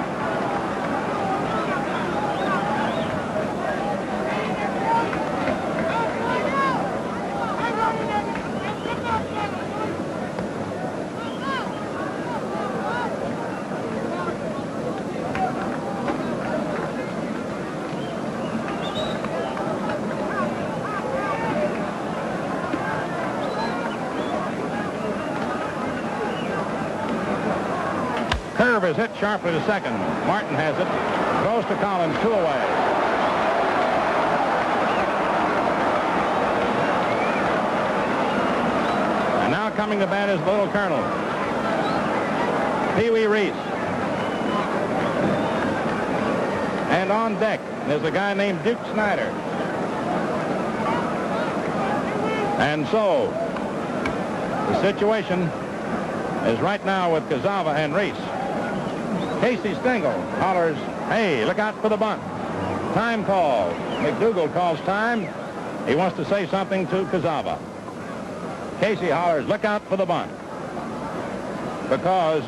Curve is hit sharply to second. Martin has it. Goes to Collins, 2 away. And now coming to bat is the Little Colonel, Pee Wee Reese. And on deck is a guy named Duke Snyder. And so the situation is right now with Cazava and Reese. Casey Stengel hollers, hey, look out for the bunt. Time call. McDougal calls time. He wants to say something to Cazava. Casey hollers, look out for the bunt. Because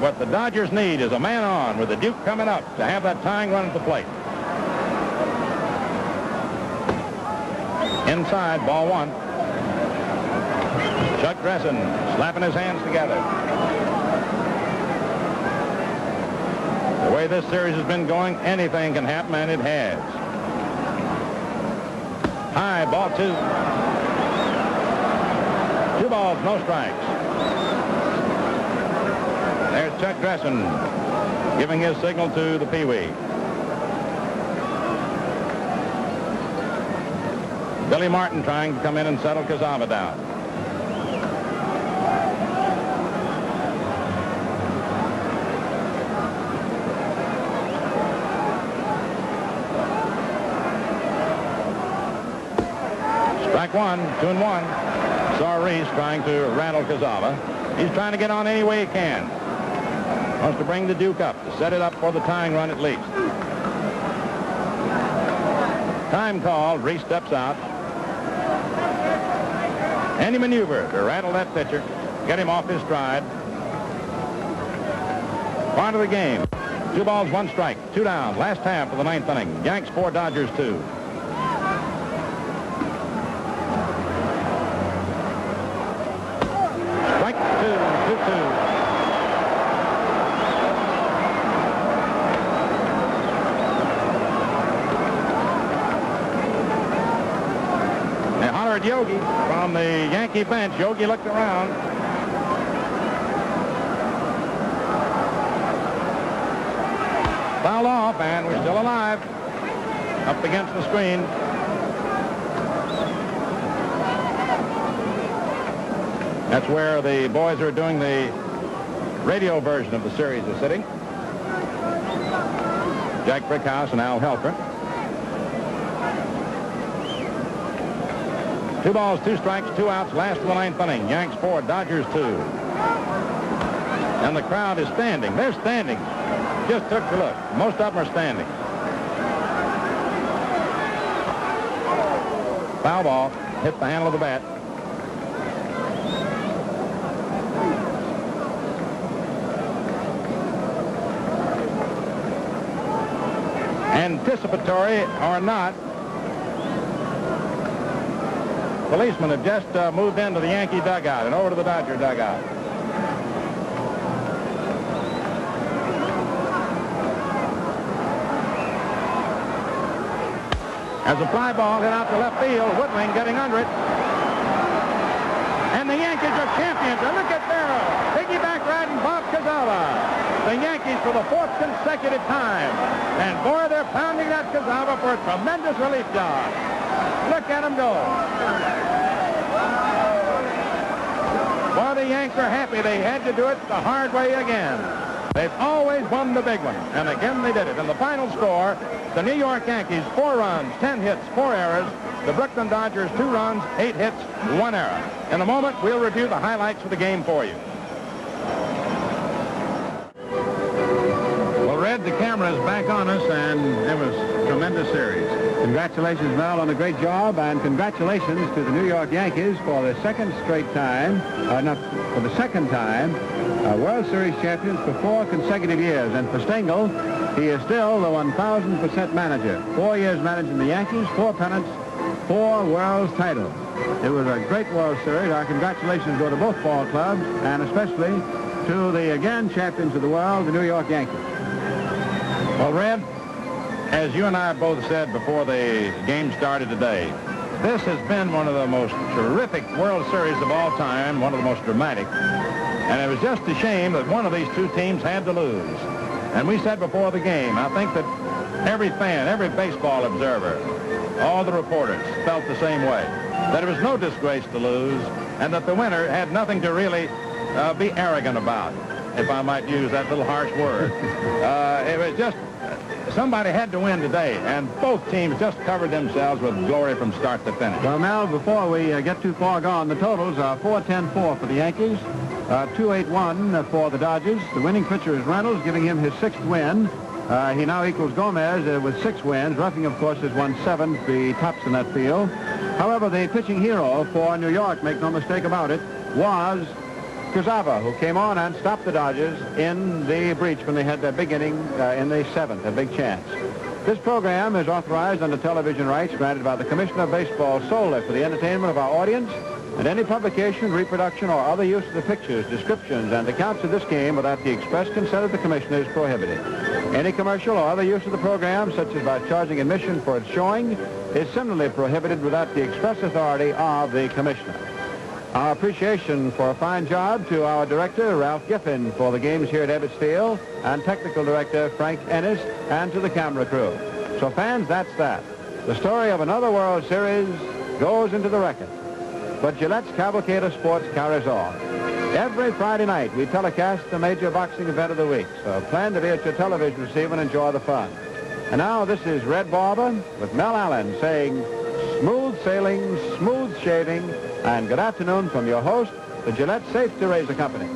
what the Dodgers need is a man on with the Duke coming up to have that tying run at the plate. Inside, ball 1. Chuck Dressen slapping his hands together. The way this series has been going, anything can happen, and it has. High, ball 2. 2 balls, no strikes. There's Chuck Dressen giving his signal to the Pee Wee. Billy Martin trying to come in and settle Cazava down. Strike 1, 2-1. Saw Reese trying to rattle Cazava. He's trying to get on any way he can. Wants to bring the Duke up to set it up for the tying run at least. Time called. Reese steps out. Any maneuver to rattle that pitcher, get him off his stride. Part of the game. 2 balls, 1 strike, 2 down. Last half of the 9th inning. Yanks 4, Dodgers 2. Strike 2, 2-2. They hollered Yogi from the Yankee bench. Yogi looked around. Fouled off, and we're still alive. Up against the screen. That's where the boys who are doing the radio version of the series are sitting. Jack Brickhouse and Al Helfer. 2 balls, 2 strikes, 2 outs, last of the 9th inning. Yanks 4, Dodgers 2. And the crowd is standing. They're standing. Just took a look. Most of them are standing. Foul ball. Hit the handle of the bat. Anticipatory or not, policemen have just moved into the Yankee dugout and over to the Dodger dugout. As a fly ball hit out to left field, Woodling getting under it. And the Yankees are champions. And look at Barrow. Piggyback riding Bob Cazava. The Yankees for the 4th consecutive time. And boy, they're pounding that Cazava for a tremendous relief job. Look at him go. Boy, the Yanks are happy. They had to do it the hard way again. They've always won the big one, and again they did it. And the final score, the New York Yankees, 4 runs, 10 hits, 4 errors. The Brooklyn Dodgers, 2 runs, 8 hits, 1 error. In a moment, we'll review the highlights of the game for you. Well, Red, the camera is back on us, and it was a tremendous series. Congratulations, Mel, on a great job, and congratulations to the New York Yankees for the second time, World Series champions for 4 consecutive years. And for Stengel, he is still the 1,000% manager. 4 years managing the Yankees, 4 pennants, 4 World titles. It was a great World Series. Our congratulations go to both ball clubs, and especially to the again champions of the world, the New York Yankees. Well, Red, as you and I both said before the game started today, this has been one of the most terrific World Series of all time, one of the most dramatic. And it was just a shame that one of these 2 teams had to lose. And we said before the game, I think that every fan, every baseball observer, all the reporters felt the same way, that it was no disgrace to lose, and that the winner had nothing to really be arrogant about, if I might use that little harsh word. It was just, somebody had to win today, and both teams just covered themselves with glory from start to finish. Well, Mel, before we get too far gone, the totals are 4-10-4 for the Yankees, 2-8-1 for the Dodgers. The winning pitcher is Reynolds, giving him his 6th win. He now equals Gomez with 6 wins. Ruffing, of course, has won 7, the tops in that field. However, the pitching hero for New York, make no mistake about it, was Cazava, who came on and stopped the Dodgers in the breach when they had their big inning in the 7th, a big chance. This program is authorized under television rights granted by the Commissioner of Baseball solely for the entertainment of our audience, and any publication, reproduction, or other use of the pictures, descriptions, and accounts of this game without the express consent of the Commissioner is prohibited. Any commercial or other use of the program, such as by charging admission for its showing, is similarly prohibited without the express authority of the Commissioner. Our appreciation for a fine job to our director, Ralph Giffen, for the games here at Ebbets Field, and technical director, Frank Ennis, and to the camera crew. So, fans, that's that. The story of another World Series goes into the record. But Gillette's Cavalcade of Sports carries on. Every Friday night, we telecast the major boxing event of the week, so plan to be at your television receiver and enjoy the fun. And now, this is Red Barber with Mel Allen saying, smooth sailing, smooth shaving, and good afternoon from your host, the Gillette Safe to Razor Company.